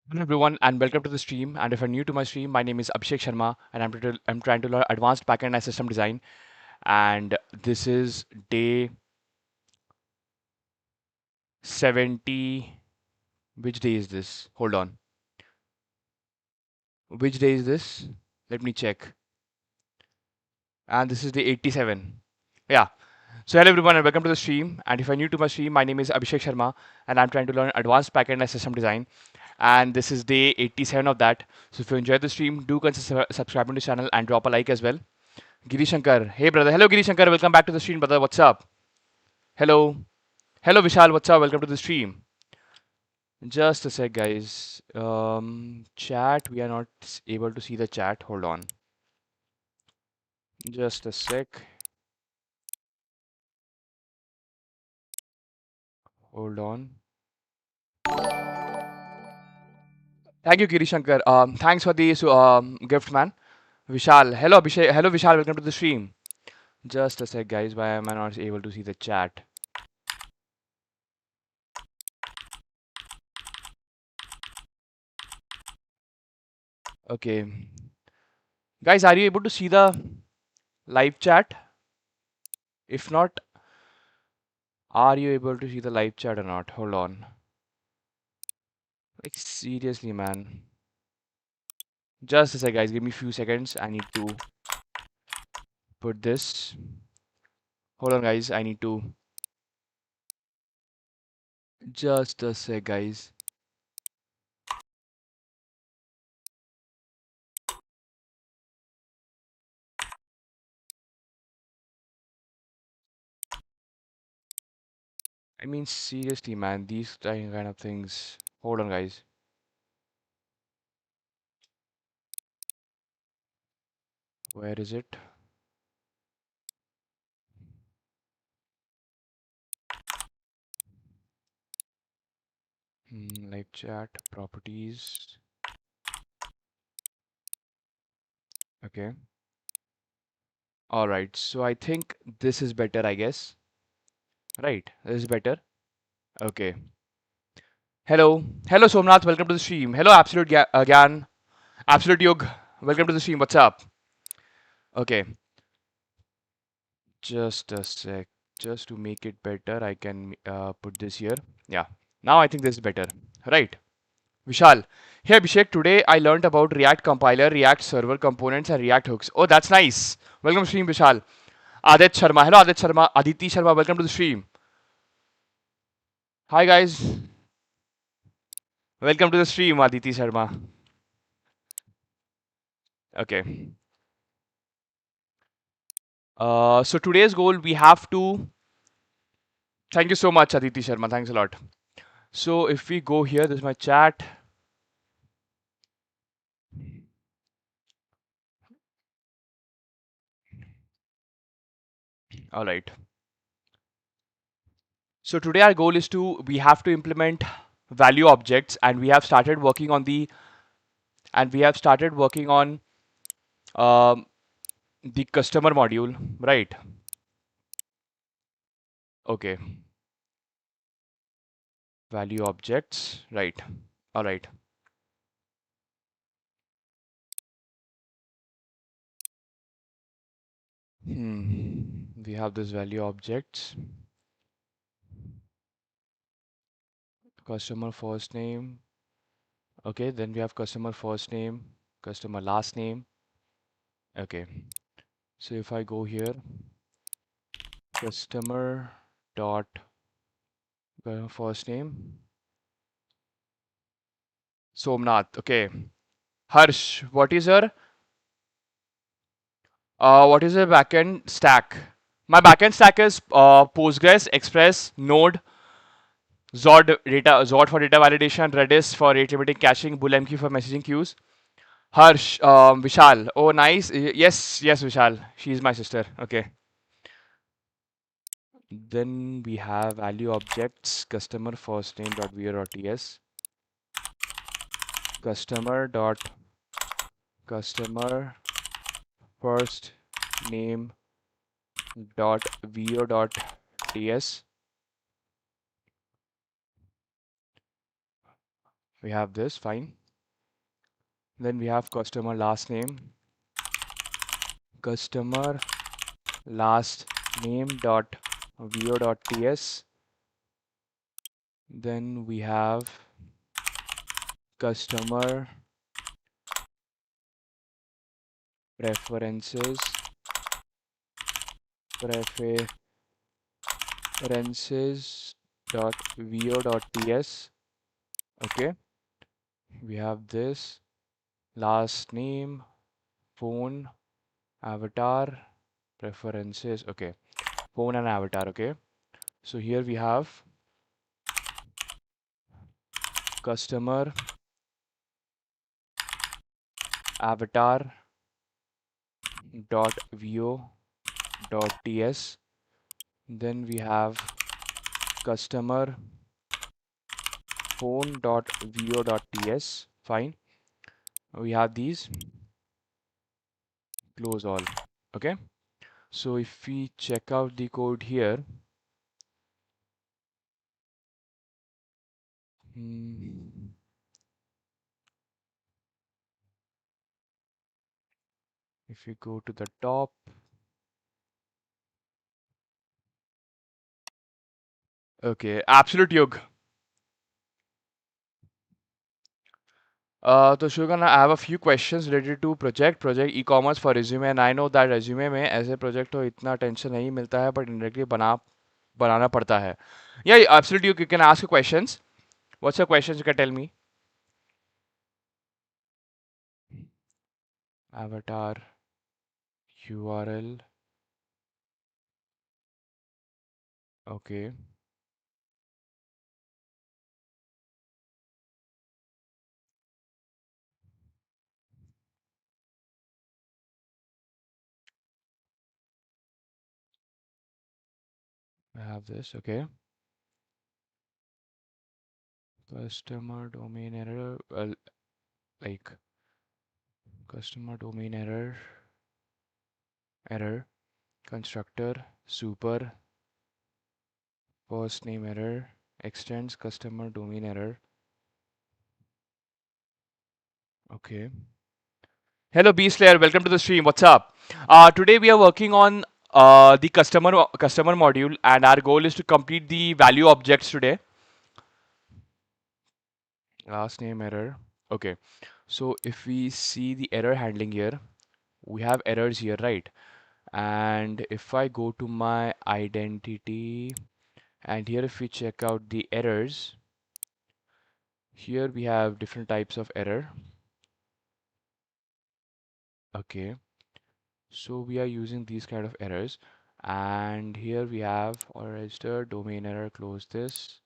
Hello everyone and welcome to the stream. And if you're new to my stream, my name is Abhishek Sharma and I'm trying to learn advanced backend and system design. And this is day 70. Which day is this? Hold on. Which day is this? Let me check. And this is day 87. Yeah. So hello everyone and welcome to the stream. And if you're new to my stream, my name is Abhishek Sharma and I'm trying to learn advanced backend and system design. And this is day 87 of that. So if you enjoyed the stream, do consider subscribing to the channel and drop a like as well. Giri Shankar. Hey, brother. Hello, Giri Shankar. Welcome back to the stream, brother. What's up? Hello. Hello, Vishal. What's up? Welcome to the stream. Just a sec, guys. Chat. We are not able to see the chat. Hold on. Just a sec. Hold on. Thank you, Giri Shankar. Thanks for the gift, man. Vishal. Hello, Abhishek. Hello, Vishal. Welcome to the stream. Just a sec, guys. Why am I not able to see the chat? Okay. Guys, are you able to see the live chat? If not, are you able to see the live chat or not? Hold on. Like seriously, man. Just a sec, guys. Give me a few seconds. I need to put this. Hold on, guys. I need to. Just a sec, guys. I mean, seriously, man. These kind of things. Hold on, guys. Where is it? Live chat, properties. Okay. All right. So I think this is better, I guess. Right. This is better. Okay. Hello. Hello, Somnath. Welcome to the stream. Hello, Absolute Gyan. Absolute Yog. Welcome to the stream. What's up? Okay. Just a sec. Just to make it better, I can put this here. Yeah. Now I think this is better. Right. Vishal. Hey Abhishek, today I learned about React compiler, React server components, and React hooks. Oh, that's nice. Welcome to stream, Vishal. Adit Sharma. Hello, Adit Sharma. Aditi Sharma. Welcome to the stream. Hi, guys. Welcome to the stream, Aditi Sharma. Okay. So today's goal, we have to. Thank you so much, Aditi Sharma. Thanks a lot. So if we go here, this is my chat. All right. So today our goal is we have to implement value objects, and we have started working on um, the customer module, right? Okay, value objects, right? All right. We have this value objects, customer first name. Okay, then we have customer first name, customer last name. Okay, so if I go here, customer dot first name, Somnath. Okay, Harsh, what is your backend stack? My backend stack is Postgres, Express, Node, Zord for data validation, Redis for rate limiting caching, BullMQ for messaging queues. Harsh, Vishal. Oh, nice. Yes, yes, Vishal. She's my sister. Okay. Then we have value objects, customer first name dot ts, customer dot customer first name dot dot ts. We have this, fine. Then we have customer last name, customer last name dot vo dot ts. Then we have customer preferences preferences dot vo dot ts. Okay, we have this last name, phone, avatar, preferences. Okay, phone and avatar. Okay, so here we have customer avatar dot vo dot ts. Then we have customer phone dot vo dot ts. Fine, we have these, close all. Okay, so if we check out the code here, hmm, if we go to the top, okay, absolute yug. तो Shogun, I have a few questions related to project e-commerce for resume, and I know that resume में ऐसे project हो इतना tension नहीं मिलता है, but indirectly बनाना पड़ता है. Yeah, absolutely. You can ask questions. What's your questions? You can tell me. Avatar URL. Okay. I have this. Okay. Customer domain error. Like customer domain error. Constructor super first name error. Extends customer domain error. Okay. Hello, B Slayer. Welcome to the stream. What's up? Today we are working on the customer module, and our goal is to complete the value objects today. Last name error. Okay. So if we see the error handling here, we have errors here, right? And if I go to my identity, and here if we check out the errors, here we have different types of error. Okay. So we are using these kind of errors, and here we have or register domain error, close this,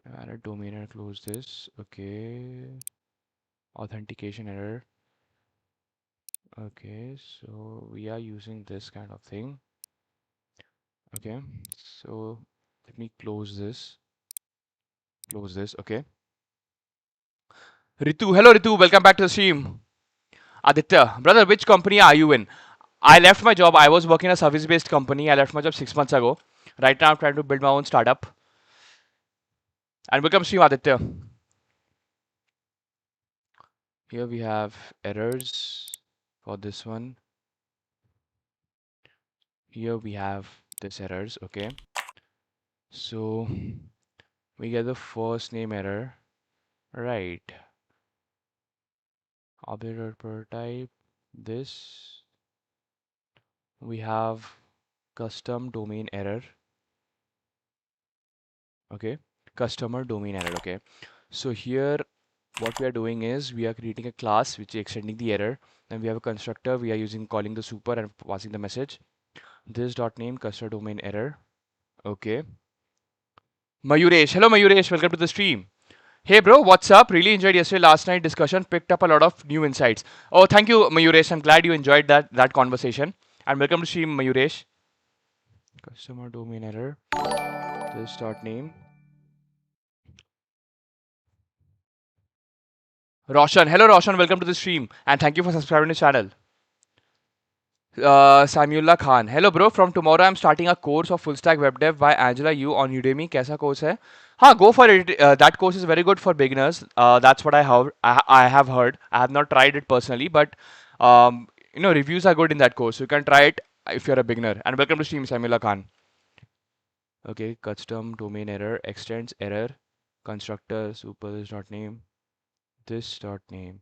and a domain error, close this. Okay, authentication error. Okay, so we are using this kind of thing. Okay, so let me close this, okay. Ritu, hello Ritu, welcome back to the stream. Aditya, brother, which company are you in? I left my job. I was working in a service-based company. I left my job 6 months ago. Right now, I'm trying to build my own startup. And welcome, Stream Aditya. Here we have errors for this one. Here we have this errors. Okay. So we get the first name error. Right. Object prototype. This. We have custom domain error. Okay. Customer domain error. Okay. So here what we are doing is we are creating a class which is extending the error. Then we have a constructor. We are using calling the super and passing the message. This dot name customer domain error. Okay. Mayuresh. Hello Mayuresh. Welcome to the stream. Hey bro, what's up? Really enjoyed yesterday last night discussion. Picked up a lot of new insights. Oh, thank you Mayuresh. I'm glad you enjoyed that conversation. And welcome to stream Mayuresh. Customer domain error. This dot name. Roshan. Hello Roshan. Welcome to the stream. And thank you for subscribing to the channel. Samulla Khan. Hello bro, from tomorrow I'm starting a course of full stack web dev by Angela Yu on Udemy. कैसा course है? Go for it. That course is very good for beginners. That's what I have. I have heard. I have not tried it personally, but reviews are good in that course. So you can try it if you're a beginner. And welcome to stream, Samila Khan. Okay, custom domain error, extends error, constructor super dot name, this dot name.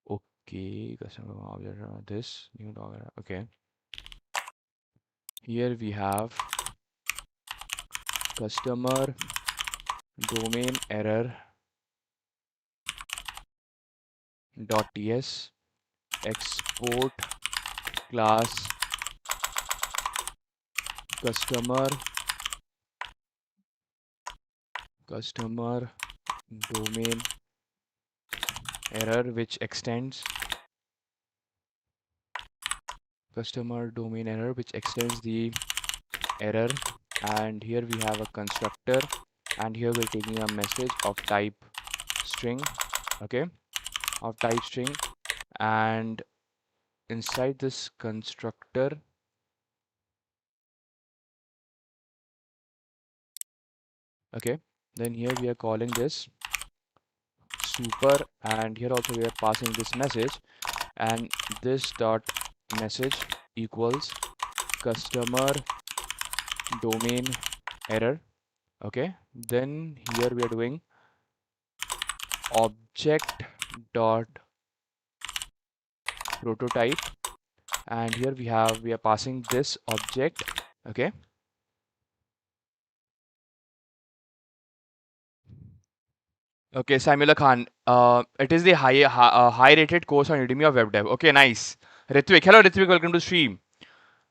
Okay, custom object this new dog error. Okay, here we have customer domain error dot ts export class customer customer domain error which extends the error, and here we have a constructor, and here we're taking a message of type string. Okay, of type string, and inside this constructor, okay, then here we are calling this super, and here also we are passing this message, and this dot message equals customer domain error. Okay, then here we are doing object dot prototype, and here we are passing this object. Okay, okay, Samuel Khan, it is the high rated course on Udemy of web dev. Okay, nice. Ritvik, hello Ritvik, welcome to stream.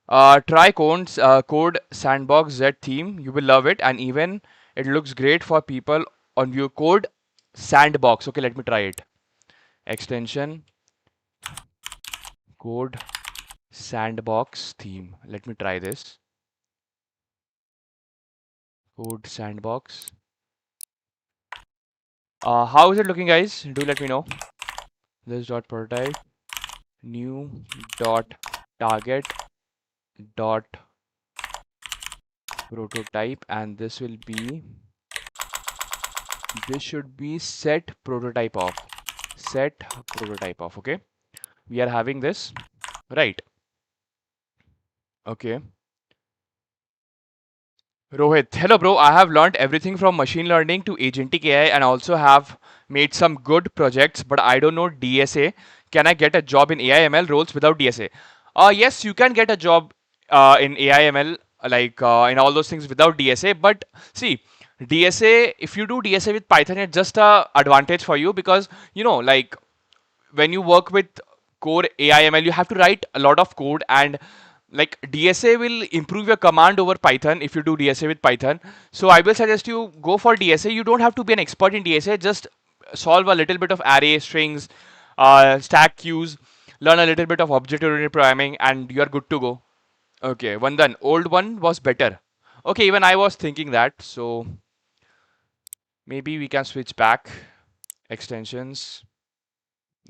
Try code sandbox Z theme. You will love it, and even it looks great for people on your code sandbox. Okay, let me try it. Extension code sandbox theme. Let me try this. Code sandbox. How is it looking, guys? Do let me know. This dot prototype new dot target dot prototype, and this should be set prototype of. Okay, we are having this right. Okay, Rohit, hello bro. I have learned everything from machine learning to agentic AI, and also have made some good projects, but I don't know DSA. Can I get a job in AI ML roles without DSA? Yes, you can get a job in AI ML, like in all those things without DSA. But see, DSA, if you do DSA with Python, it's just a advantage for you, because like when you work with core AIML, you have to write a lot of code, and like DSA will improve your command over Python if you do DSA with Python. So I will suggest you go for DSA. You don't have to be an expert in DSA. Just solve a little bit of array, strings, stack queues, learn a little bit of object-oriented programming, and you are good to go. Okay, one done. Old one was better. Okay, even I was thinking that. So maybe we can switch back. Extensions.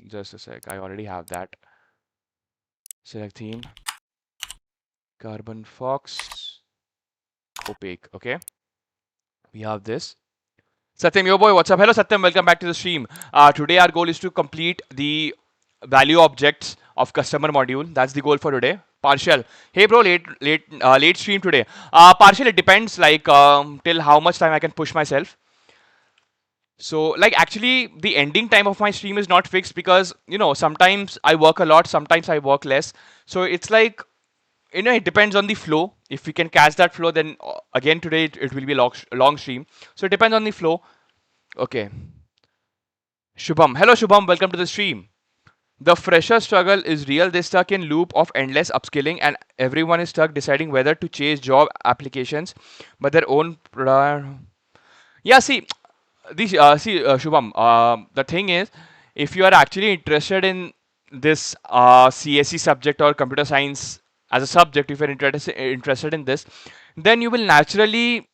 Just a sec. I already have that. Select theme. Carbon Fox. Opaque. Okay. We have this. Satyam, yo boy, what's up? Hello Satyam, welcome back to the stream. Today our goal is to complete the value objects of customer module. That's the goal for today. Partial. Hey bro, late stream today. Partial, it depends, like till how much time I can push myself. So like actually the ending time of my stream is not fixed, because sometimes I work a lot, sometimes I work less. So it's like, it depends on the flow. If we can catch that flow, then again today it will be a long stream. So it depends on the flow. Okay. Shubham. Hello Shubham, welcome to the stream. The fresher struggle is real. They stuck in loop of endless upskilling, and everyone is stuck deciding whether to chase job applications but their own yeah, Shubham, the thing is, if you are actually interested in this CSE subject or computer science as a subject, if you're interested in this, then you will naturally,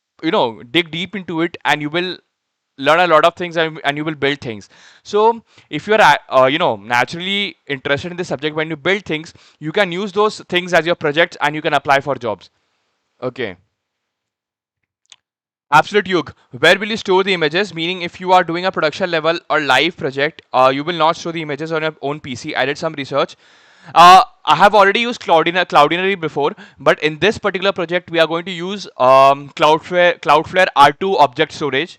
dig deep into it, and you will learn a lot of things, and you will build things. So if you are, naturally interested in this subject, when you build things, you can use those things as your projects, and you can apply for jobs. Okay. Absolute Yug. Where will you store the images? Meaning, if you are doing a production level or live project, you will not store the images on your own PC. I did some research. I have already used Cloudinary before, but in this particular project, we are going to use Cloudflare R2 object storage.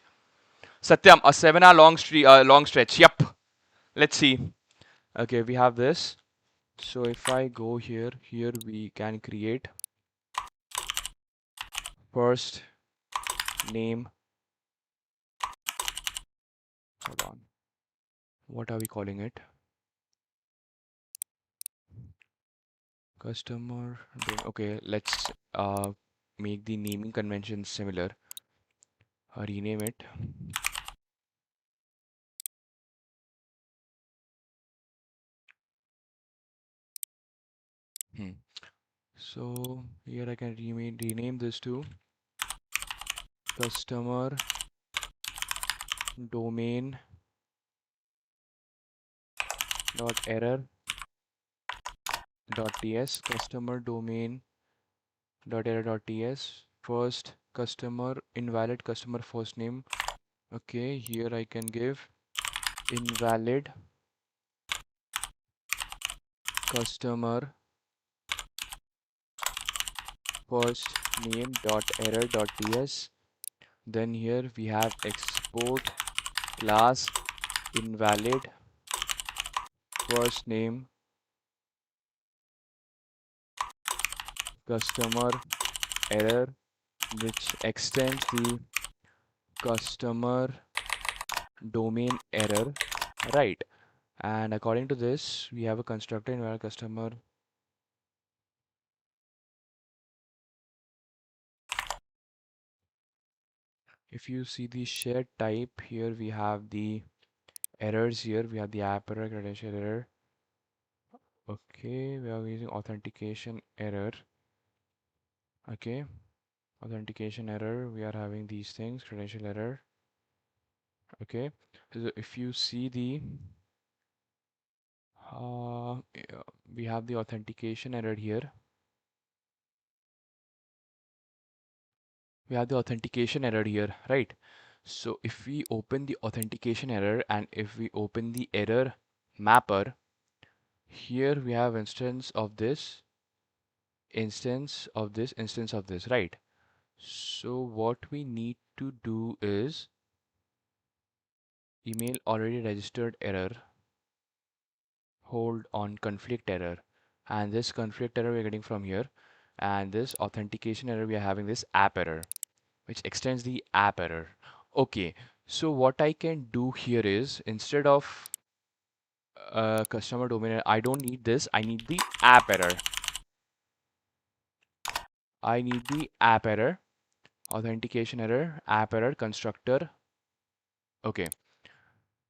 Satyam, a 7 hour long stretch. Yep. Let's see. Okay, we have this. So if I go here we can create first name. Hold on. What are we calling it? Customer. Okay, let's make the naming convention similar. Rename it. Hmm. So here I can rename this to customer domain dot error dot ts, customer domain dot error dot ts, first customer invalid customer first name. Okay, here I can give invalid customer first name dot error dot ts. Then here we have export class invalid first name customer error, which extends the customer domain error, right? And according to this, we have a constructor invalid customer. If you see the shared type here, we have the errors here. We have the app error, credential error. Okay, we are using authentication error. Okay, authentication error. We are having these things, credential error. Okay, so if you see the we have the authentication error here. We have the authentication error here, right? So if we open the authentication error and if we open the error mapper, here we have instance of this, instance of this, instance of this, right? So what we need to do is email already registered error, hold on conflict error, and this conflict error we're getting from here, and this authentication error we are having this app error, which extends the app error. Okay, so what I can do here is instead of customer domain, I don't need this. I need the app error. I need the app error, authentication error, app error, constructor. Okay,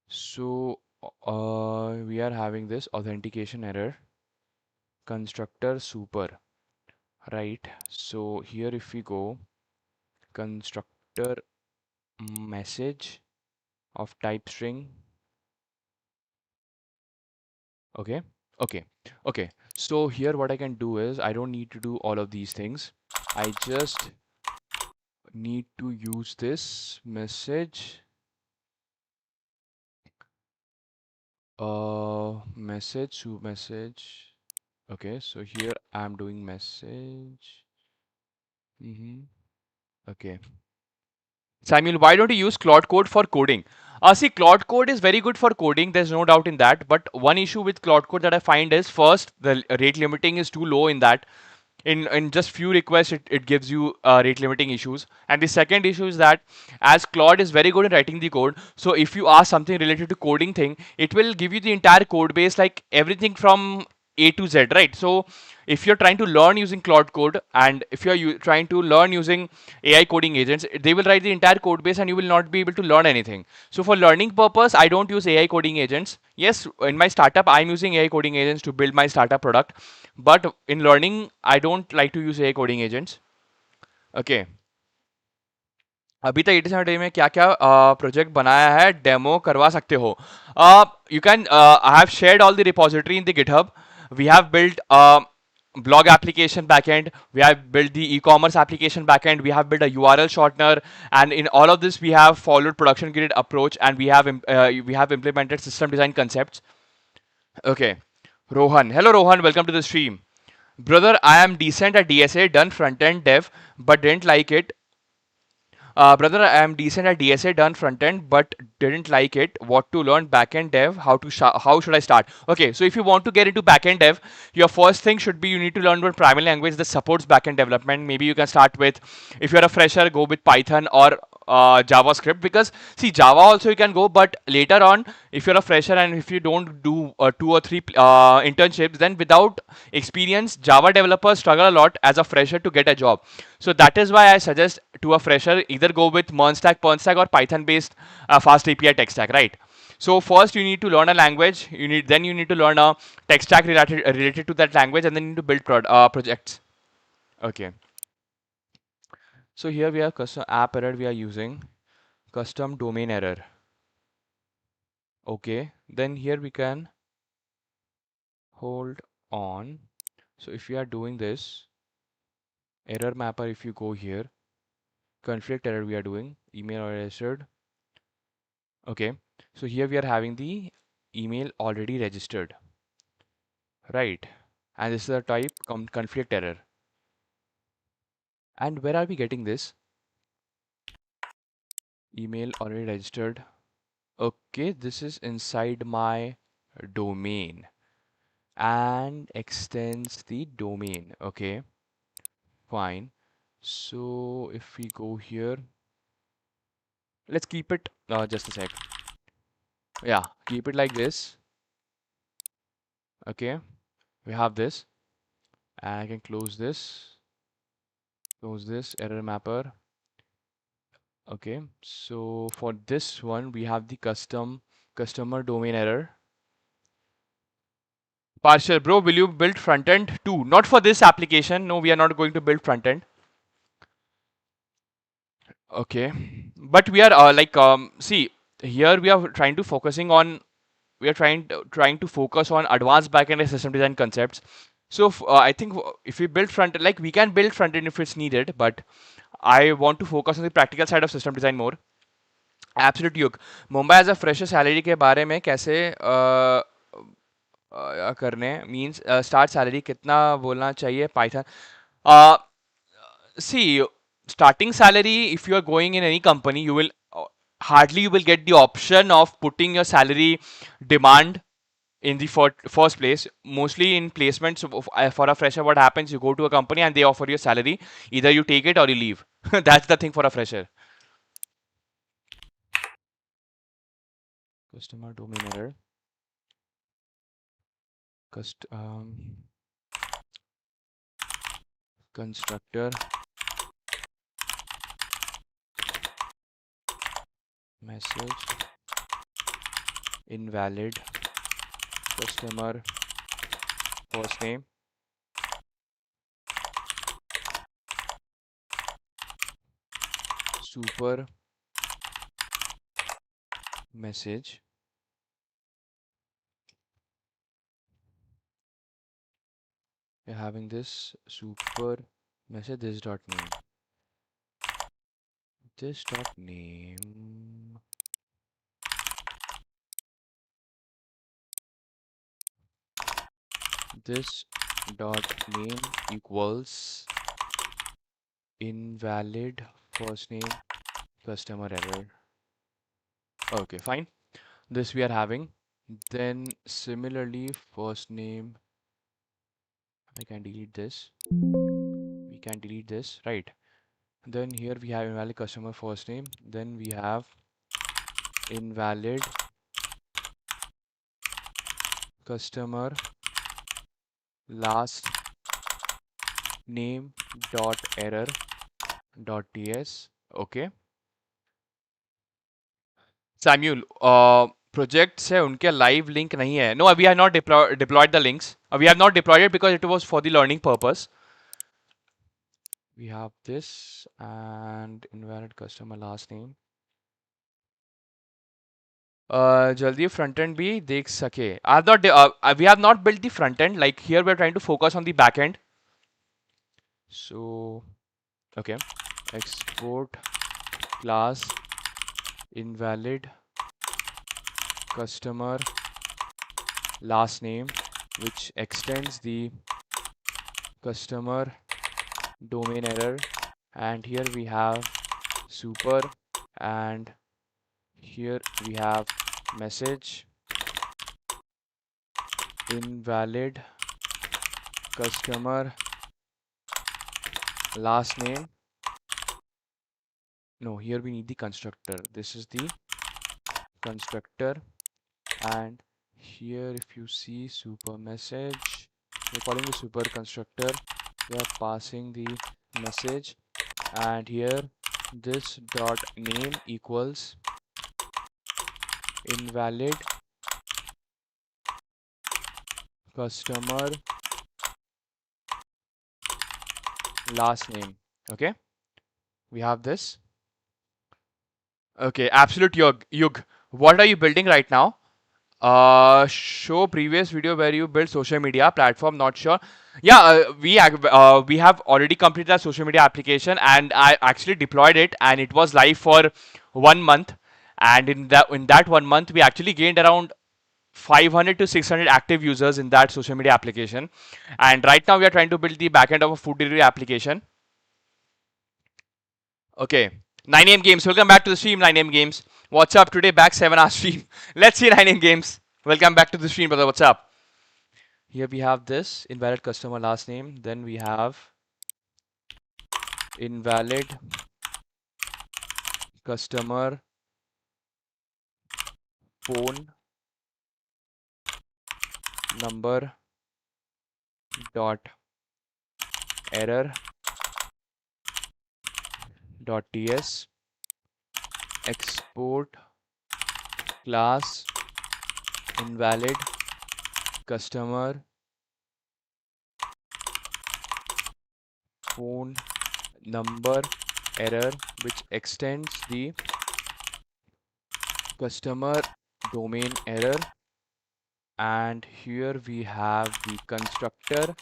so we are having this authentication error, constructor super, right? So here if we go constructor message of type string. Okay, okay, okay. So here what I can do is I don't need to do all of these things. I just need to use this message message to message. Okay, so here I'm doing message. Okay. Samuel, why don't you use Claude Code for coding? See, Claude Code is very good for coding. There's no doubt in that. But one issue with Claude Code that I find is first, the rate limiting is too low in that. In just few requests, it gives you rate limiting issues. And the second issue is that as Claude is very good in writing the code, so if you ask something related to coding thing, it will give you the entire code base, like everything from A to Z, right? So if you're trying to learn using Claude Code and if you're trying to learn using AI coding agents, they will write the entire code base and you will not be able to learn anything. So for learning purpose, I don't use AI coding agents. Yes, in my startup, I'm using AI coding agents to build my startup product. But in learning, I don't like to use AI coding agents. Okay. अभी तक 87 में क्या क्या project बनाया है demo करवा सकते हो you can I have shared all the repository in the GitHub we have built blog application backend, we have built the e-commerce application backend, we have built a URL shortener, and in all of this we have followed production grid approach, and we have implemented system design concepts. Okay, Rohan. Hello, Rohan. Welcome to the stream. Brother, I am decent at DSA, done front end dev, but didn't like it. Brother, I am decent at DSA, done front end, but didn't like it. What to learn backend dev? How should I start? Okay, so if you want to get into backend dev, your first thing should be you need to learn one primary language that supports backend development. Maybe you can start with, if you're a fresher, go with Python or JavaScript, because see, Java also you can go, but later on, if you're a fresher and if you don't do 2 or 3 internships, then without experience, Java developers struggle a lot as a fresher to get a job. So that is why I suggest to a fresher either go with Pernstack or Python based fast API tech stack, right? So first you need to learn a language, you need to learn a tech stack related to that language, and then you need to build projects. Okay. So here we have custom app error, we are using custom domain error. Okay, then here we can hold on. So if we are doing this error mapper, if you go here, conflict error we are doing, email already registered. Okay, so here we are having the email already registered, right? And this is the type conflict error. And where are we getting this? Email already registered. Okay, this is inside my domain and extends the domain. Okay, fine. So if we go here, let's keep it just a sec. Yeah, keep it like this. Okay, we have this, and I can close this error mapper. Okay, so for this one we have the customer domain error. Partial, bro, will you build front end too? Not for this application. No, we are not going to build front end. Okay, but we are see, here we are trying to focusing on, we are trying to focus on advanced backend and system design concepts. So I think if we build front end, like we can build front end if it's needed, but I want to focus on the practical side of system design more. Absolute Yug Mumbai as a fresher salary के बारे में कैसे करने means start salary कितना बोलना चाहिए Python see starting salary, if you are going in any company, you will hardly you will get the option of putting your salary demand in the first place. Mostly in placements for a fresher, what happens, you go to a company and they offer you a salary, either you take it or you leave. That's the thing for a fresher. Customer domain error. Constructor message invalid customer first name super message we're having this super message this dot name this dot name this dot name equals invalid first name customer error. Okay, fine, this we are having. Then similarly first name, I can delete this, we can delete this, right? Then here we have invalid customer first name, then we have invalid customer last name dot error dot ts. Okay, Samuel, projects है उनके live link नहीं है. No, we have not deployed the links. We have not deployed it because it was for the learning purpose. We have this and invalid customer last name. jaldi front end bhi dekh sake. I have not we have not built the front end. Like here we're trying to focus on the back end. So okay, export class invalid customer last name, which extends the customer domain error. And here we have super, and here we have message invalid customer last name. No, here we need the constructor. This is the constructor, and here if you see super message, we're calling the super constructor, we are passing the message, and here this dot name equals invalid customer last name. Okay, we have this. Okay, absolute Yug. What are you building right now? Show previous video where you built social media platform. Not sure. Yeah, we have already completed our social media application, and I actually deployed it, and it was live for 1 month. And in that 1 month, we actually gained around 500 to 600 active users in that social media application. And right now, we are trying to build the backend of a food delivery application. Okay. 9am Games, welcome back to the stream. 9am Games, what's up today? Back 7 hour stream. Let's see 9am Games. Welcome back to the stream, brother. What's up? Here we have this invalid customer last name. Then we have invalid customer phone number dot error dot ts export class invalid customer phone number error, which extends the customer domain error. And here we have the constructor.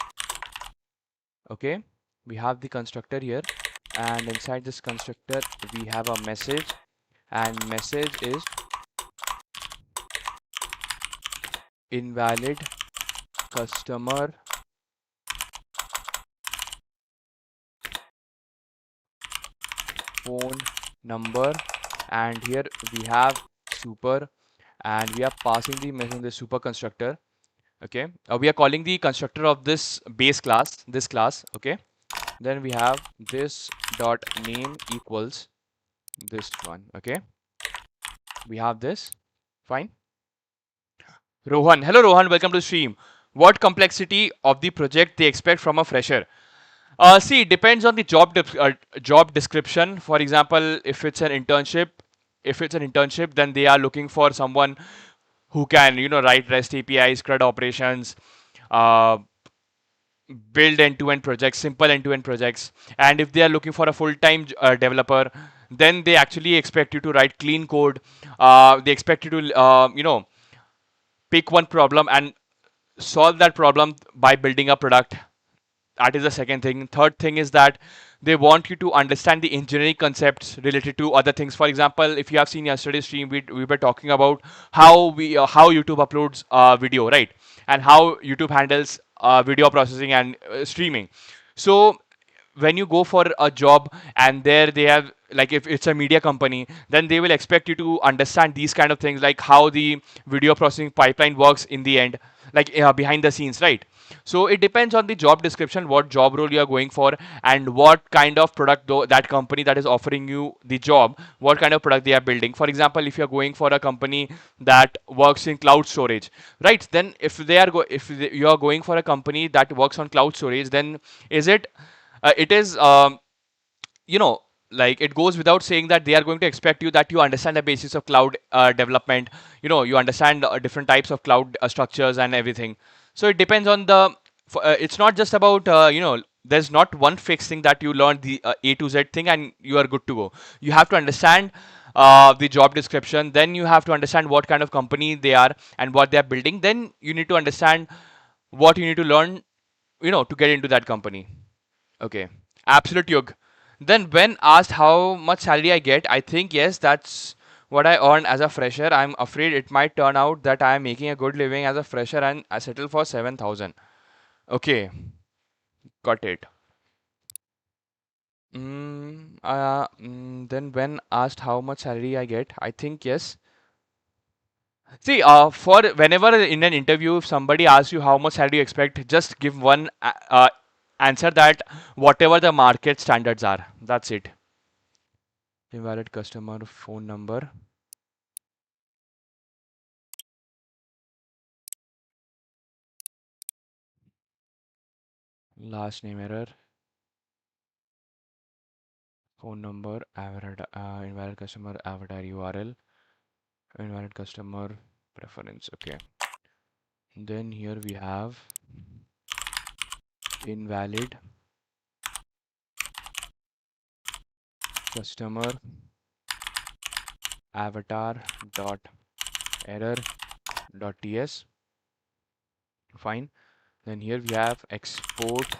Okay, we have the constructor here, and inside this constructor we have a message, and message is invalid customer phone number. And here we have super, and we are passing the message in the super constructor. Okay, we are calling the constructor of this base class, this class. Okay, then we have this dot name equals this one. Okay, we have this. Fine. Rohan, hello Rohan, welcome to the stream. What complexity of the project they expect from a fresher? See, it depends on the job description. For example, if it's an internship, then they are looking for someone who can, write REST APIs, CRUD operations, uh, build end-to-end projects, simple end-to-end projects. And if they are looking for a full-time developer, then they actually expect you to write clean code. They expect you to, pick one problem and solve that problem by building a product. That is the second thing. Third thing is that they want you to understand the engineering concepts related to other things. For example, if you have seen yesterday's stream, we were talking about how YouTube uploads video, right? And how YouTube handles video processing and streaming. So when you go for a job, and there they have, like, if it's a media company, then they will expect you to understand these kind of things, like how the video processing pipeline works in the end, like behind the scenes, right? So it depends on the job description, what job role you are going for, and what kind of product that company that is offering you the job, what kind of product they are building. For example, if you are going for a company that works in cloud storage, right? Then you are going for a company that works on cloud storage, then is it it is you know like, it goes without saying that they are going to expect you that you understand the basis of cloud development. You understand different types of cloud structures and everything. So it depends on it's not just about there's not one fixed thing that you learn the A to Z thing and you are good to go. You have to understand the job description. Then you have to understand what kind of company they are and what they are building. Then you need to understand what you need to learn, to get into that company. Okay, absolute yug. Then when asked how much salary I get, I think yes, that's what I earn as a fresher. I'm afraid it might turn out that I am making a good living as a fresher and I settle for 7,000. Okay, got it. Then when asked how much salary I get, I think yes. See, for whenever in an interview, if somebody asks you how much salary you expect, just give one answer that whatever the market standards are. That's it. Invalid customer phone number, last name error, phone number, invalid customer avatar URL, invalid customer preference. Okay. Then here we have invalid customer avatar dot error dot ts. Fine. Then here we have export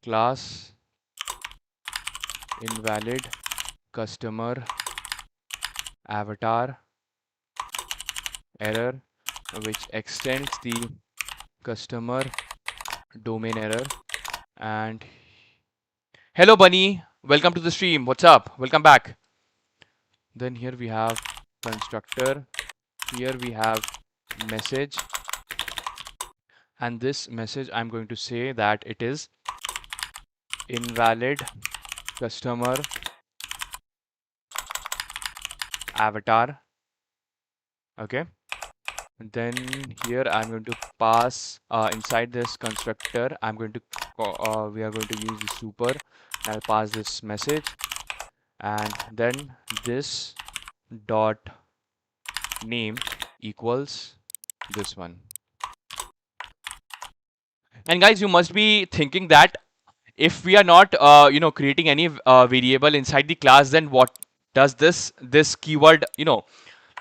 class invalid customer avatar error, which extends the customer domain error. And hello bunny, welcome to the stream. What's up? Welcome back. Then here we have constructor, here we have message, and this message I'm going to say that it is invalid customer avatar. Okay. And then here I'm going to pass inside this constructor. We are going to use the super. I'll pass this message, and then this dot name equals this one. And guys, you must be thinking that if we are not creating any variable inside the class, then what does this keyword,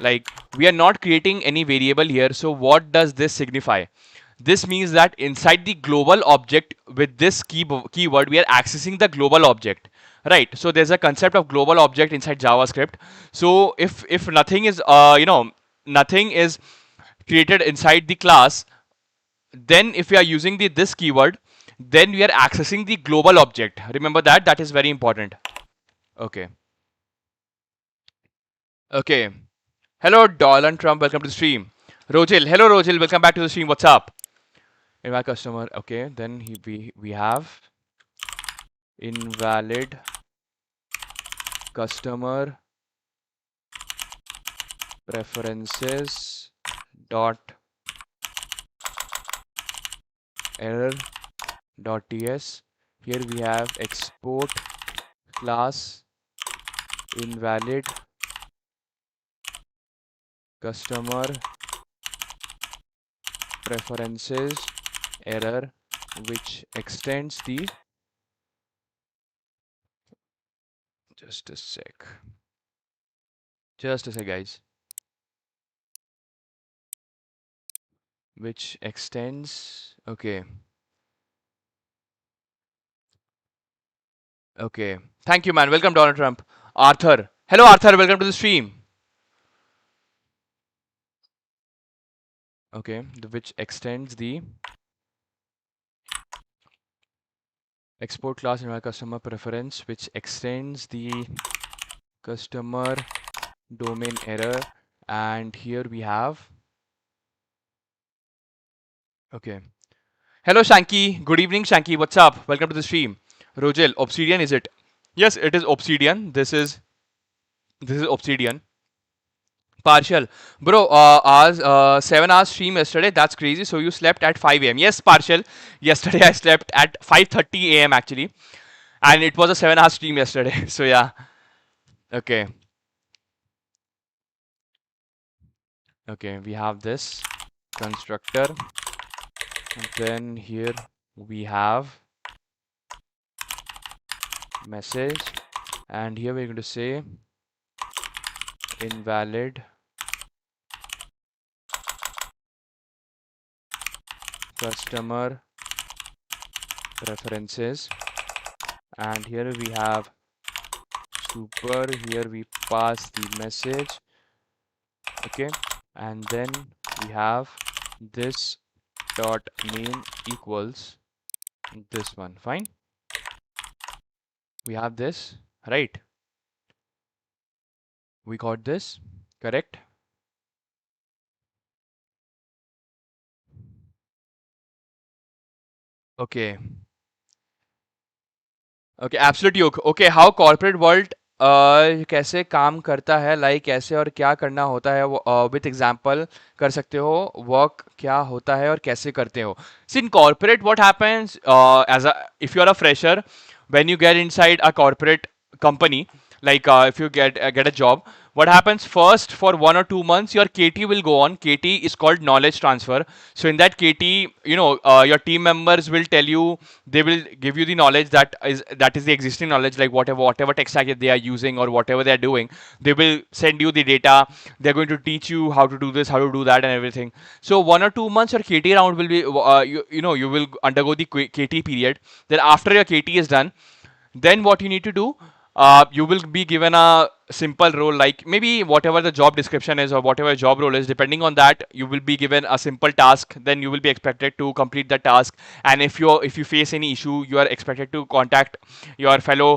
like we are not creating any variable here, so what does this signify? This means that inside the global object with this keyword we are accessing the global object, right? So there's a concept of global object inside JavaScript. So if nothing is nothing is created inside the class, then if we are using this keyword, then we are accessing the global object. Remember that, that is very important. Okay. Okay. Hello Donald Trump, welcome to the stream. Rojil, hello Rojil, welcome back to the stream. What's up? In my customer, okay, then we have invalid customer preferences dot error dot ts. Here we have export class invalid customer preferences error, which extends the, just a sec guys, which extends, okay. Okay, thank you man, welcome Donald Trump. Arthur, hello Arthur, welcome to the stream. Okay, which extends the export class in my customer preference, which extends the customer domain error. And here we have, okay, hello Shanky, good evening Shanky, what's up, welcome to the stream. Rojel, Obsidian is it? Yes, it is Obsidian. This is Obsidian. Partial. Bro, 7 hours stream yesterday. That's crazy. So you slept at 5 a.m. Yes, partial. Yesterday I slept at 5:30 a.m. actually. And it was a 7 hour stream yesterday. So yeah. Okay. Okay, we have this constructor. And then here we have message. And here we're going to say invalid customer preferences, and here we have super, here we pass the message, okay, and then we have this dot name equals this one. Fine, we have this, right? We got this correct. Okay. Okay absolutely okay how corporate world कैसे काम करता है like कैसे और क्या करना होता है विथ एग्जांपल कर सकते हो वर्क क्या होता है और कैसे करते हो see in corporate what happens as a if you are a fresher when you get inside a corporate company like if you get a job what happens first for 1 or 2 months your kt will go on. Kt is called knowledge transfer. So in that kt your team members will tell you, they will give you the knowledge that is the existing knowledge, like whatever tech stack they are using or whatever they are doing. They will send you the data. They're going to teach you how to do this, how to do that, and everything. So 1 or 2 months your kt round will be you will undergo the kt period. Then after your kt is done, then what you need to do, you will be given a simple role, like maybe whatever the job description is or whatever job role is. Depending on that, you will be given a simple task. Then you will be expected to complete the task. And if you face any issue, you are expected to contact your fellow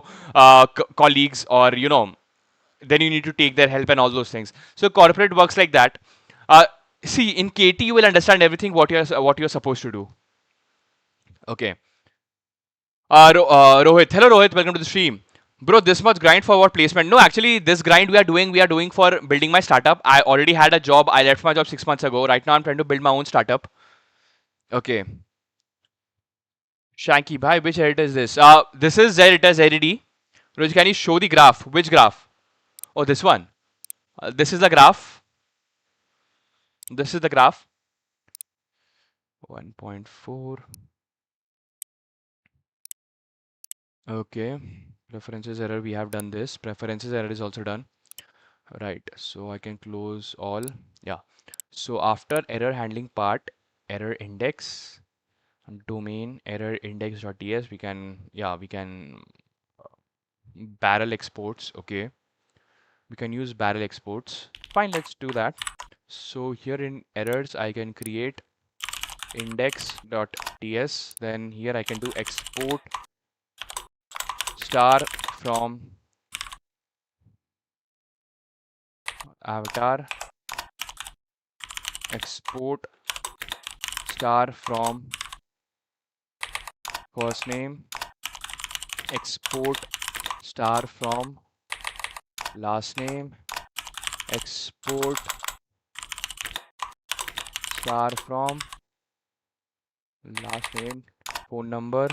colleagues, or then you need to take their help and all those things. So corporate works like that. uh, See, in kt you will understand everything what you're supposed to do. Okay. Rohit. Hello, Rohit. Welcome to the stream. Bro, this much grind for what placement? No, actually, this grind we are doing for building my startup. I already had a job. I left my job 6 months ago. Right now, I'm trying to build my own startup. Okay. Shanky, bhai, which editor is this? This is Z editor ZED. Rohit, can you show the graph? Which graph? Oh, this one. This is the graph. This is the graph. 1.4. Okay. Preferences error. We have done this. Preferences error is also done. Right, so I can close all. Yeah, so after error handling part, error index domain error index.ts, we can barrel exports. Okay, we can use barrel exports. Fine, let's do that. So here in errors I can create index.ts. Then here I can do export star from avatar, export star from first name, export star from last name, export star from last name, phone number,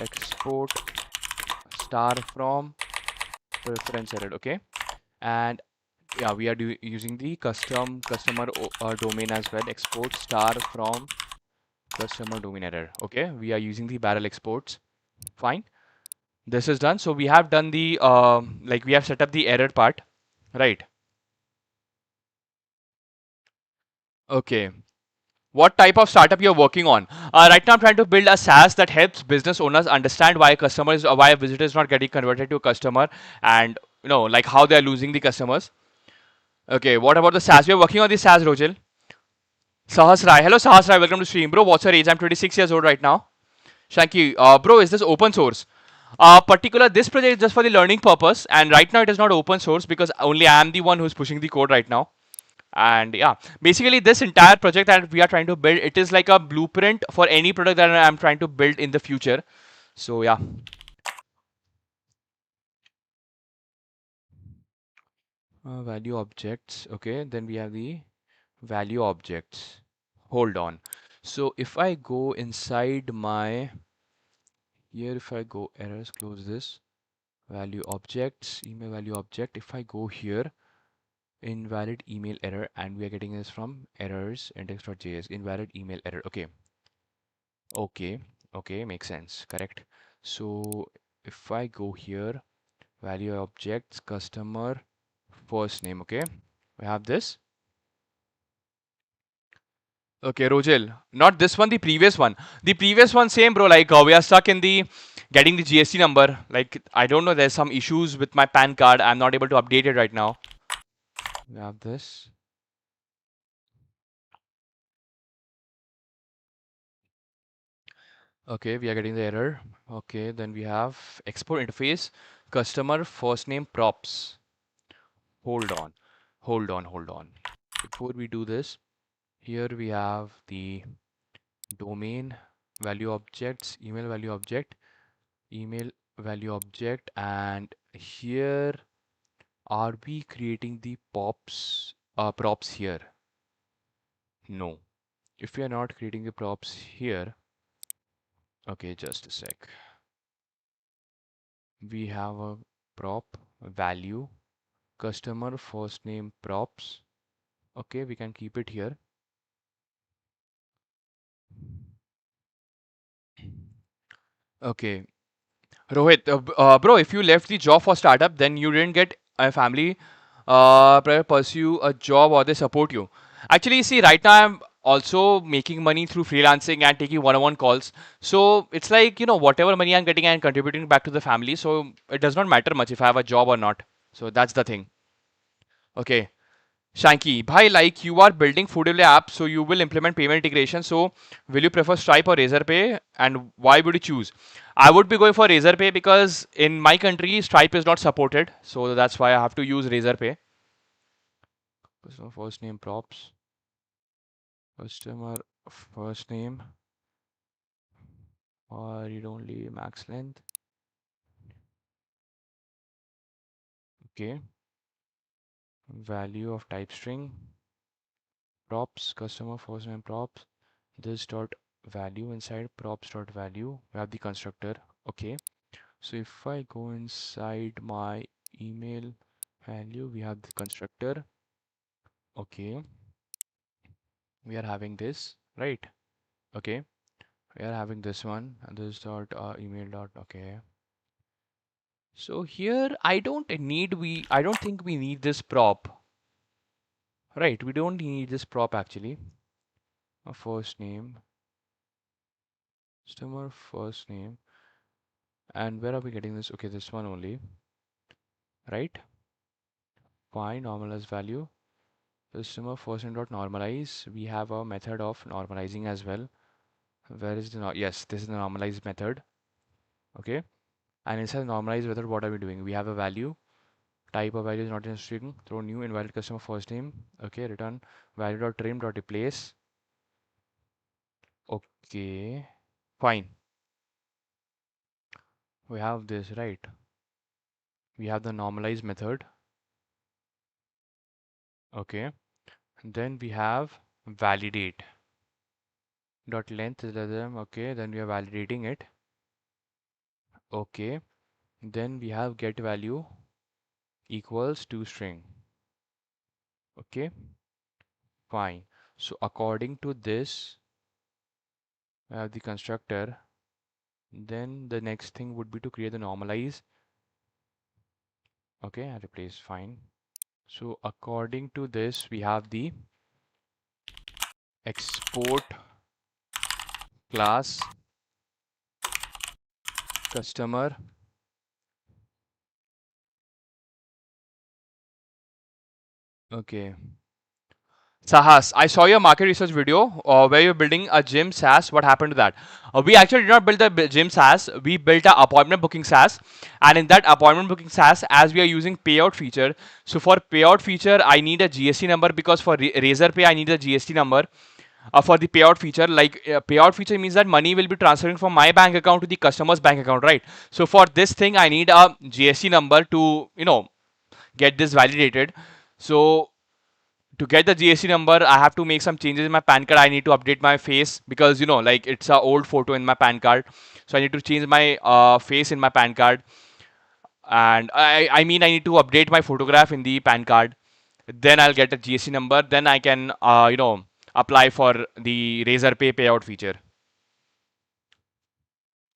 export star from preference error. Okay, and yeah, we are using the customer domain as well. Export star from customer domain error. Okay, we are using the barrel exports. Fine, this is done. So we have done the like we have set up the error part, right? Okay. What type of startup you're working on? Right now, I'm trying to build a SaaS that helps business owners understand why a visitor is not getting converted to a customer, and like how they're losing the customers. Okay, what about the SaaS? We're working on the SaaS, Rojil. Sahas Rai. Hello, Sahas Rai. Welcome to stream, bro. What's your age? I'm 26 years old right now. Shanky, bro, is this open source? Particular, this project is just for the learning purpose, and right now it is not open source because only I am the one who's pushing the code right now. And yeah, basically this entire project that we are trying to build, it is like a blueprint for any product that I'm trying to build in the future. So yeah. Value objects. Okay, then we have the value objects. Hold on. So if I go inside my here, if I go errors, close this value objects, email value object. If I go here, invalid email error, and we are getting this from errors index.js, invalid email error. Okay. Okay, okay, makes sense, correct. So if I go here, value objects, customer, first name. Okay, we have this. Okay, Rojel. Not this one, the previous one. The previous one, same, bro. Like, we are stuck in the getting the GST number. Like, I don't know, there's some issues with my PAN card. I'm not able to update it right now. We have this. Okay, we are getting the error. Okay, then we have export interface, customer first name props. Hold on, hold on. Before we do this, here we have the domain value objects, email value object, and here are we creating the props here? No. If we are not creating the props here, okay, just a sec. We have a prop value, customer first name props. Okay, we can keep it here. Okay, Rohit, bro, if you left the job for startup, then you didn't get a family pursue a job or they support you. Actually, see, right now I'm also making money through freelancing and taking one-on-one calls. So it's like, whatever money I'm getting, I'm contributing back to the family. So it does not matter much if I have a job or not. So that's the thing. Okay. Shanky, bhai, like you are building food delivery app, so you will implement payment integration. So, will you prefer Stripe or Razorpay, and why would you choose? I would be going for Razorpay because in my country Stripe is not supported, so that's why I have to use Razorpay. So first name props, customer first name, or read only max length. Okay, value of type string, props, customer first name props. This dot value inside props dot value. We have the constructor. Okay. So if I go inside my email value, we have the constructor. Okay, we are having this, right? Okay, we are having this one, and this dot email dot. Okay. So here I don't think we need this prop, right? We don't need this prop actually. A first name, customer first name, and where are we getting this? Okay, this one only, right? Fine, normalize value. Customer first name dot normalize. We have a method of normalizing as well. Where is the yes, this is the normalized method. Okay, and inside normalized method, what are we doing? We have a value. Type of value is not in string. Throw new invalid customer first name. Okay, return value dot trim dot replace. Okay, fine. We have this right. We have the normalized method. Okay, then we have validate dot length is less than. Okay, then we are validating it. Okay, then we have get value equals to string. Okay, fine. So according to this, I have the constructor. Then the next thing would be to create the normalize. Okay, I replace fine. So according to this, we have the export class customer. Okay. Sahas, I saw your market research video where you're building a gym SaaS. What happened to that? We actually did not build the gym SaaS. We built a appointment booking SaaS, and in that appointment booking SaaS, as we are using payout feature, so for payout feature, I need a GST number because for Razorpay, I need a GST number. For the payout feature, like payout feature means that money will be transferring from my bank account to the customer's bank account, right? So for this thing, I need a GST number to get this validated. So to get the GST number, I have to make some changes in my PAN card. I need to update my face because like it's a old photo in my PAN card, so I need to change my face in my PAN card, and I mean I need to update my photograph in the PAN card. Then I'll get a GST number. Then I can apply for the Razorpay payout feature.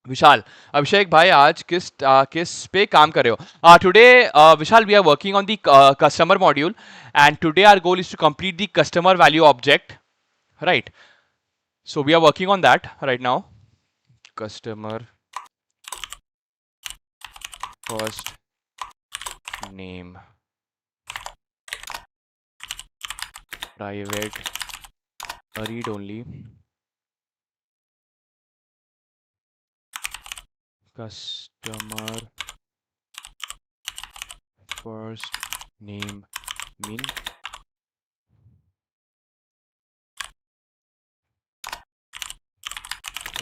Vishal Abhishek भाई आज किस पे काम कर रहे हो today Vishal we are working on the customer module and today our goal is to complete the customer value object right so we are working on that right now customer first name private read only customer first name min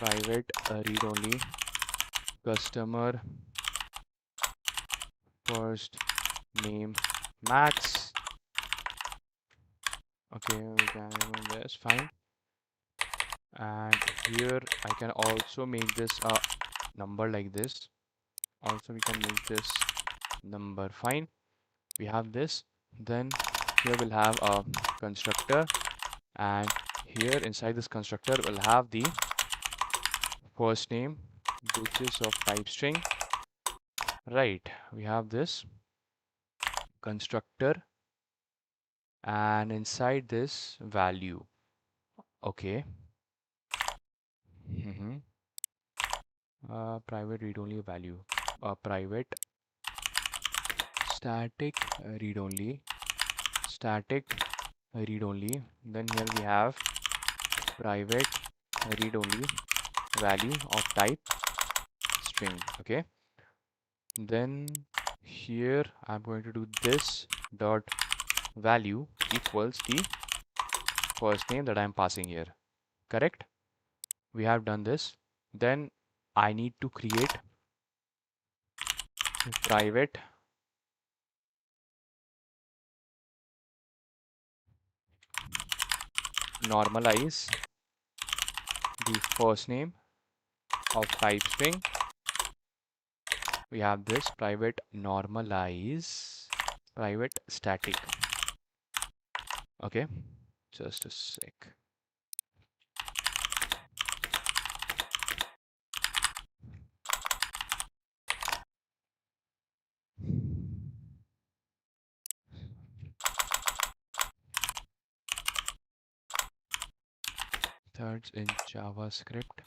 private read only customer first name max. Okay, we can remove this, fine. And here I can also make this a number like this. Also we can make this number, fine. We have this. Then here we'll have a constructor, and here inside this constructor we'll have the first name which is of type string. Right, we have this constructor, and inside this value. Okay. Private read only value. Private static read only. Static read only. Then here we have private read only value of type string. Okay. Then here I'm going to do this dot value equals the first name that I'm passing here. Correct? We have done this. Then I need to create private normalize the first name of type string. We have this private normalize private static. Okay, just a sec. Thirds in JavaScript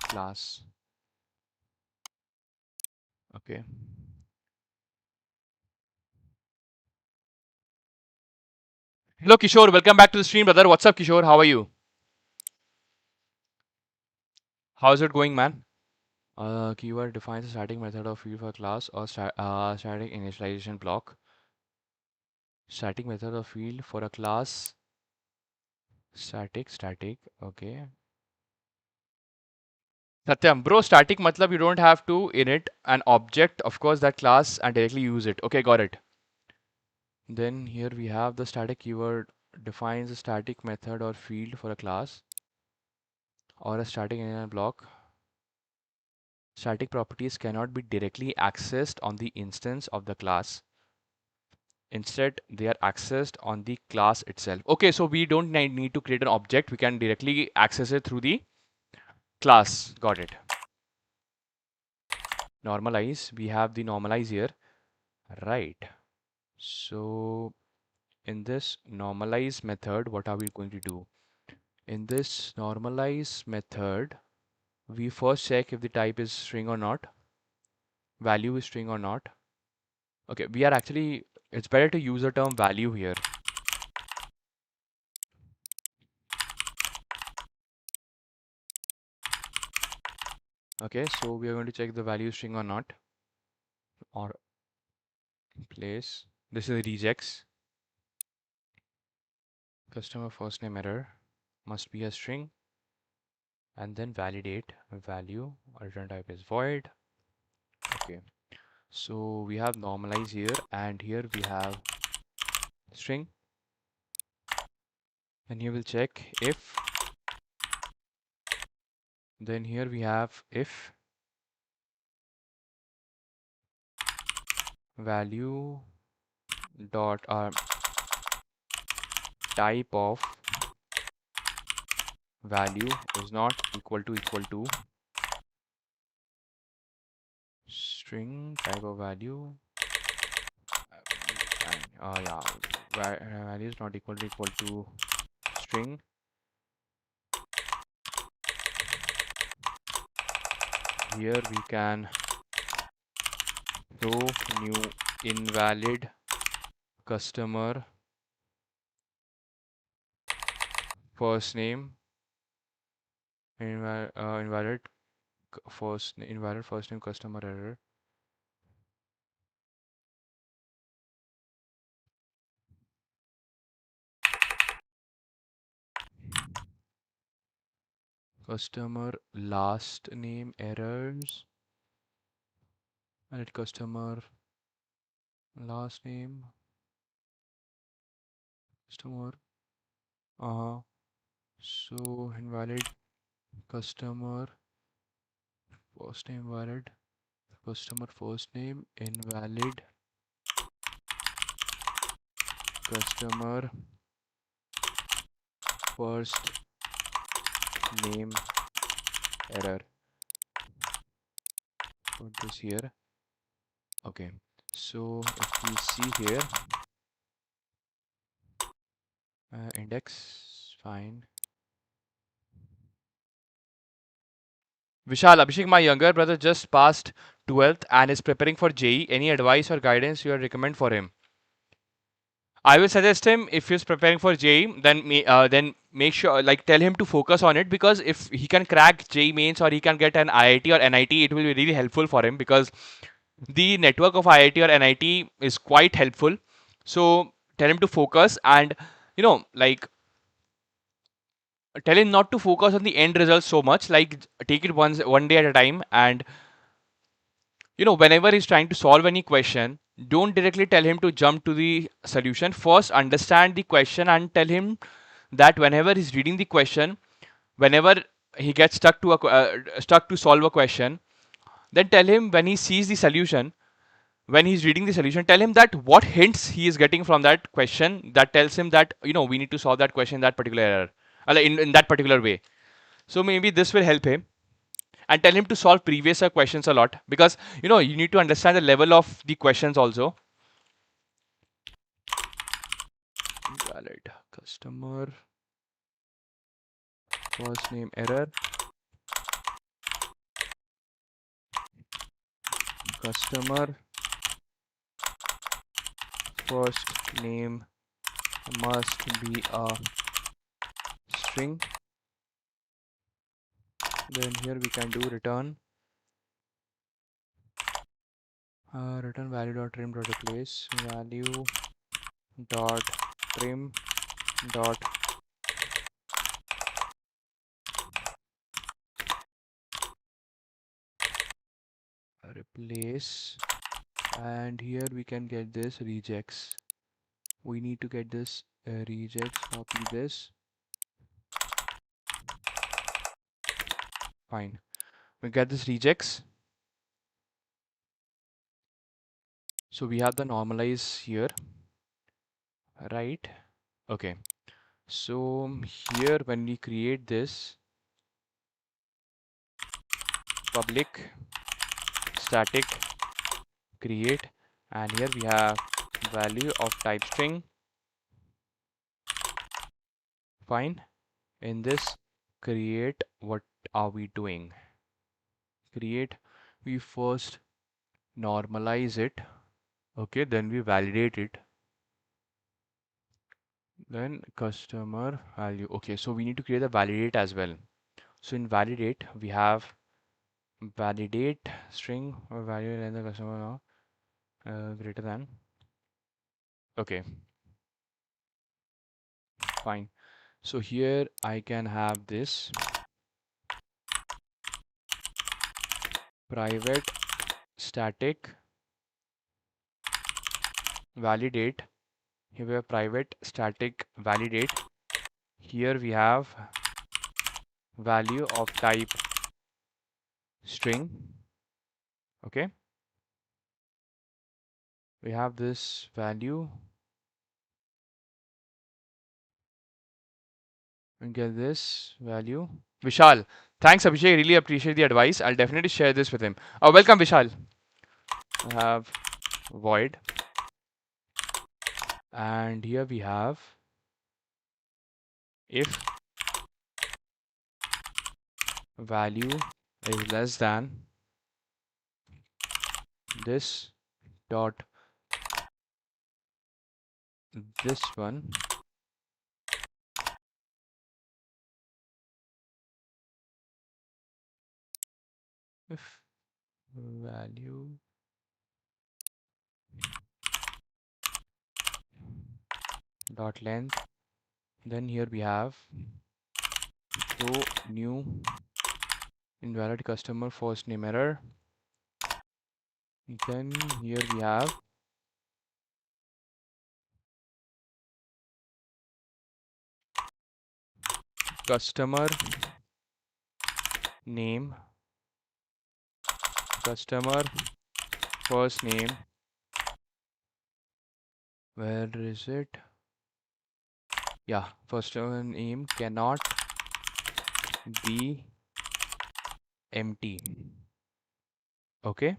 class. Okay. Hello Kishore, welcome back to the stream, brother. What's up, Kishore? How are you? How's it going, man? Keyword defines a static method of field for class or static initialization block. Static method of field for a class. Static. Okay. Satyam, bro, static matlab you don't have to init an object, of course, that class and directly use it. Okay, got it. Then here we have the static keyword defines a static method or field for a class or a static init block. Static properties cannot be directly accessed on the instance of the class. Instead, they are accessed on the class itself. Okay, so we don't need to create an object. We can directly access it through the class. Got it. Normalize. We have the normalize here. Right. So in this normalize method, what are we going to do? In this normalize method, we first check if the type is string or not, value is string or not. Okay, we are actually, it's better to use the term value here. Okay, so we are going to check the value string or not, or place. This is rejects. Customer first name error must be a string, and then validate value. Return type is void. Okay, so we have normalize here, and here we have string. And here we'll check if. Then here we have if value dot type of value is not equal to string type of value. And, yeah, value is not equal to string. Here we can throw new invalid customer first name, invalid invalid first name customer error. Customer last name errors. Valid customer last name customer. So invalid customer first name valid customer first name invalid customer first name error. Put this here. Okay, so if we see here, index fine. Vishal, Abhishek, my younger brother just passed 12th and is preparing for JEE. Any advice or guidance you would recommend for him? I will suggest him, if he's preparing for JEE, then make sure, like, tell him to focus on it, because if he can crack JEE mains or he can get an IIT or NIT, it will be really helpful for him, because the network of IIT or NIT is quite helpful. So tell him to focus, and like, tell him not to focus on the end result so much. Like, take it one day at a time, and whenever he's trying to solve any question, don't directly tell him to jump to the solution. First, understand the question and tell him that whenever he's reading the question, whenever he gets stuck to solve a question, then tell him, when he sees the solution, when he's reading the solution, tell him that what hints he is getting from that question that tells him that we need to solve that question in that particular error, in that particular way. So maybe this will help him. And tell him to solve previous questions a lot, because you need to understand the level of the questions also. Invalid customer first name error, customer first name must be a string. Then here we can do return return value dot trim dot replace value dot trim dot replace, and here we can get this rejects. We need to get this rejects. Copy this. Fine. We get this rejects. So we have the normalize here, right? Okay. So here when we create this public static create, and here we have value of type string. Fine. In this create, what are we doing? Create, we first normalize it. Okay, then we validate it. Then customer value. Okay, so we need to create a validate as well. So in validate, we have validate string or value and the customer now greater than. Okay, fine. So here I can have this private static validate. Here we have private static validate. Here we have value of type string. Okay, we have this value and get this value. Vishal, thanks Abhishek, really appreciate the advice. I'll definitely share this with him. Welcome Vishal. have void, and here we have if value is less than this dot this one, if value dot length, then here we have show new invalid customer first name error. Then here we have customer name, customer first name, where is it? Yeah, first name cannot be empty. Okay,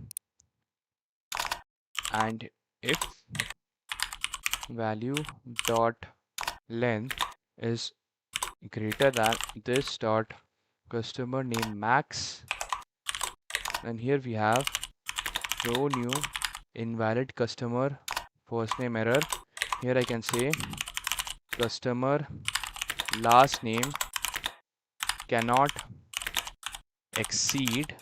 and if value dot length is greater than this dot customer name max, and here we have show new invalid customer first name error. Here I can say customer last name cannot exceed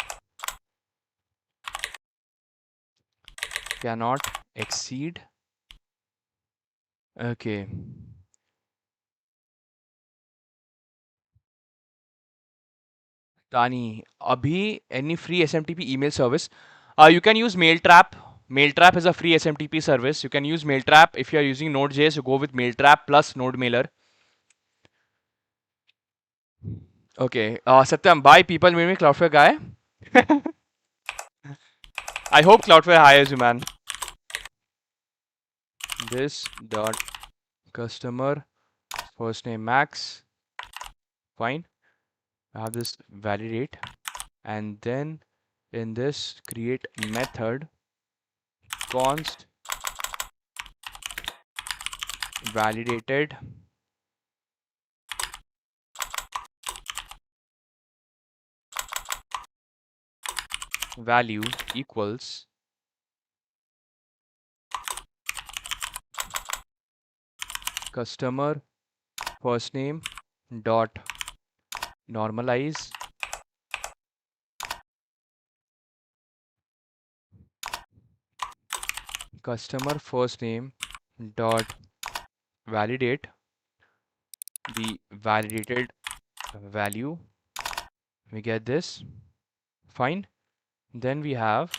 cannot exceed. Okay, Tani, abhi any free SMTP email service? You can use Mailtrap. Mailtrap is a free SMTP service. You can use Mailtrap if you are using Node.js. You go with Mailtrap plus NodeMailer. Okay, Satyam, bye. People made me Cloudflare guy. I hope Cloudflare hires you, man. This dot customer first name max. Fine. I have this validate, and then in this create method const validated value equals customer first name dot normalize customer first name dot validate the validated value. We get this. Fine. Then we have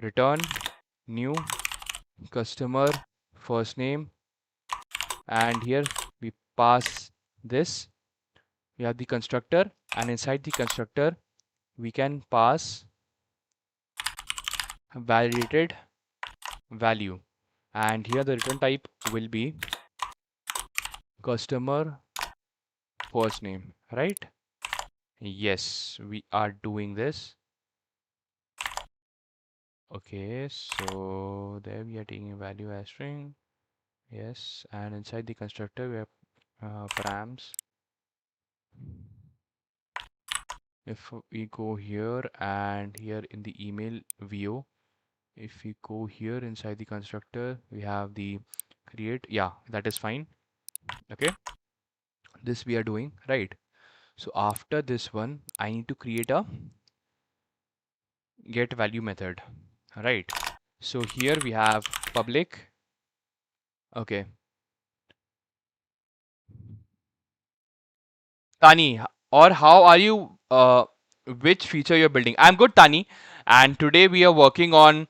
return new customer first name, and here we pass this. We have the constructor, and inside the constructor we can pass validated value, and here the return type will be customer first name, right? Yes, we are doing this. Okay, so there we are taking a value as string. Yes, and inside the constructor we have params. If we go here and here in the email view, if we go here inside the constructor, we have the create. Yeah, that is fine. Okay, this we are doing right. So after this one, I need to create a get value method, right? So here we have public. Okay, Tani, or how are you? Which feature you're building? I'm good, Tani. And today we are working on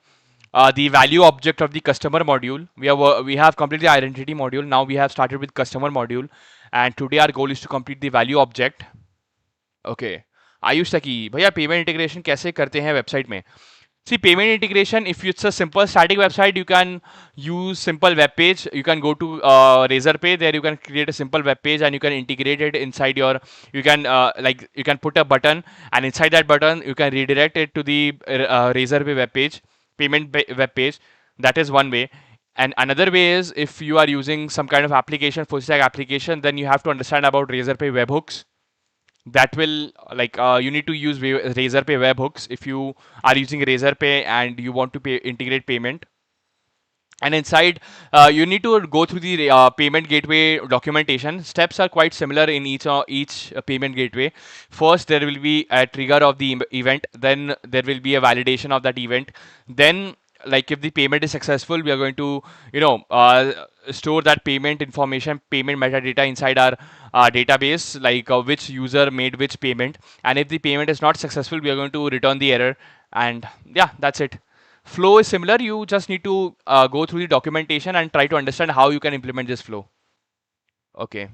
the value object of the customer module. We have completed the identity module. Now we have started with customer module, and today our goal is to complete the value object. Okay. Ayush तकी भैया payment integration कैसे करते हैं website में? See, payment integration, if it's a simple static website, you can use simple web page. You can go to Razorpay. There you can create a simple web page and you can integrate it inside your, you can put a button, and inside that button, you can redirect it to the Razorpay web page, web page. That is one way. And another way is if you are using some kind of application, full stack application, then you have to understand about Razorpay webhooks. That will you need to use Razorpay webhooks if you are using Razorpay and you want to integrate payment. And inside, you need to go through the payment gateway documentation. Steps are quite similar in each payment gateway. First, there will be a trigger of the event. Then there will be a validation of that event. Then, like if the payment is successful, we are going to store that payment information, payment metadata inside our database, like which user made which payment. And if the payment is not successful, we are going to return the error. And yeah, that's it. Flow is similar. You just need to go through the documentation and try to understand how you can implement this flow. Okay.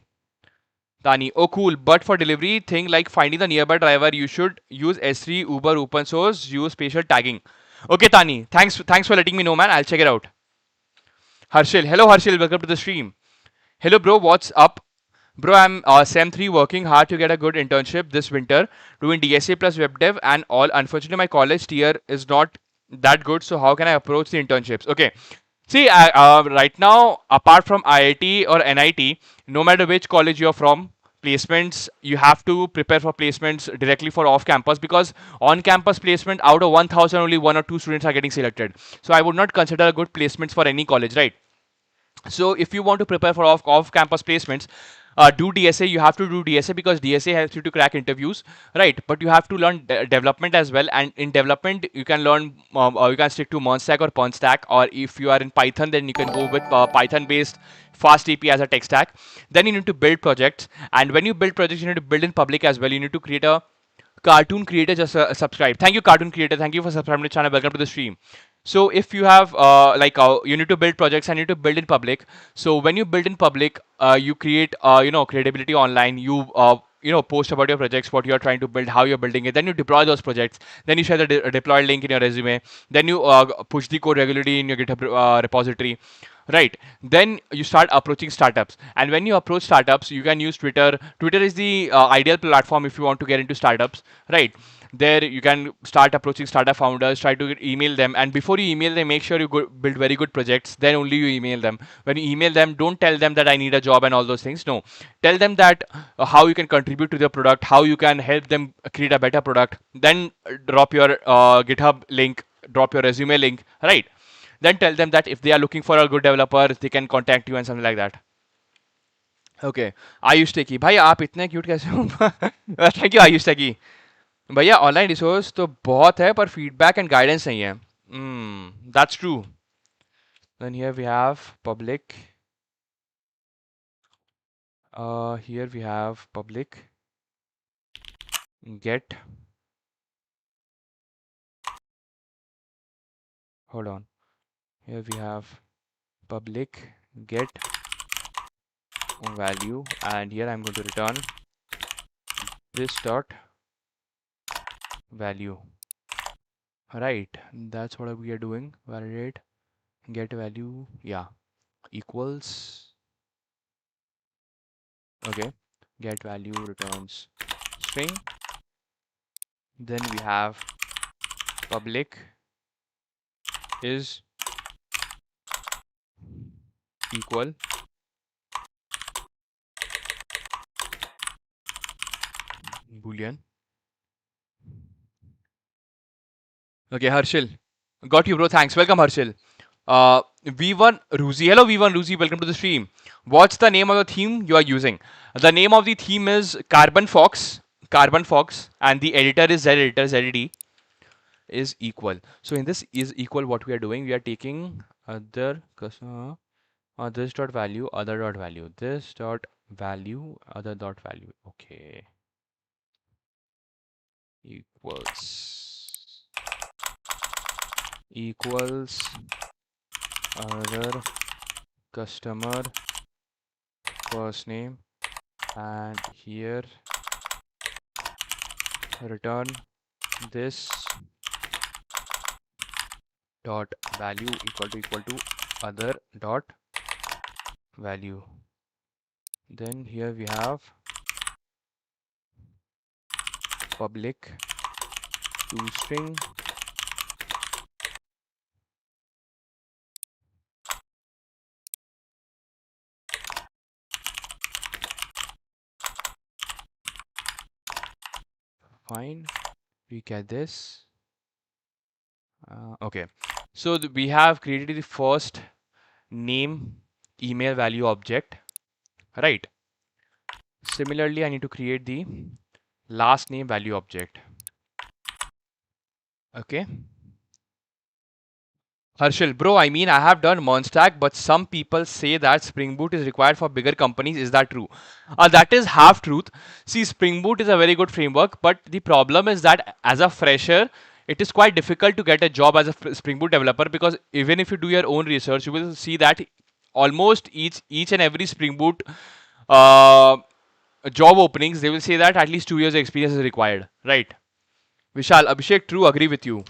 Tani, oh cool. But for delivery thing like finding the nearby driver, you should use S3, Uber, open source, use spatial tagging. Okay, Tani. Thanks for letting me know, man. I'll check it out. Harshil. Hello, Harshil. Welcome to the stream. Hello, bro. What's up? Bro, I'm SEM 3 working hard to get a good internship this winter, doing DSA plus web dev and all. Unfortunately, my college tier is not that good, so how can I approach the internships? Okay. See, right now, apart from IIT or NIT, no matter which college you're from, placements, you have to prepare for placements directly for off campus, because on campus placement, out of 1000, only 1 or 2 students are getting selected. So I would not consider a good placements for any college, right? So if you want to prepare for off campus placements, do DSA. You have to do DSA because DSA helps you to crack interviews, right? But you have to learn development as well. And in development, you can learn, or you can stick to Monstack or Punchstack. Or if you are in Python, then you can go with Python-based FastAPI as a tech stack. Then you need to build projects. And when you build projects, you need to build in public as well. You need to create a Cartoon Creator. Just subscribe. Thank you, Cartoon Creator. Thank you for subscribing to the channel. Welcome to the stream. So if you have you need to build projects and you need to build in public. So when you build in public, you create credibility online. You post about your projects, what you are trying to build, how you're building it. Then you deploy those projects. Then you share the deployed link in your resume. Then you push the code regularly in your GitHub repository. Right. Then you start approaching startups. And when you approach startups, you can use Twitter. Twitter is the ideal platform if you want to get into startups. Right. There you can start approaching startup founders, try to email them. And before you email them, make sure you build very good projects. Then only you email them. When you email them, don't tell them that I need a job and all those things. No. Tell them that how you can contribute to their product, how you can help them create a better product. Then drop your GitHub link, drop your resume link. Right. Then tell them that if they are looking for a good developer, they can contact you and something like that. Okay. Ayush टेकी भाई आप इतने cute कैसे हो? Thank you Ayush टेकी. भैया online resource तो बहुत है पर फीडबैक एंड गाइडेंस नहीं है. That's true. Then here we have public. Here we have public get. Hold on. Here we have public get value, and here I'm going to return this dot value. Right, that's what we are doing. Validate get value, yeah, equals. Okay, get value returns string. Then we have public is equal boolean. Okay, Harshil, got you, bro. Thanks. Welcome, Harshil. V1 Ruzi. Hello, V1 Ruzi. Welcome to the stream. What's the name of the theme you are using? The name of the theme is Carbon Fox. Carbon Fox, and the editor is Z editor. ZED is equal. So in this is equal, what we are doing, we are taking other this dot value, other dot value, this dot value, other dot value. Okay. Equals other customer first name, and here return this dot value equal to other dot value. Then here we have public toString Fine. We get this. Okay. So we have created the first name email value object, right? Similarly, I need to create the last name value object. Okay. Harshal, bro, I mean, I have done Monstack, but some people say that Spring Boot is required for bigger companies. Is that true? That is half truth. See, Spring Boot is a very good framework, but the problem is that as a fresher, it is quite difficult to get a job as a Spring Boot developer, because even if you do your own research, you will see that almost each and every Spring Boot uh, job openings, they will say that at least 2 years experience is required, right? Vishal, Abhishek, true, agree with you.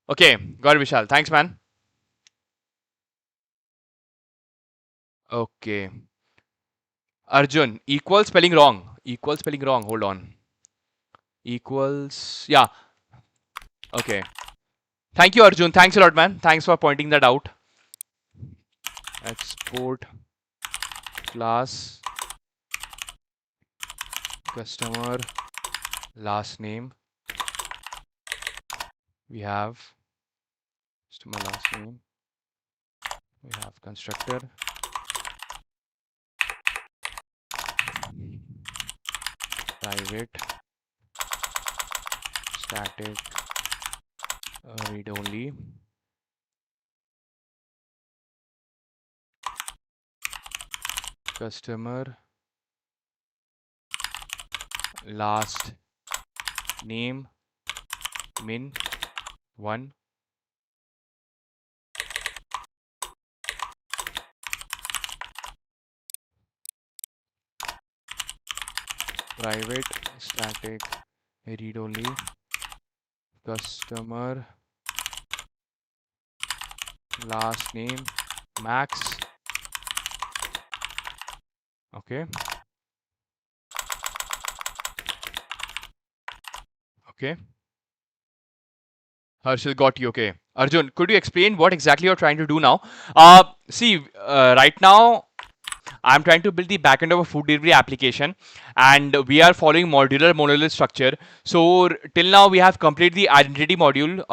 Okay, got it, Vishal. Thanks, man. Okay. Arjun, equal spelling wrong. Equal spelling wrong. Hold on. Equals. Yeah. Okay. Thank you, Arjun. Thanks a lot, man. Thanks for pointing that out. Export class customer last name. We have customer last name. We have constructor. Private. Static. Read only. Customer last name min 1. Private static read only. Customer last name max. Okay. Okay. Harshal, got you. Okay. Arjun, could you explain what exactly you're trying to do now? See, right now I'm trying to build the backend of a food delivery application, and we are following modular monolith structure. So till now we have completed the identity module,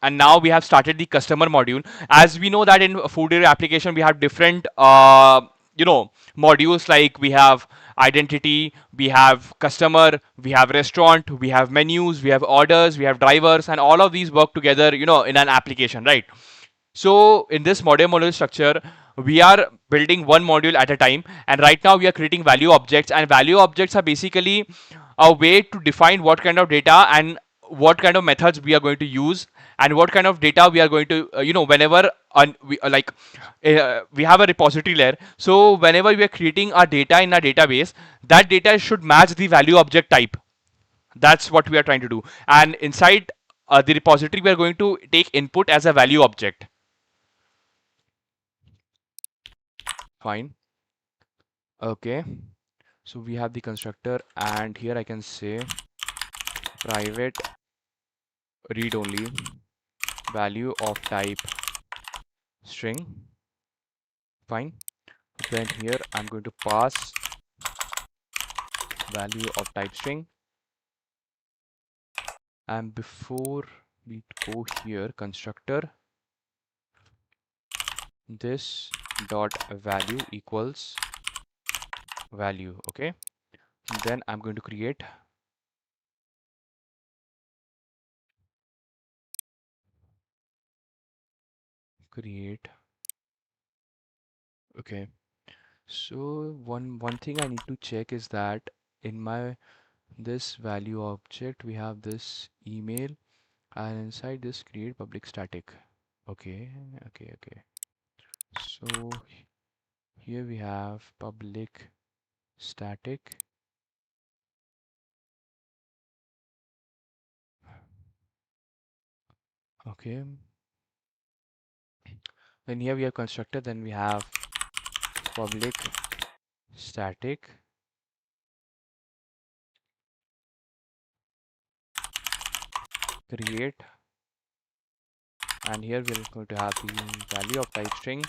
and now we have started the customer module. As we know that in a food delivery application we have different, modules, like we have identity, we have customer, we have restaurant, we have menus, we have orders, we have drivers, and all of these work together, in an application, right? So in this model structure, we are building one module at a time, and right now we are creating value objects, and value objects are basically a way to define what kind of data and what kind of methods we are going to use, and what kind of data we are going to, whenever we have a repository layer. So whenever we are creating our data in a database, that data should match the value object type. That's what we are trying to do. And inside the repository, we are going to take input as a value object. Fine. Okay. So we have the constructor, and here I can say private read only value of type string. Fine. Then here I'm going to pass value of type string. And before we go here, constructor, this dot value equals value. Okay. Then I'm going to create okay. So one thing I need to check is that in my this value object we have this email, and inside this create public static. Okay, okay. So here we have public static. Okay. Then here we have constructor, then we have public static create, and here we're going to have the value of type string,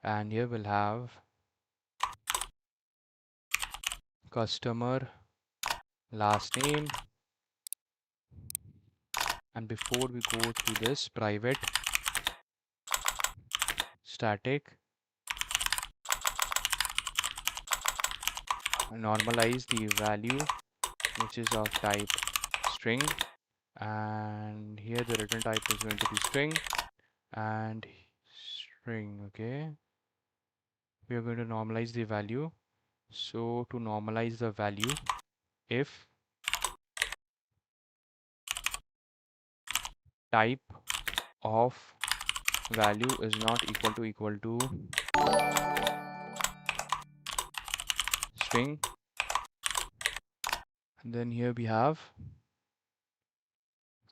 and here we'll have customer last name And before we go to this private static, normalize the value which is of type string, and here the return type is going to be string and string. Okay, we are going to normalize the value. So to normalize the value, if type of value is not equal to string, then here we have,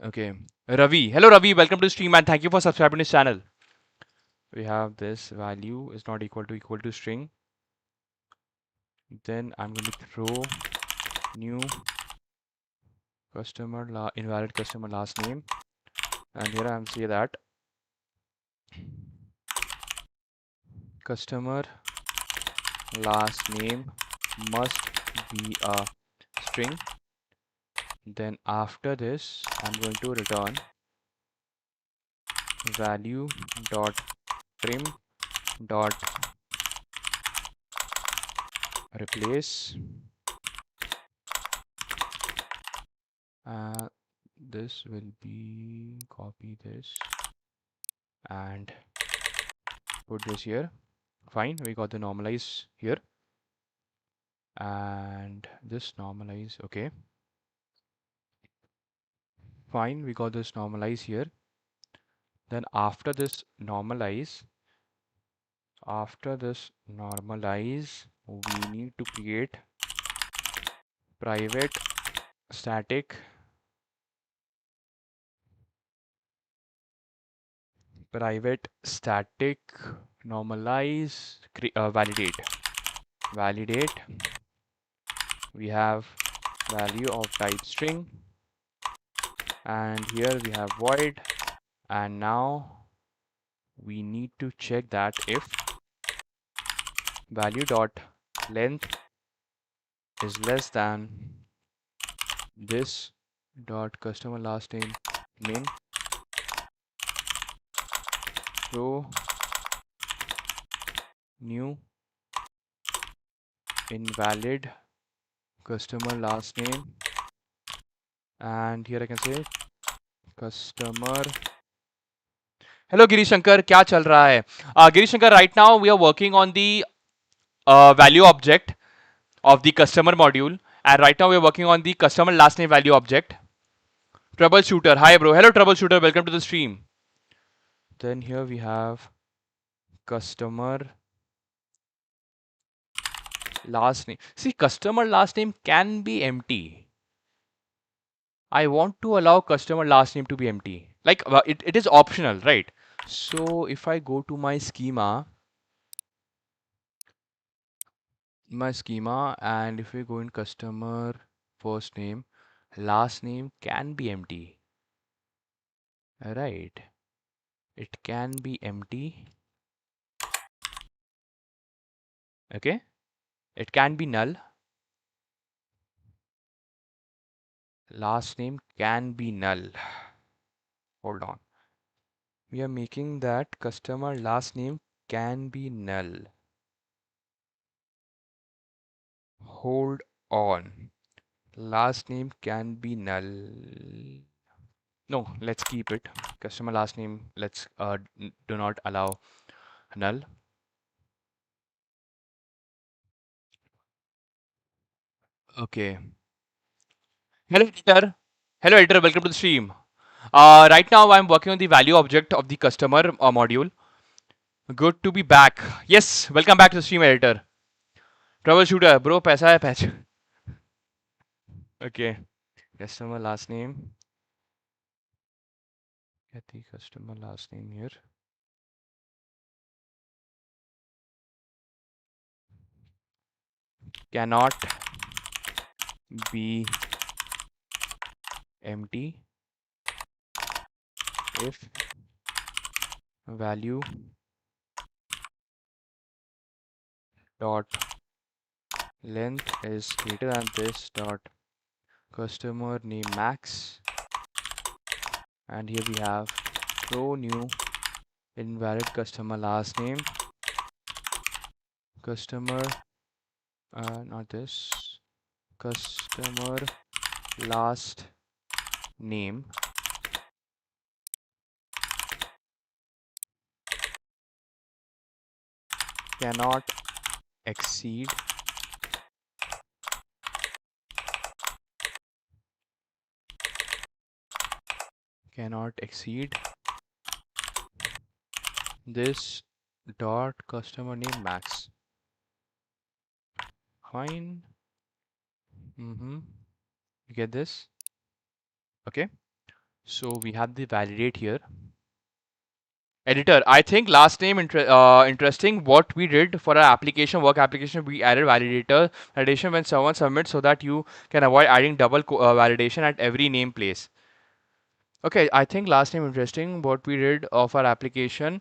okay, Ravi. Hello Ravi, welcome to the stream and thank you for subscribing to this channel. We have this value is not equal to string. Then I'm going to throw new invalid customer last name, and here I'm say that customer last name must be a string. Then after this I'm going to return value dot trim dot replace this will be copy this and put this here. Fine, we got the normalize here and this normalize. Okay, fine, we got this normalize here. Then after this normalize, we need to create private static normalize validate. We have value of type string, and here we have void, and now we need to check that if value dot length is less than this dot customer last name min, throw new invalid customer last name, and here I can say customer. Hello Girish Shankar, क्या चल रहा है? Girish Shankar, right now we are working on the value object of the customer module, and right now we are working on the customer last name value object. Troubleshooter, hi bro. Hello Troubleshooter, welcome to the stream. Then here we have customer last name. See, customer last name can be empty. I want to allow customer last name to be empty. Like it is optional, right? So if I go to my schema, and if we go in customer first name, last name can be empty. Right. It can be empty. Okay. It can be null. Last name can be null. Hold on. We are making that customer last name can be null. Hold on. Last name can be null. No, let's keep it. Customer last name, let's do not allow null. Okay. Hello editor. Hello editor, welcome to the stream. Right now I'm working on the value object of the customer module. Good to be back. Yes, welcome back to the stream editor. Troubleshooter, bro, पैसा है patch. Okay. Customer last name. Get the customer last name here. Cannot be empty if value dot length is greater than this dot customer name max, And here we have throw new invalid customer last name, customer, not this, customer last name cannot exceed cannot exceed this dot customer name max. Fine. You get this? Okay. So we have the validate here. Editor, I think last name interesting. What we did for our application, work application, we added validator validation when someone submits so that you can avoid adding double validation at every name place. Okay, I think last name interesting. What we did of our application,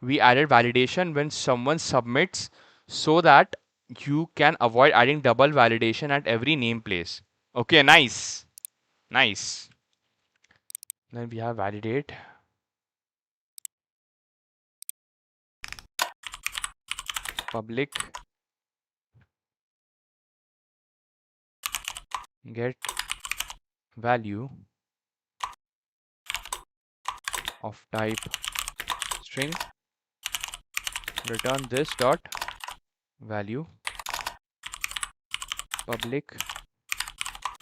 we added validation when someone submits so that you can avoid adding double validation at every name place. Okay, nice. Nice. Then we have validate. Public get value of type string, return this dot value, public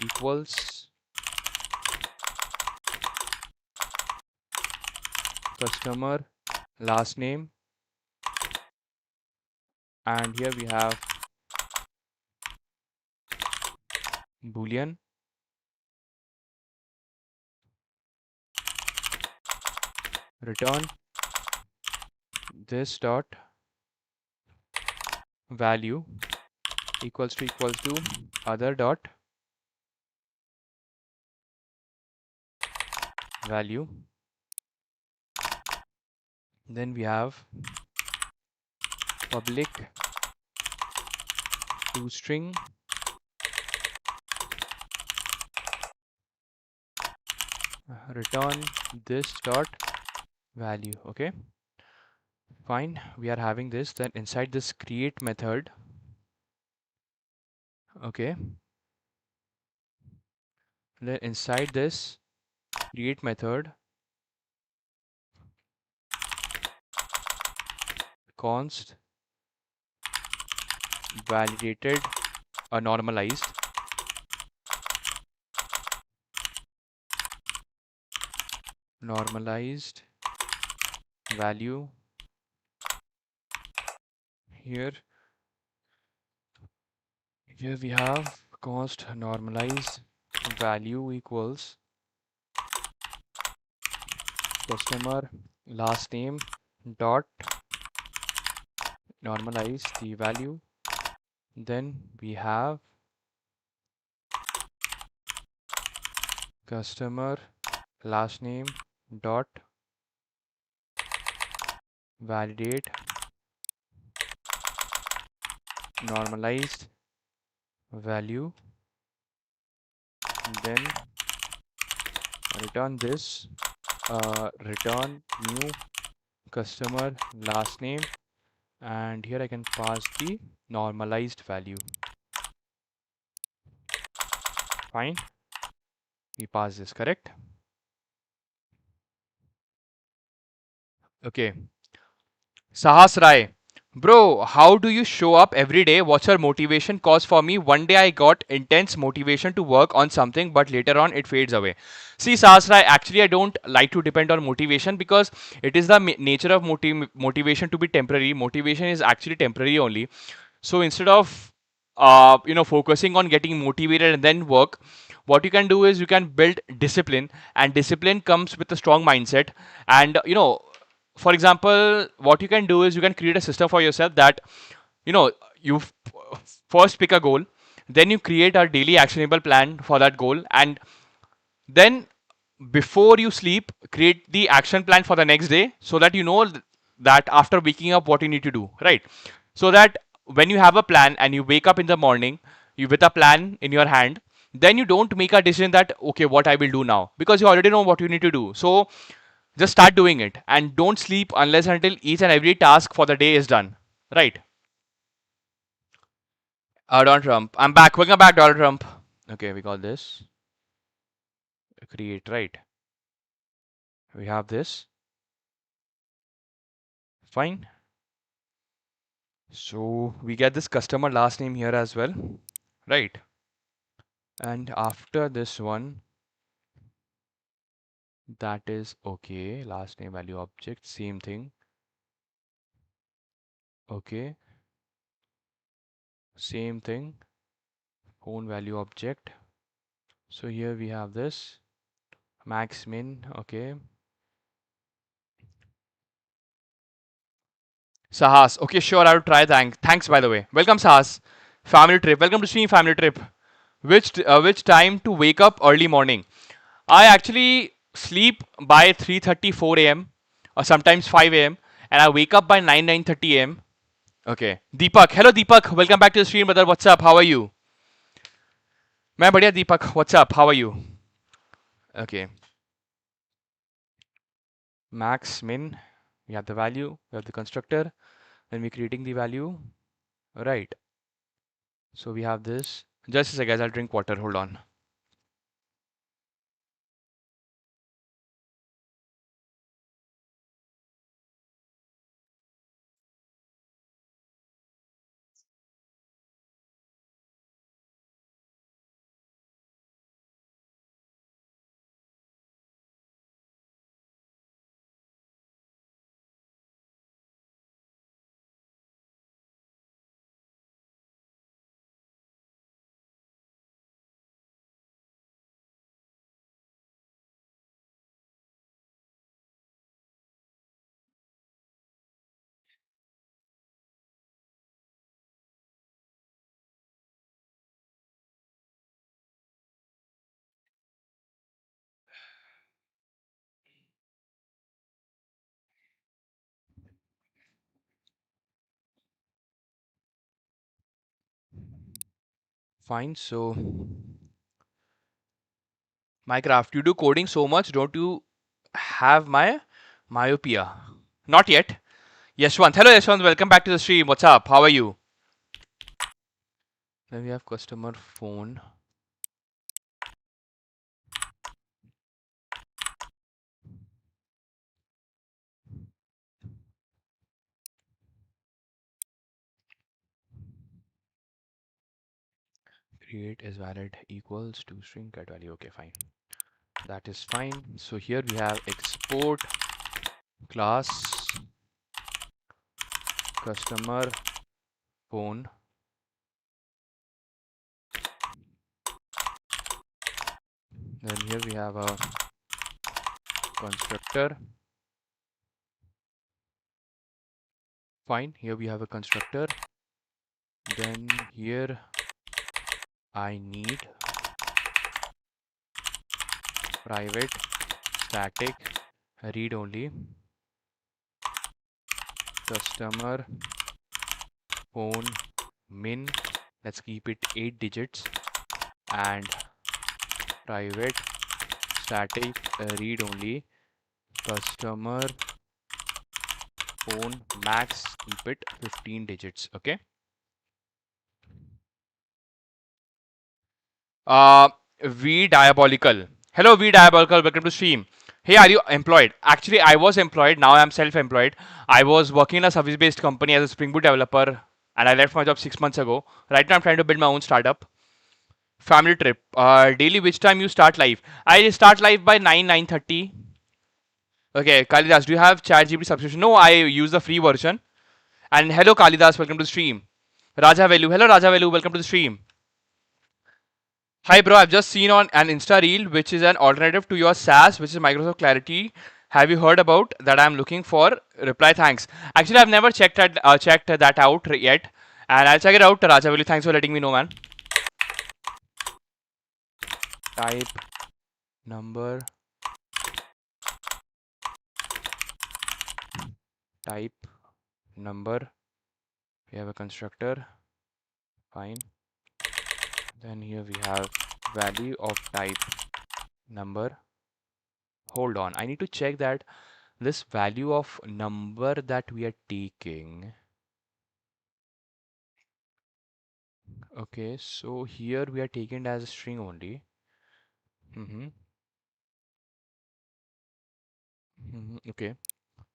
equals customer last name, and here we have boolean return this dot value equals to other dot value. Then we have public toString return this dot value. Okay, fine, we are having this. Then inside this create method, okay, then inside this create method const validated normalized value. Here we have const normalize value equals customer last name dot normalize the value. Then we have customer last name dot validate normalized value, then return this, return new customer last name, and here I can pass the normalized value. Fine, we pass this, correct? Okay. Sahas Rai, bro, how do you show up every day? What's your motivation? Cause for me, one day I got intense motivation to work on something, but later on it fades away. See, Sahas Rai, actually I don't like to depend on motivation because it is the nature of motivation to be temporary. Motivation is actually temporary only. So instead of focusing on getting motivated and then work, what you can do is you can build discipline, and discipline comes with a strong mindset. And for example, what you can do is you can create a system for yourself that you first pick a goal, then you create a daily actionable plan for that goal, and then before you sleep create the action plan for the next day, so that you know that after waking up what you need to do, right? So that when you have a plan and you wake up in the morning, you with a plan in your hand, then you don't make a decision that, okay, what I will do now, because you already know what you need to do. So just start doing it and don't sleep unless until each and every task for the day is done. Right? Donald Trump. I'm back. Welcome back, Donald Trump. Okay, we got this. Create, right? We have this. Fine. So we get this customer last name here as well. Right? And after this one, that is okay. Last name value object, same thing. Okay. Same thing. Phone value object. So here we have this. Max min. Okay. Sahas. Okay, sure. I will try. Thanks, by the way. Welcome, Sahas. Family trip. Welcome to stream family trip. Which time to wake up early morning? I actually sleep by 3:30 4 a.m. or sometimes 5 a.m. and I wake up by 9:30 a.m. Okay. Deepak. Hello, Deepak. Welcome back to the stream, brother. What's up? How are you? मैं बढ़िया Deepak. What's up? How are you? Okay. Max min. We have the value. We have the constructor. Then we're creating the value. Right. So we have this. Just a sec, guys. I'll drink water. Hold on. Fine. So, Minecraft, you do coding so much, don't you have my myopia? Not yet. Yashwant. Hello, Yashwant. Welcome back to the stream. What's up? How are you? Then we have customer phone. Create is valid equals to string get value. Okay, fine. That is fine. So here we have export class customer phone. Then here we have a constructor. Fine. Here we have a constructor. Then here I need private static read only customer phone min. Let's keep it 8 digits and private static read only customer phone max, keep it 15 digits. Okay. uh V diabolical. Hello V diabolical, welcome to stream. Hey, are you employed? Actually, I was employed. Now I'm self-employed. I was working in a service-based company as a Spring Boot developer, and I left my job 6 months ago. Right now, I'm trying to build my own startup. Family trip. Daily, which time you start live? I start live by 9:30. Okay, Kalidas, do you have ChatGPT subscription? No, I use the free version. And hello, Kalidas, welcome to the stream. Raja Velu, hello Raja Velu, welcome to the stream. Hi, bro. I've just seen on an Insta reel, which is an alternative to your SaaS, which is Microsoft Clarity. Have you heard about that? I'm looking for reply. Thanks. Actually, I've never checked that out yet, and I'll check it out. Raja Velu, thanks for letting me know, man. Type number. Type number. We have a constructor. Fine. Then here we have value of type number. Hold on, I need to check that this value of number that we are taking. Okay, so here we are taking it as a string only. Mm-hmm. Okay.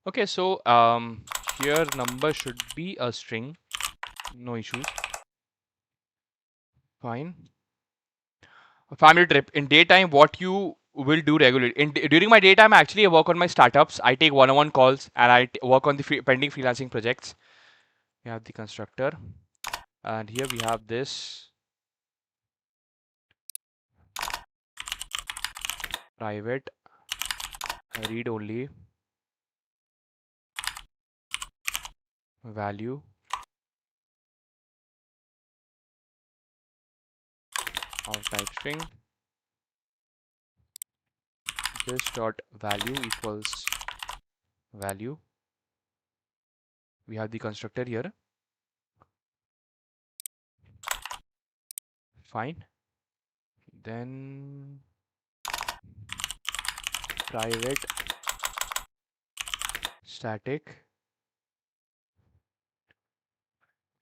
Okay, so here number should be a string. No issues. Fine. Family trip. In daytime, what you will do regularly. During my daytime, actually, I work on my startups. I take one-on-one calls and I work on the pending freelancing projects. We have the constructor, and here we have this private read only value of type string. This dot value equals value. We have the constructor here. Fine. Then private static.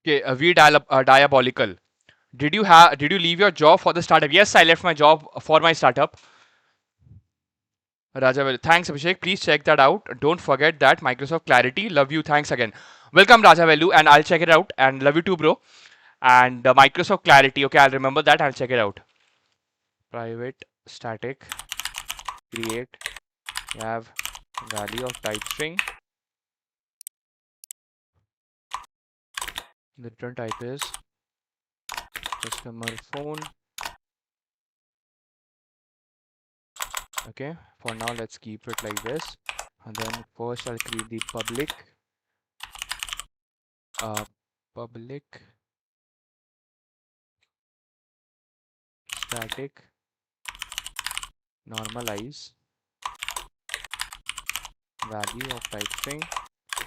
Okay, we diabolical. Did you leave your job for the startup? Yes, I left my job for my startup. Raja, thanks Abhishek. Please check that out. Don't forget that Microsoft Clarity. Love you. Thanks again. Welcome Raja Velu, and I'll check it out. And love you too, bro. And Microsoft Clarity. Okay, I'll remember that. I'll check it out. Private static create. You have value of type string. The return type is customer phone. Okay, for now let's keep it like this. And then first I'll create the uh, public static normalize value of type string,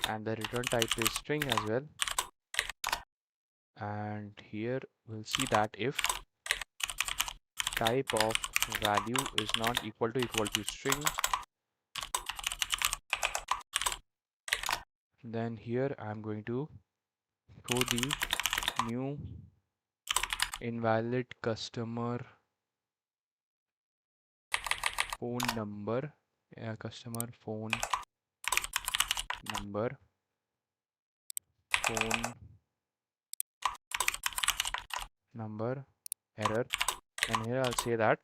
and the return type is string as well. And here we'll see that if type of value is not equal to string, then here I'm going to throw the new invalid customer phone number, customer phone number, phone number error. And here I'll say that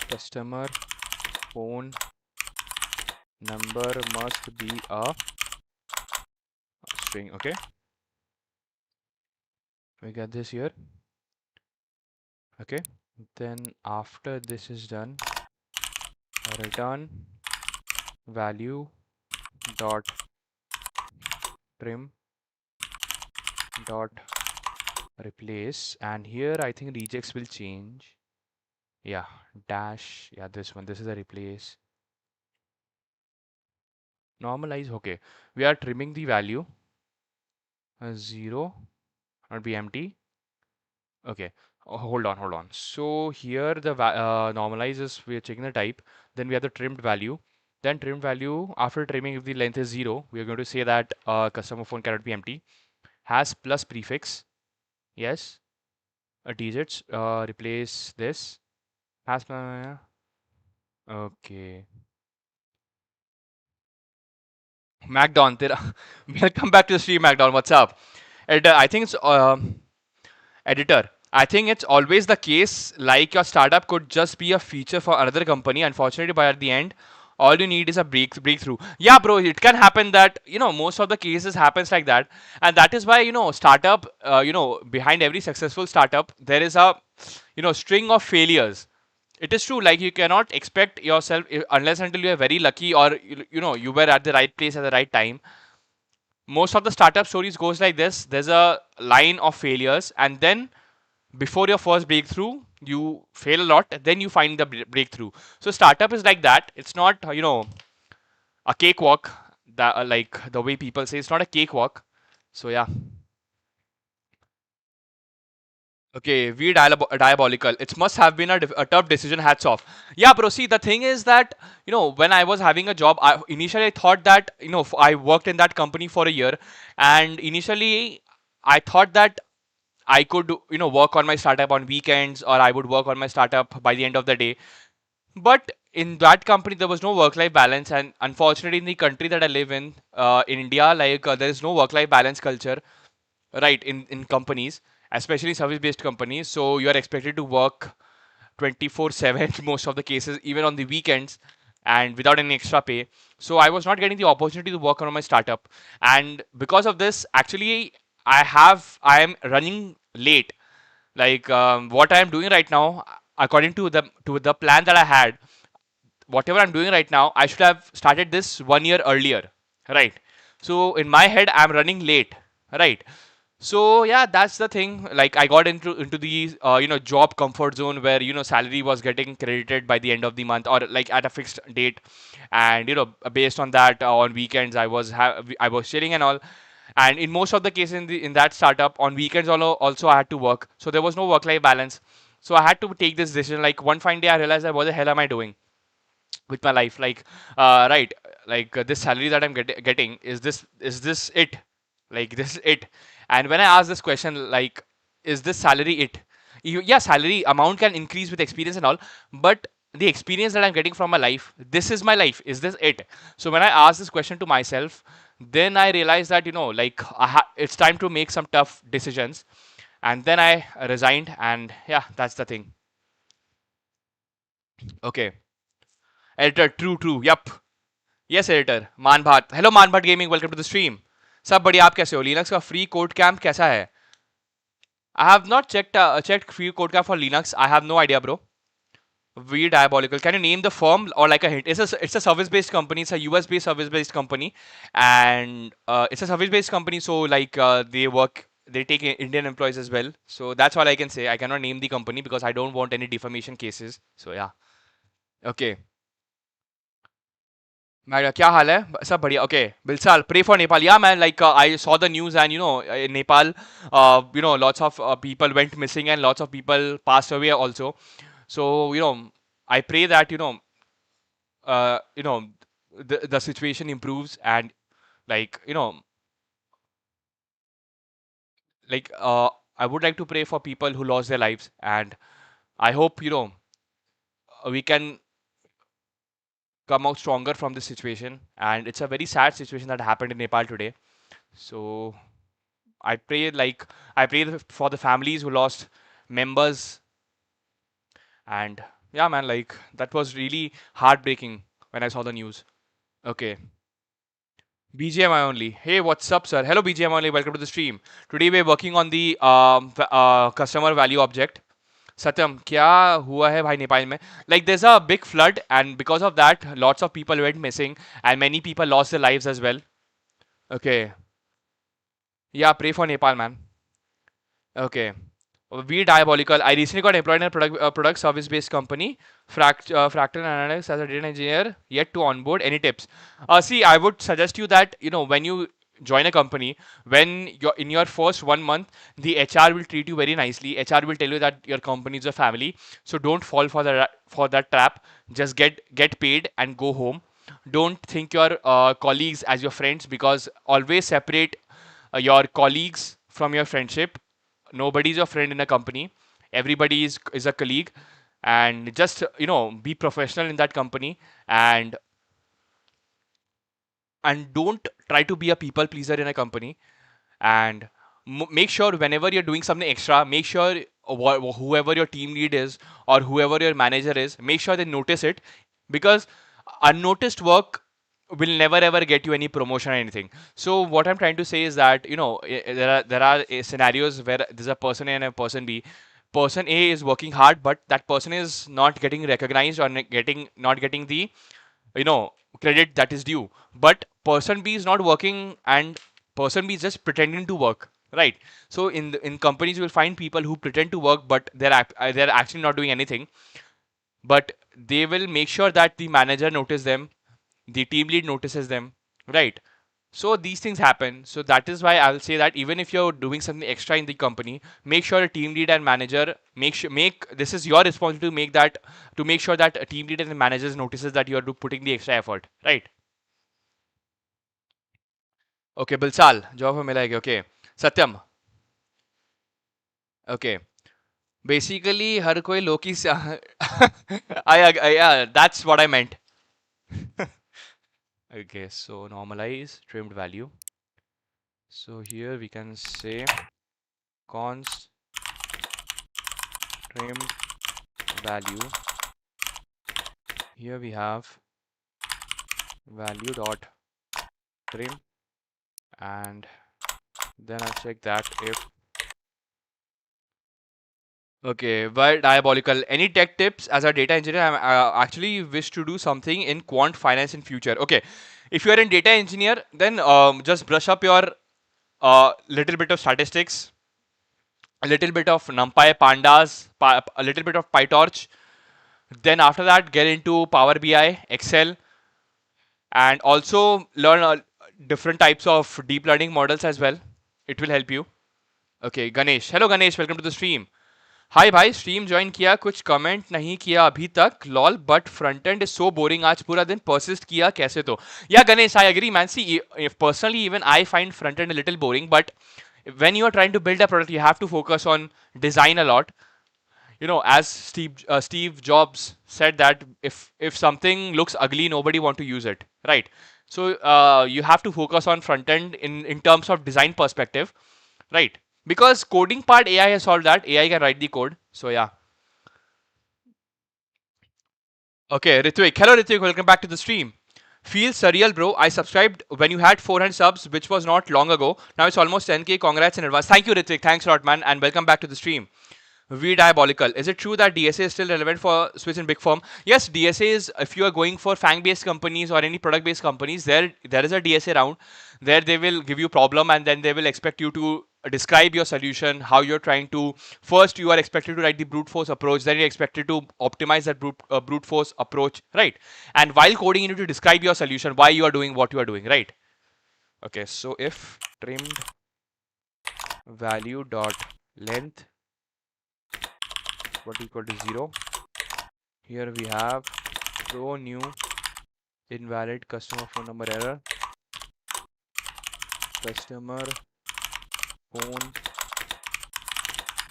customer phone number must be a string. Okay, we get this here. Okay, then after this is done, return value dot trim dot replace, and here I think rejects will change. Yeah, dash. Yeah, this one. This is a replace. Normalize. Okay, we are trimming the value 0, not be empty. Okay, hold on. So here the normalize is we are checking the type. Then we have the trimmed value. Then trimmed value after trimming, if the length is 0, we are going to say that customer phone cannot be empty. Has plus prefix. Yes. Digits. Replace this. Has. Okay. Macdon, welcome back to the stream, Macdon. What's up? And I think it's editor. I think it's always the case, like your startup could just be a feature for another company. Unfortunately, by at the end, all you need is a breakthrough. Yeah, bro, it can happen that, most of the cases happens like that. And that is why, startup, behind every successful startup, there is a, string of failures. It is true, like you cannot expect yourself unless until you are very lucky, or you were at the right place at the right time. Most of the startup stories goes like this. There's a line of failures, and then before your first breakthrough you fail a lot, then you find the breakthrough. So startup is like that. It's not a cakewalk, that like the way people say, it's not a cakewalk. So yeah. Okay, diabolical. It must have been a tough decision. Hats off. Yeah, bro. See, the thing is that when I was having a job, initially I thought that I worked in that company for a year, and initially I thought that I could work on my startup on weekends, or I would work on my startup by the end of the day. But in that company, there was no work-life balance, and unfortunately, in the country that I live in India, like there is no work-life balance culture, right? In companies, especially service-based companies, so you are expected to work 24/7 most of the cases, even on the weekends, and without any extra pay. So I was not getting the opportunity to work on my startup, and because of this, actually, I am running late. Like what I am doing right now, according to the plan that I had, whatever I'm doing right now, I should have started this 1 year earlier, right? So in my head, I'm running late, right? So yeah, that's the thing. Like I got into the job comfort zone where salary was getting credited by the end of the month, or like at a fixed date, and based on that, on weekends I was chilling and all. And in most of the cases in that startup, on weekends also I had to work, so there was no work life balance. So I had to take this decision. Like one fine day, I realized that what the hell am I doing with my life? Like right, like this salary that I'm getting, is this it? Like this is it? And when I ask this question, like, is this salary it? Yeah, salary amount can increase with experience and all, but the experience that I'm getting from my life, this is my life, is this it? So when I ask this question to myself, then I realize that like it's time to make some tough decisions. And then I resigned, and yeah, that's the thing. Okay, editor, true, true, yup. Yes editor Maan Bhat, hello Maan Bhat gaming, welcome to the stream. सब बढ़िया, आप कैसे हो? Linux का free code camp कैसा है? I have not checked free code camp for Linux. I have no idea, bro. We diabolical. Can you name the firm or like a hint? It's a service based company. It's a US based service based company, and it's a service based company. So like they take Indian employees as well. So that's all I can say. I cannot name the company because I don't want any defamation cases. So yeah. Okay. मैं क्या हाल है? सब बढ़िया. Okay, बिल्साल, pray for Nepal. Yeah, man. Like I saw the news, and in Nepal, lots of people went missing, and lots of people passed away also. So I pray that uh, you know, the situation improves, and like like I would like to pray for people who lost their lives, and I hope we can come out stronger from this situation. And it's a very sad situation that happened in Nepal today. So I pray, like, I pray for the families who lost members. And yeah, man, like, that was really heartbreaking when I saw the news. Okay. BGMI only. Hey, what's up, sir? Hello, BGMI only. Welcome to the stream. Today we're working on the customer value object. Satyam, क्या हुआ है भाई नेपाल में? Like there's a big flood, and because of that, lots of people went missing, and many people lost their lives as well. Okay. Yeah, pray for Nepal, man. Okay. We diabolical. I recently got employed in a product service based company, Fractal Analytics, as a data engineer. Yet to onboard. Any tips? See, I would suggest you that when you join a company, when you're in your first 1 month, the HR will treat you very nicely. HR will tell you that your company is a family, so don't fall for that trap. Just get paid and go home. Don't think your colleagues as your friends, because always separate your colleagues from your friendship. Nobody's your friend in a company. Everybody is a colleague, and just be professional in that company, and don't try to be a people pleaser in a company. And make sure whenever you're doing something extra, make sure whoever your team lead is, or whoever your manager is, make sure they notice it, because unnoticed work will never ever get you any promotion or anything. So what I'm trying to say is that there are scenarios where there's a person A and a person B. Person A is working hard, but that person is not getting recognized, or not getting the you know credit that is due. But person B is not working, and person B is just pretending to work, right? So in companies you will find people who pretend to work, but they're actually not doing anything. But they will make sure that the manager notices them, the team lead notices them, right? So these things happen. So that is why I will say that even if you're doing something extra in the company, make sure a team lead and manager make this is your responsibility to make sure that a team leader and managers notices that you are putting the extra effort, right? Okay, Bilsal, job में मिला है क्या? Okay, Satyam. Okay, basically हर कोई लोकी से yeah, that's what I meant. Okay, so normalize trimmed value. So here we can say const trimmed value. Here we have value dot trim, and then I'll check that if okay, but diabolical. Any tech tips as a data engineer? I actually wish to do something in quant finance in future. Okay, if you are in data engineer, then just brush up your little bit of statistics, a little bit of NumPy, Pandas, a little bit of PyTorch. Then after that, get into Power BI, Excel, and also learn different types of deep learning models as well. It will help you. Okay, Ganesh. Hello, Ganesh. Welcome to the stream. हाय भाई stream join किया कुछ comment नहीं किया अभी तक lol but front end is so boring आज पूरा दिन परसिस्ट किया कैसे तो yeah Ganesh I agree man see personally even I find front end little boring but when you are trying to build a product you have to focus on design a lot. You know, as Steve Jobs said that if something looks ugly nobody want to use it, right? So you have to focus on front end in terms of design perspective, right? Because coding part AI has solved that. AI can write the code. So yeah. Okay, Ritvik. Hello Ritvik, welcome back to the stream. Feels surreal, bro. I subscribed when you had 400 subs, which was not long ago. Now it's almost 10k. Congrats in advance. Thank you, Ritvik. Thanks a lot, man. And welcome back to the stream. We diabolical. Is it true that DSA is still relevant for Switch and Big Firm? Yes, DSA is if you are going for FANG-based companies or any product-based companies, there is a DSA round. There they will give you problem and then they will expect you to describe your solution, how you're trying to. First, you are expected to write the brute force approach. Then you're expected to optimize that brute force approach, right? And while coding, you need to describe your solution, why you are doing what you are doing, right? Okay, so if trimmed value dot length what equal to 0. Here we have throw new invalid customer phone number error. Customer phone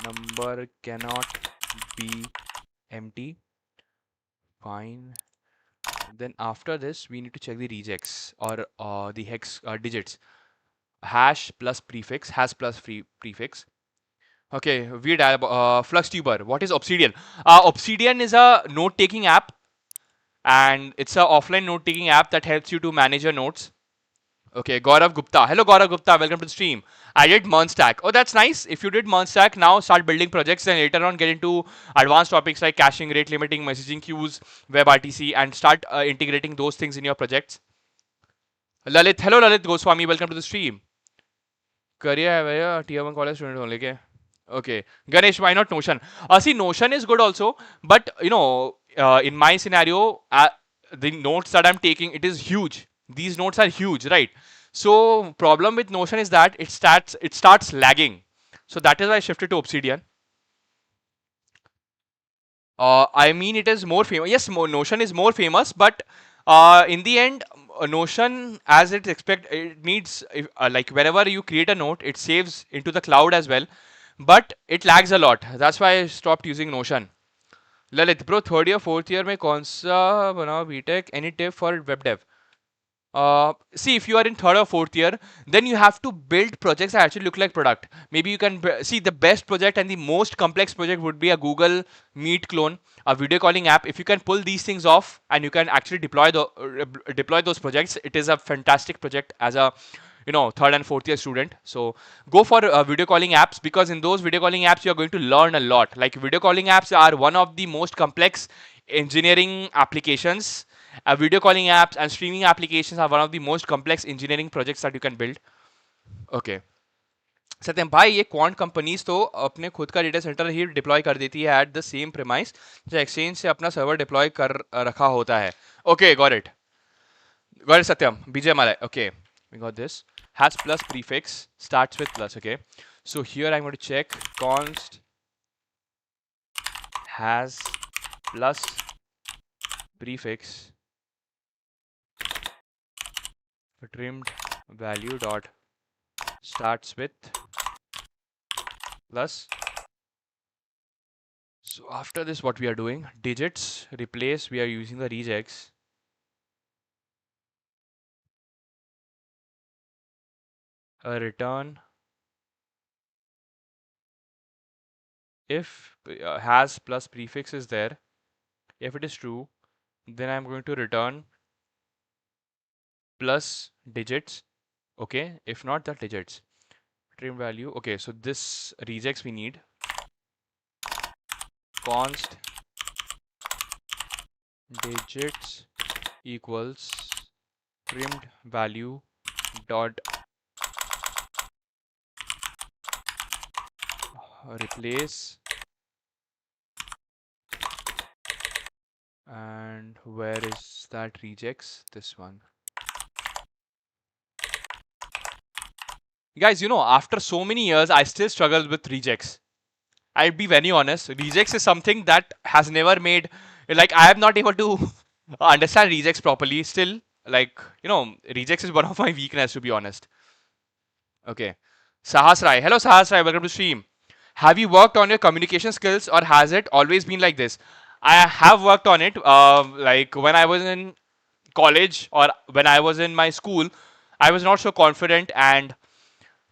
number cannot be empty. Fine. Then after this, we need to check the rejects or the hex digits. Hash plus prefix, hash plus prefix. Okay, we FluxTuber. What is Obsidian? Obsidian is a note-taking app, and it's an offline note-taking app that helps you to manage your notes. Okay, Gaurav Gupta. Hello, Gaurav Gupta. Welcome to the stream. I did MERN-Stack. Oh, that's nice. If you did MERN-Stack, now start building projects and later on get into advanced topics like caching, rate limiting, messaging queues, WebRTC, and start integrating those things in your projects. Lalit. Hello, Lalit Goswami. Welcome to the stream. Career tier 1 college student only. Okay. Okay, Ganesh, why not Notion? See, Notion is good also, but you know, in my scenario, the notes that I'm taking, it is huge. These notes are huge, right? So problem with Notion is that it starts lagging. So that is why I shifted to Obsidian. I mean, it is more famous. Yes, Notion is more famous, but in the end, Notion, as it needs like whenever you create a note, it saves into the cloud as well, but it lags a lot. That's why I stopped using Notion. Lalit, bro, third year, fourth year में कौन सा बनाओ BTech? Any tip for web dev? See, if you are in third or fourth year, then you have to build projects that actually look like product. Maybe you can see the best project and the most complex project would be a Google Meet clone, a video calling app. If you can pull these things off and you can actually deploy those projects, it is a fantastic project as a third and fourth year student. So go for video calling apps, because in those video calling apps you are going to learn a lot. Like, video calling apps are one of the most complex engineering applications. Video calling apps and streaming applications are one of the most complex engineering projects that you can build. Okay. सत्यम भाई, ये quant companies तो अपने खुद का data centre ही deploy कर देती है at the same premise जो एक्सचेंज से अपना सर्वर डिप्लॉय कर रखा होता है. Okay, got it Satyam. बीजे Malay. Okay, We got this. Has plus prefix, starts with plus, okay? So here I'm going to check const has plus prefix trimmed value dot starts with plus. So after this, what we are doing, digits replace, we are using the regex. A return if has plus prefix is there. If it is true, then I'm going to return plus digits. Okay, if not, the digits. Trim value. Okay, so this regex we need const digits equals trimmed value dot replace, and where is that regex? This one. Guys, you know, after so many years, I still struggle with regex. I'll be very honest. Regex is something that has never made, like, I am not able to understand regex properly. Still, like, you know, regex is one of my weakness, to be honest. Okay. Sahas Rai. Hello, Sahas Rai. Welcome to stream. Have you worked on your communication skills, or has it always been like this? I have worked on it. Like when I was in college or when I was in my school, I was not so confident, and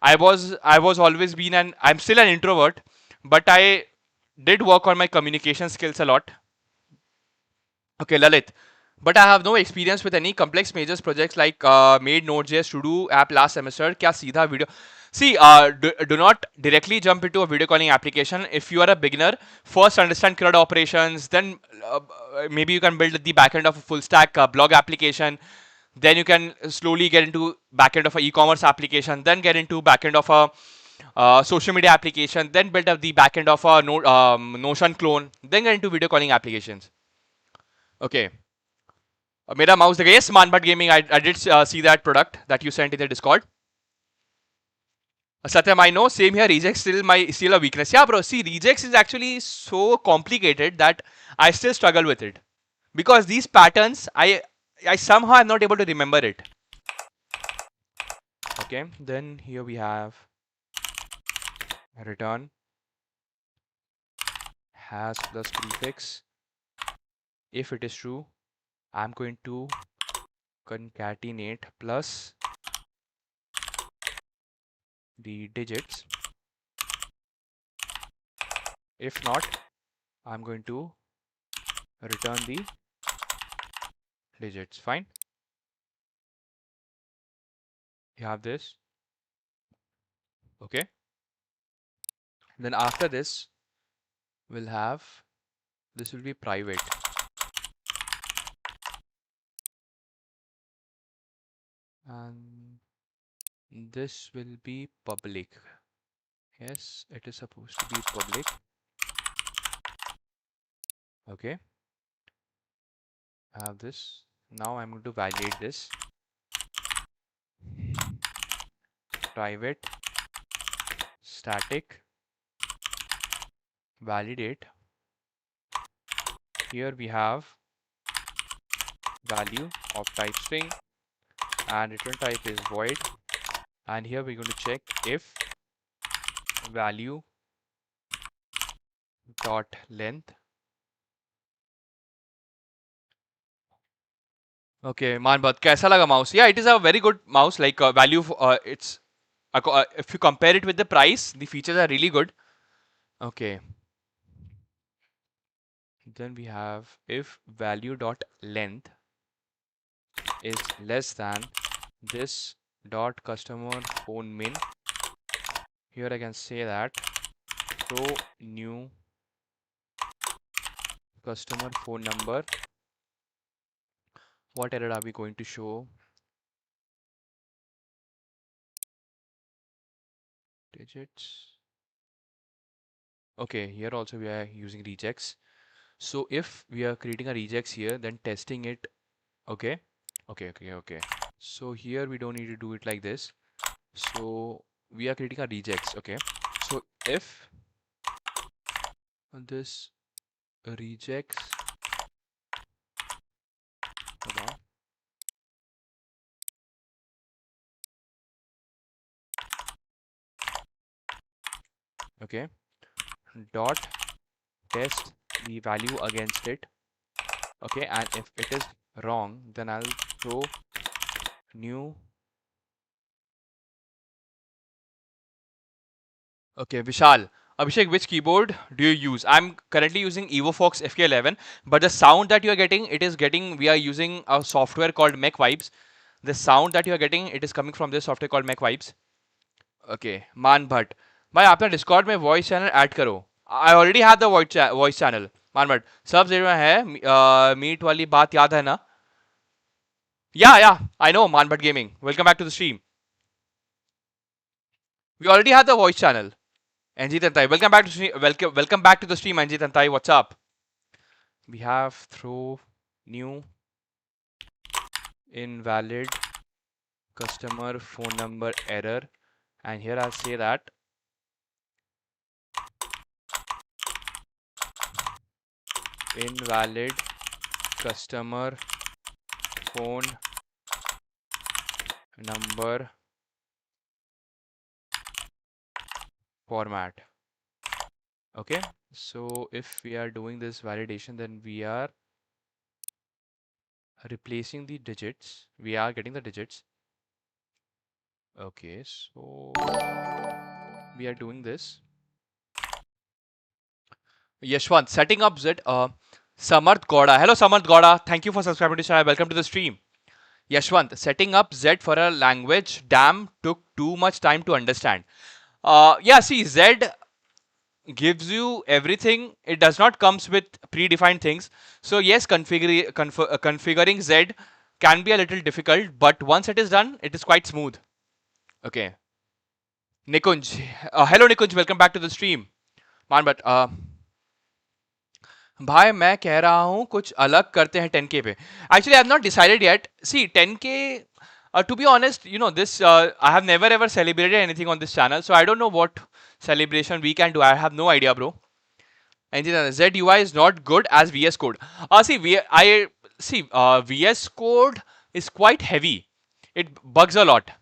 I was always been an I'm still an introvert, but I did work on my communication skills a lot. Okay, Lalit. But I have no experience with any complex majors projects like made Node.js to do app last semester. क्या सीधा video? See, do not directly jump into a video calling application. If you are a beginner, first understand CRUD operations. Then maybe you can build the backend of a full stack blog application. Then you can slowly get into backend of a e-commerce application. Then get into backend of a social media application. Then build up the backend of a Notion clone. Then get into video calling applications. Okay. मेरा mouse देखा yes man but gaming I did see that product that you sent in the discord. Satyam, I know, same here, rejects still a weakness. Yeah bro, see, rejects is actually so complicated that I still struggle with it because these patterns I somehow am not able to remember it. Okay, then here we have return has plus prefix. If it is true, I'm going to concatenate plus the digits. If not, I'm going to return the digits. Fine. You have this. Okay. Then after this, we'll have this will be private. And this will be public. Yes, it is supposed to be public. Okay. I have this. Now I'm going to validate this. Private static validate. Here we have value of type string and return type is void. And here we're going to check if value dot length. Okay, man, but कैसा लगा mouse? Yeah, it is a very good mouse. Like value, it's if you compare it with the price, the features are really good. Okay. Then we have if value dot length is less than this dot customer phone min. Here I can say that throw new customer phone number. What error are we going to show? Digits. Okay, here also we are using regex. So if we are creating a regex here, then testing it. Okay. Okay. So here we don't need to do it like this. So we are creating a regex. Okay. So if this regex, hold on. Okay, dot test the value against it. Okay, and if it is wrong, then I'll throw new. Okay, Vishal. Abhishek, which keyboard do you use? I'm currently using EvoFox FK11, but the sound that you are getting, it is getting, we are using a software called Mech Vibes. The sound that you are getting, it is coming from this software called Mech Vibes. Okay, मान भट्ट भाई आपने Discord में voice channel add करो. I already have the voice channel. मान भट्ट सब जगह है. Meet वाली बात याद है ना? या I know Maan Bhatt gaming. Welcome back to the stream. We already have the voice channel. Anjit and Tai, welcome back to the stream. Anjit and Tai, what's up? We have throw new invalid customer phone number error, and here I'll say that invalid customer phone number format. Okay, so if we are doing this validation, then we are replacing the digits. We are getting the digits. Okay, so we are doing this. Yashwant, setting up Z. Samarth Goda. Hello, Samarth Goda. Thank you for subscribing to the channel. Welcome to the stream. Yashwant, setting up Z for a language, damn, took too much time to understand. Yeah, see, Z gives you everything. It does not comes with predefined things. So yes, configuring Z can be a little difficult, but once it is done, it is quite smooth. Okay. Nikunj. Hello, Nikunj. Welcome back to the stream. Man, but भाई मैं कह रहा हूँ कुछ अलग करते हैं 10K पे. Actually, I have not decided yet. See, 10K, to be honest, you know, this, I have never ever celebrated anything on this channel, so I don't know what celebration we can do. I have no idea, bro. Engineer, ZUI is not good as VS Code. VS Code is quite heavy. It bugs a lot.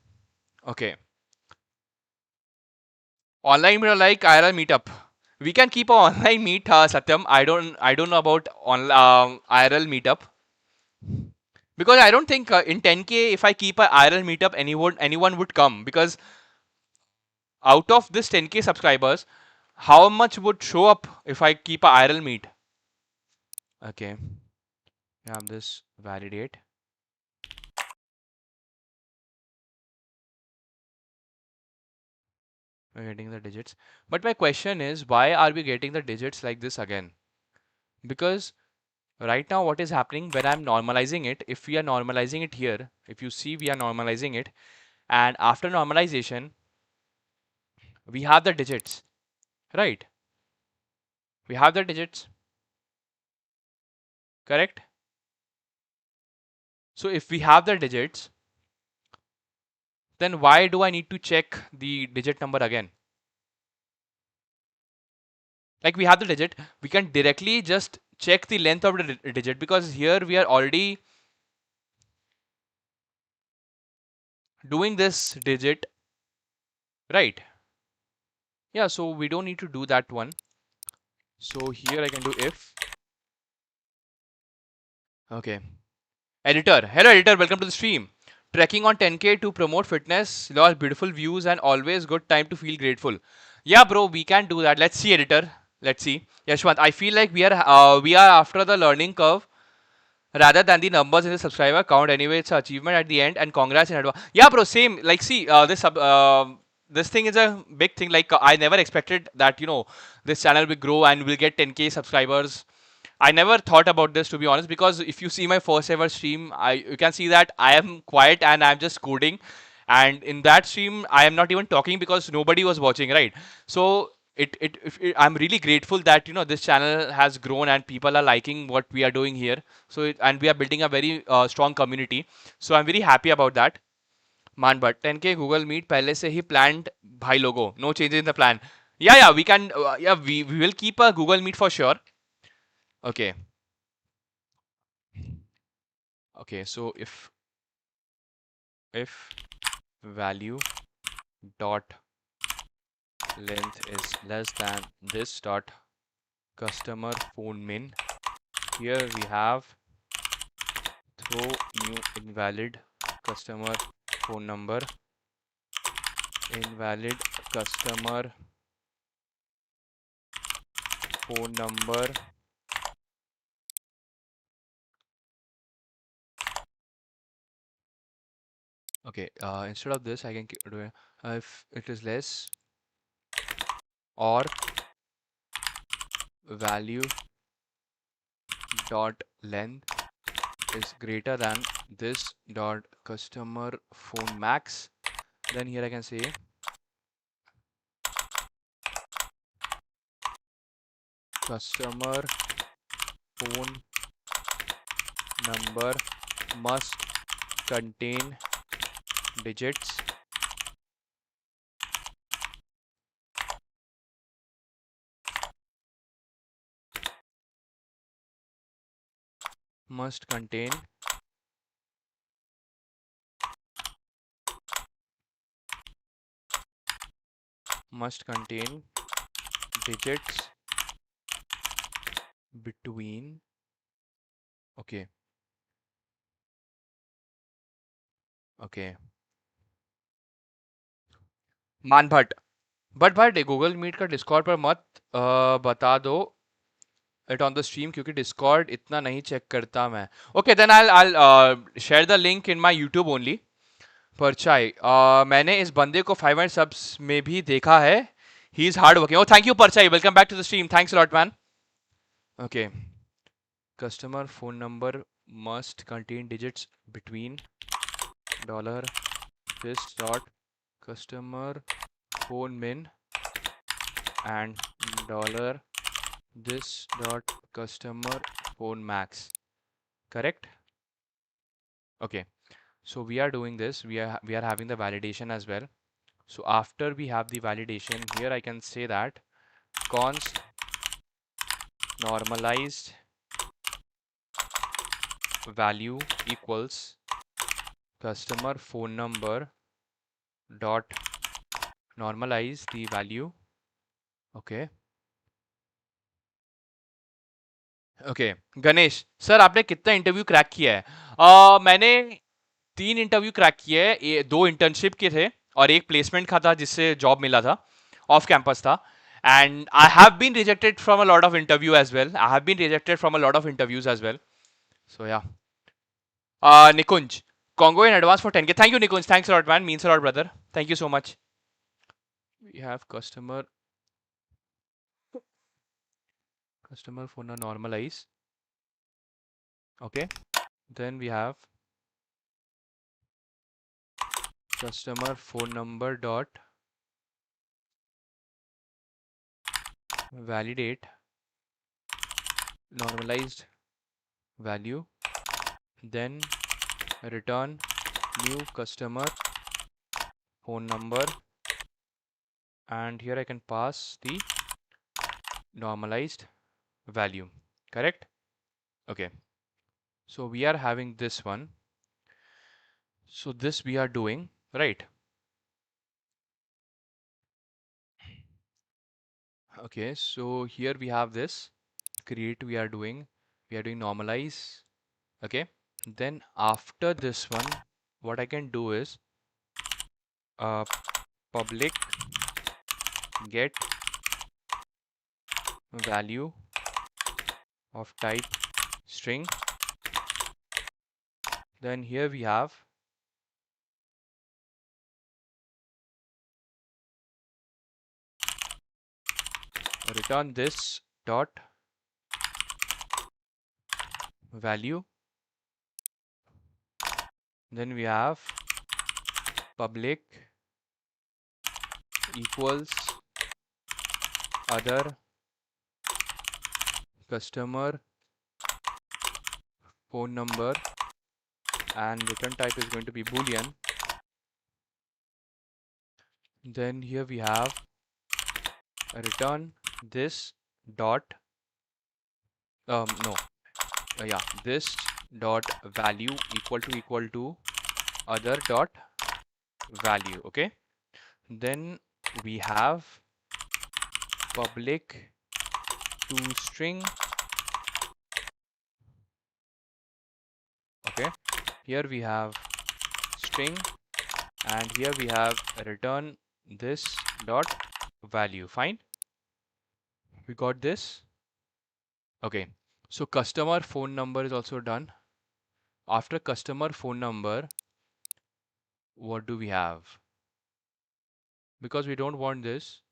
Okay. Online meet like IRL meetup. We can keep an online meet, Satyam. I don't know about IRL meetup, because I don't think in 10K if I keep a IRL meetup, anyone would come, because out of this 10K subscribers, how much would show up if I keep a IRL meet? Okay, have this validate. We're getting the digits, but my question is, why are we getting the digits like this again? Because right now what is happening when I'm normalizing it, if we are normalizing it here, if you see we are normalizing it, and after normalization we have the digits, right? We have the digits, correct? So if we have the digits, then why do I need to check the digit number again? Like, we have the digit, we can directly just check the length of the digit, because here we are already doing this digit, right? Yeah, so we don't need to do that one. So here I can do if. Okay. Editor. Hello, editor. Welcome to the stream. Trekking on 10K to promote fitness, lots beautiful views, and always good time to feel grateful. Yeah, bro, we can do that. Let's see, editor. Let's see. Yashwant, I feel like we are after the learning curve rather than the numbers in the subscriber count. Anyway, it's an achievement at the end, and congrats in advance. Yeah, bro, same. Like, see, this thing is a big thing. Like, I never expected that, this channel will grow and will get 10K subscribers. I never thought about this, to be honest, because if you see my first ever stream, you can see that I am quiet and I'm just coding. And in that stream, I am not even talking because nobody was watching, right? So I'm really grateful that this channel has grown and people are liking what we are doing here. So and we are building a very strong community. So I'm very happy about that. Man, but 10K Google Meet पहले से ही planned भाई लोगों. No changes in the plan. Yeah, we can. Yeah, we will keep a Google Meet for sure. Okay. Okay. So if value dot length is less than this dot customer phone min, here we have throw new invalid customer phone number, invalid customer phone number. Okay, instead of this I can do it, if it is less or value dot length is greater than this dot customer phone max, then here I can say customer phone number must contain digits must contain digits between. Okay. Okay. Maan but Google Meet का Discord पर मत बता दो it on the stream क्योंकि Discord इतना नहीं check करता मैं. Okay then I share the link in my YouTube only. परचाई मैंने इस बंदे को 500 सब्स में भी देखा है. He is hard working. Oh thank you परचाई. Welcome back to the stream. Thanks lot man. Okay. Customer phone number must contain digits between dollar this dot customer phone min and dollar this dot customer phone max. Correct? Okay. So we are doing this. We are having the validation as well. So after we have the validation, here I can say that const normalized value equals customer phone number dot normalize the value. Okay. Okay Ganesh sir आपने कितना interview crack किया है? मैंने 3 interview crack किए हैं. 2 internship के थे और एक प्लेसमेंट का था जिससे जॉब मिला था. ऑफ कैंपस था. And I have been rejected from a lot of interview as well. I have been rejected from a lot of interviews as well. So yeah Nikunj Congo in advance for 10K. Thank you, Nikunj. Thanks a lot, man. Means a lot, brother. Thank you so much. We have customer phone normalize. Okay. Then we have customer phone number dot validate normalized value, then return new customer phone number, and here I can pass the normalized value. Correct? Okay. So we are having this one. So this we are doing, right? Okay, so here we have this create we are doing normalize. Okay, then after this one what I can do is public get value of type string. Then here we have return this dot value. Then we have public equals other customer phone number, and return type is going to be boolean. Then here we have return this dot no yeah, this dot value equal to other dot value. Okay, then we have public to string. Okay, here we have string, and here we have return this dot value. Fine, we got this. Okay, so customer phone number is also done. After customer phone number, what do we have? Because we don't want this,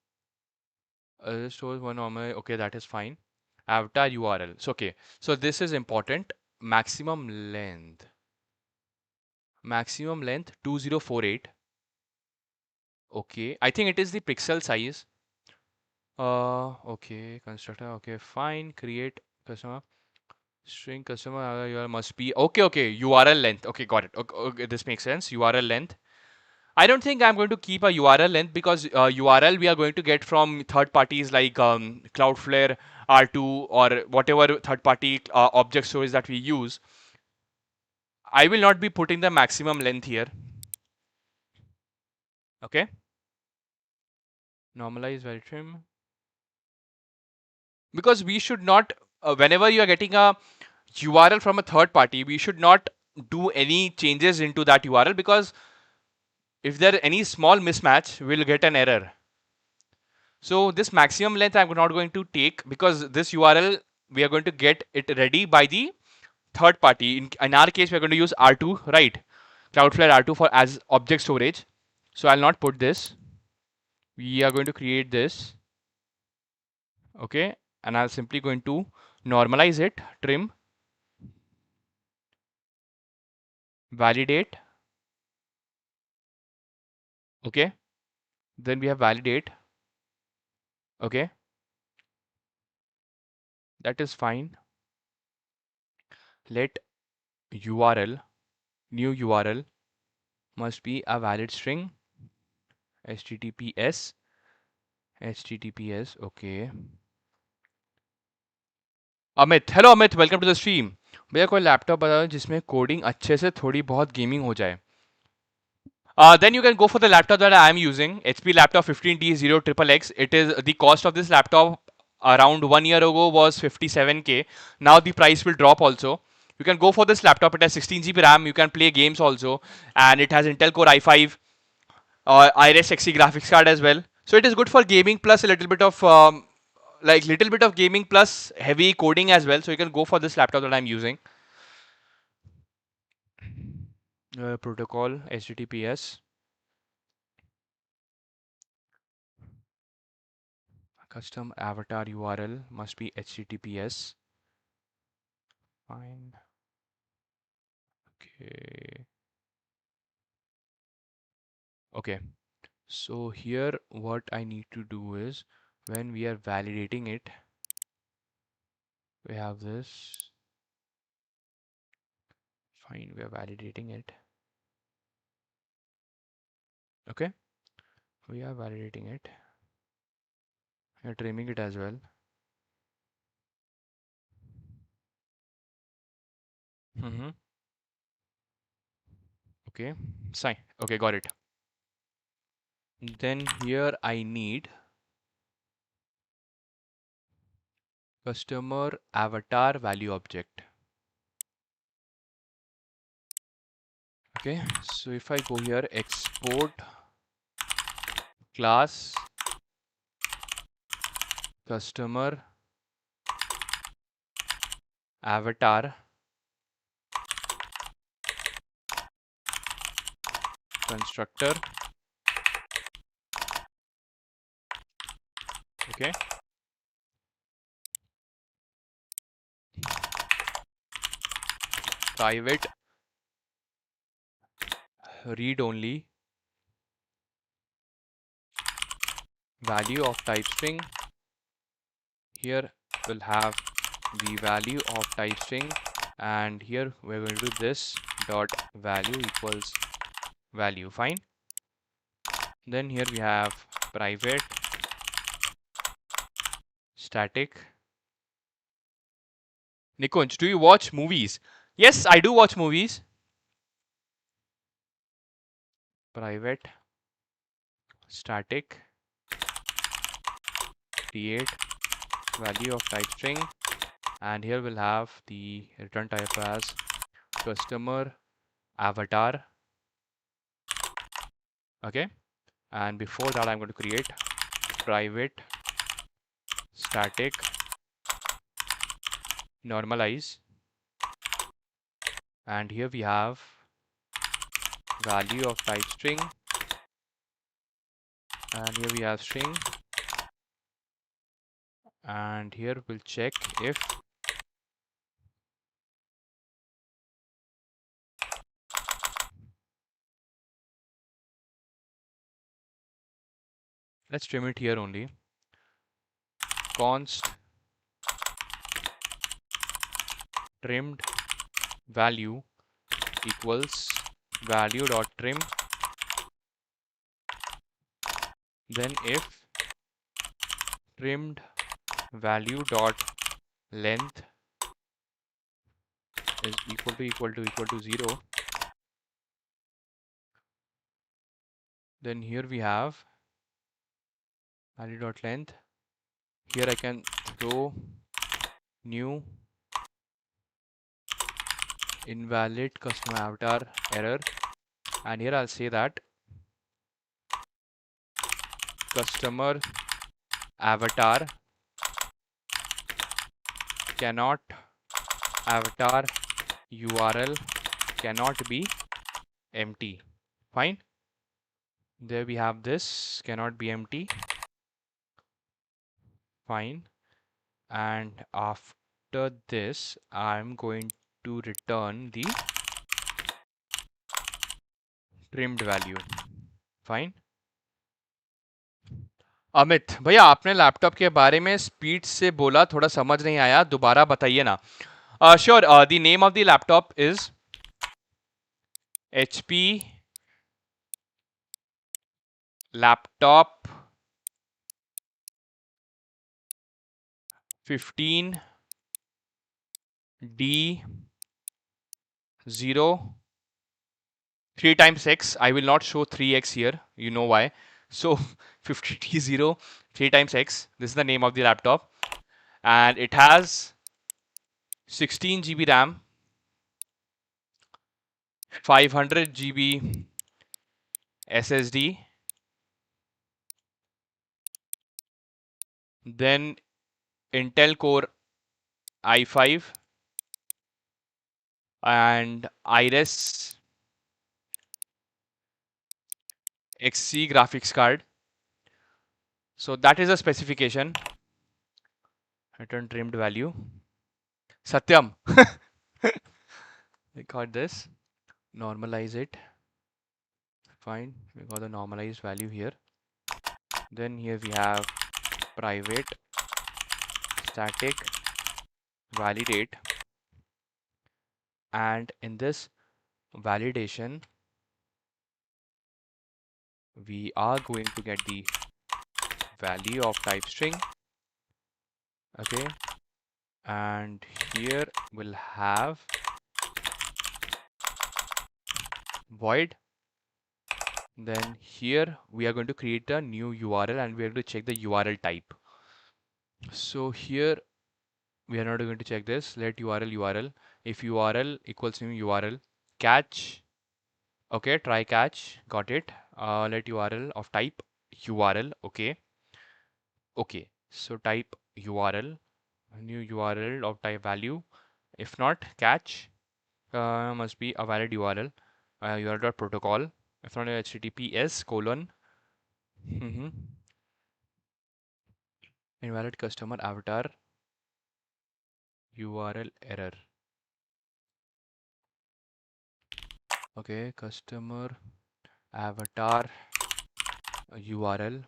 this stores one normal. Okay, that is fine. Avatar URL. So okay, so this is important. Maximum length. Maximum length 2048. Okay, I think it is the pixel size. Okay, constructor. Okay, fine. Create customer string customer URL must be okay. Okay, URL length. Okay, got it. Okay, okay, this makes sense. URL length. I don't think I'm going to keep a URL length because URL we are going to get from third parties like Cloudflare, R2, or whatever third party object storage that we use. I will not be putting the maximum length here. Okay. Normalize very trim. Because we should not, whenever you are getting a URL from a third party, we should not do any changes into that URL, because if there any small mismatch, we'll get an error. So this maximum length I'm not going to take, because this URL we are going to get it ready by the third party. In our case, we're going to use R2, right? Cloudflare R2 for as object storage. So I'll not put this. We are going to create this. Okay. And I'm simply going to normalize it, trim, validate. Okay. Then we have validate. Okay. That is fine. Let URL, new URL must be a valid string. HTTPS. HTTPS. Okay. Amit, hello Amit, welcome to the stream. भैया कोई laptop बताओ जिसमें coding अच्छे से थोड़ी बहुत gaming हो जाए। Then you can go for the laptop that I am using, HP laptop 15D0XXX. It is the cost of this laptop around 1 year ago was 57K. Now the price will drop also. You can go for this laptop. It has 16 GB RAM. You can play games also, and it has Intel Core i5, Iris Xe graphics card as well. So it is good for gaming plus a little bit of little bit of gaming plus heavy coding as well. So you can go for this laptop that I'm using. Protocol HTTPS. Custom avatar URL must be HTTPS. Fine. Okay. Okay. So here what I need to do is, when we are validating it, we have this. Fine, we are validating it. Okay. We are validating it. We are trimming it as well. Okay. Sign. Okay, got it. Then here I need customer avatar value object. Okay, so if I go here, export class customer avatar constructor. Okay. Private read only value of type string Here we'll have the value of type string, and here we're going to do this dot value equals value. Fine. Then here we have private static. Nikunj, do you watch movies? Yes, I do watch movies. Private static create value of type string, and here we'll have the return type as customer avatar. Okay, and before that I'm going to create private static normalize, and here we have value of type string, and here we have string, and here we'll check if let's trim it here only. Const trimmed value equals value dot trim. Then if trimmed value dot length is equal to 0, then here we have value dot length. Here I can throw new invalid customer avatar error, and here I'll say that customer avatar cannot avatar URL cannot be empty. Fine. There we have this cannot be empty. Fine. And after this I'm going to return the trimmed value. Fine. Amit भैया आपने laptop के बारे में speed से बोला, थोड़ा समझ नहीं आया, दोबारा बताइए ना. Sure. The name of the laptop is HP laptop 15D0 3 times X. I will not show 3X here. You know why. So 50D0 3 times X. This is the name of the laptop. And it has 16 GB RAM, 500 GB SSD, then Intel Core i5 and Iris XC graphics card. So that is a specification. Return trimmed value. Satyam. We got this. Normalize it. Fine. We got the normalized value here. Then here we have private static validate, and in this validation we are going to get the value of type string. Okay, and here we'll have void. Then here we are going to create a new URL and we are going to check the URL type. So here we are not going to check this. Let URL. If URL equals new URL, catch. Okay, try catch. Got it. Let URL of type URL. Okay. Okay. So type URL, new URL of type value. If not, catch. Must be a valid URL. URL.protocol. If not, HTTPS colon. Invalid customer avatar URL error. Okay, customer avatar URL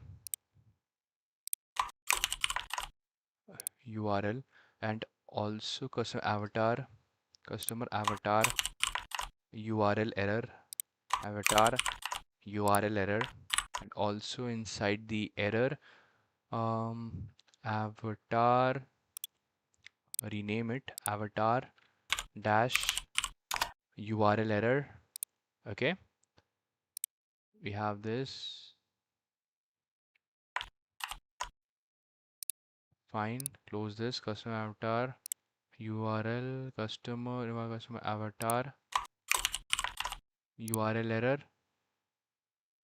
URL, and also customer avatar URL error, avatar URL error, and also inside the error, avatar, rename it avatar dash URL error. Okay, we have this. Fine, close this. Customer avatar URL, customer avatar URL error,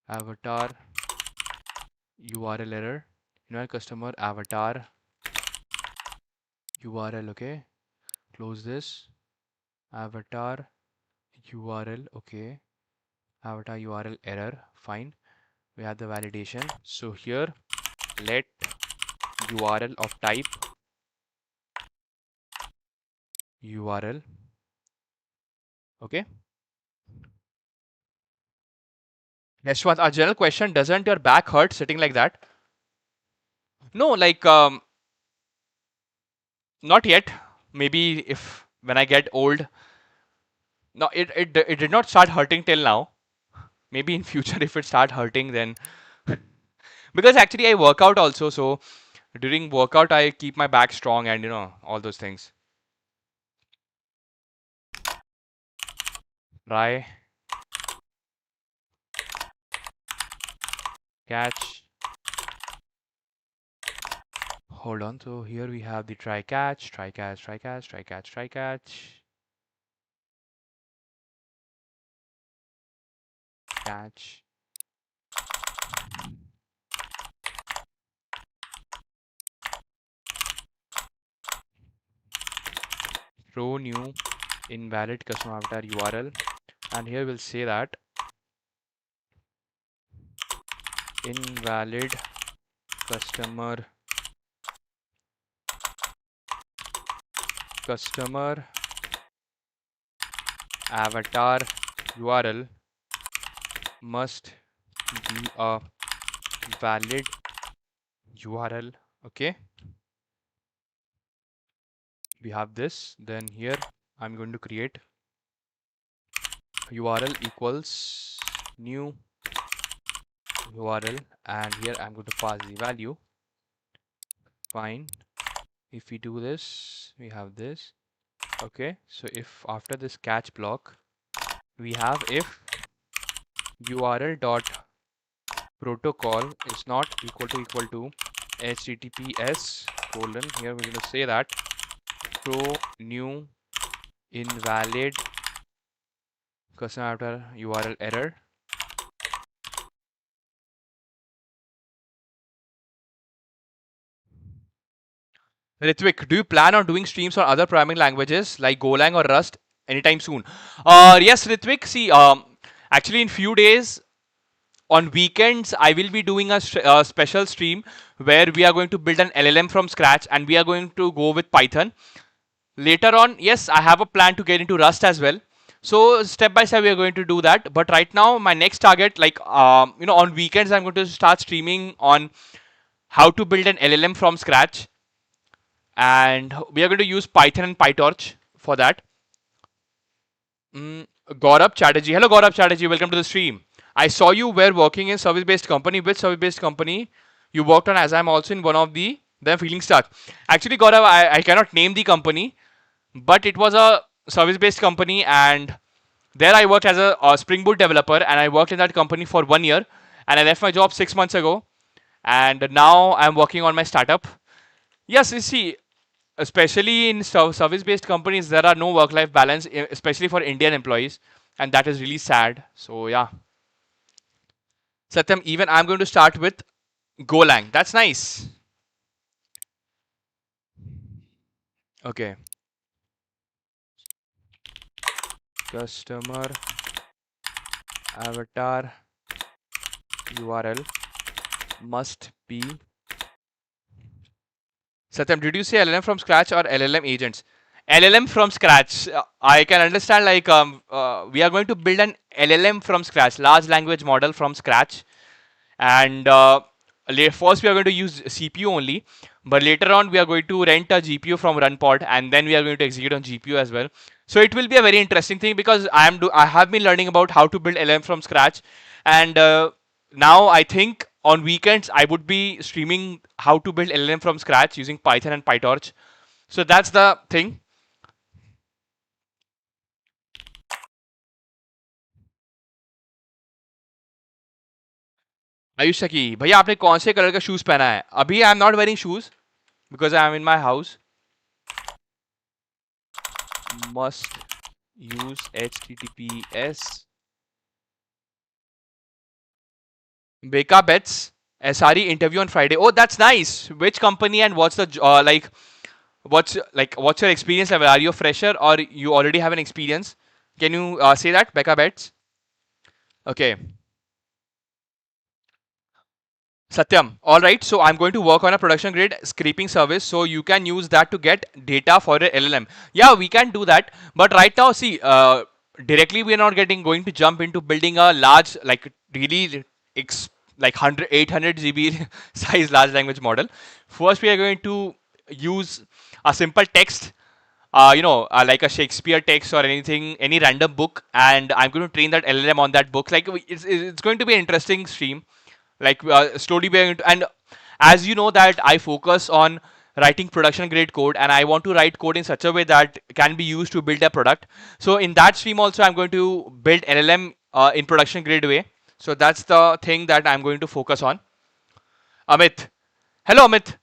avatar URL error, customer avatar URL. Okay, close this. Avatar URL. Okay, avatar URL error. Fine, we have the validation. So here, let URL of type URL. Okay. Next one, a general question: doesn't your back hurt sitting like that? No, like not yet. Maybe if when I get old. No, it did not start hurting till now. Maybe in future if it start hurting then. Because actually I work out also, so during workout I keep my back strong and all those things. Try catch. Hold on. So here we have the try catch, try catch, try catch, try catch, try catch, catch. Throw new invalid customer avatar URL, and here we'll say that invalid customer avatar URL must be a valid URL. Okay, we have this. Then here I'm going to create URL equals new URL, and here I'm going to pass the value. Fine. If we do this, we have this. Okay, so if after this catch block we have if URL dot protocol is not equal to HTTPS colon, here we're going to say that throw new invalid customer avatar URL error. Ritvik, do you plan on doing streams on other programming languages like Golang or Rust anytime soon? Yes, Ritvik. See, actually, in few days on weekends, I will be doing a special stream where we are going to build an LLM from scratch, and we are going to go with Python. Later on, yes, I have a plan to get into Rust as well. So step by step, we are going to do that. But right now, my next target, like on weekends, I'm going to start streaming on how to build an LLM from scratch, and we are going to use Python and PyTorch for that. Gaurav Chatterjee. Hello, Gaurav Chatterjee. Welcome to the stream. I saw you were working in service-based company. Which service-based company you worked on? As I'm also in one of the. Then feeling stuck. Actually, Gaurav, I cannot name the company, but it was a service-based company, and there I worked as a Spring Boot developer, and I worked in that company for 1 year, and I left my job 6 months ago, and now I'm working on my startup. Yes, you see, especially in service-based companies, there are no work-life balance, especially for Indian employees, and that is really sad. So yeah, Satyam, even I'm going to start with Golang. That's nice. Okay. Customer avatar URL must be. Satyam, did you say LLM from scratch or LLM agents? LLM from scratch. I can understand, like we are going to build an LLM from scratch, large language model from scratch, and first we are going to use CPU only. But later on, we are going to rent a GPU from RunPod, and then we are going to execute on GPU as well. So it will be a very interesting thing because I have been learning about how to build LM from scratch, and now I think on weekends I would be streaming how to build LLM from scratch using Python and PyTorch. So that's the thing. Ayush सकी भैया आपने कौन से colour का shoes पहना है अभी I am not wearing shoes because I am in my house must use https Beka bets SRE interview on Friday. Oh, that's nice. Which company and what's the like? What's your experience level? Are you a fresher or you already have an experience? Can you say that Beka bets? Okay. Satyam, all right. So I'm going to work on a production grade scraping service. So you can use that to get data for your LLM. Yeah, we can do that. But right now, see, directly we are not going to jump into building a large, like really like 100, 800 GB size large language model. First, we are going to use a simple text like a Shakespeare text or anything, any random book, and I'm going to train that LLM on that book. Like it's going to be an interesting stream. Like slowly we're going to, and as you know that I focus on writing production grade code, and I want to write code in such a way that can be used to build a product. So in that stream also, I'm going to build LLM in production grade way. So that's the thing that I'm going to focus on. Amit, hello Amit.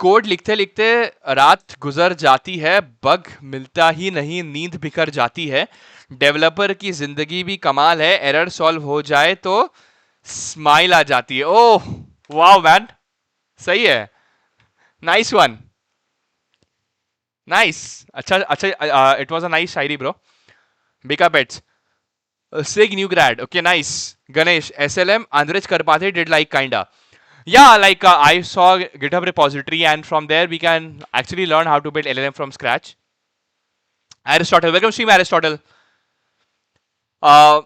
Code लिखते लिखते रात गुजर जाती है bug मिलता ही नहीं नींद बिखर जाती है डेवलपर की जिंदगी भी कमाल है एरर सॉल्व हो जाए तो स्माइल आ जाती है ओह वाओ मैन सही है नाइस वन नाइस अच्छा अच्छा it was a nice Shayari bro बिका pets sig new grad okay nice Ganesh SLM Andrej Karpathe did like kinda yeah like I saw GitHub repository and from there we can actually learn how to build LLM from scratch. Aristotle, welcome stream Aristotle. uh,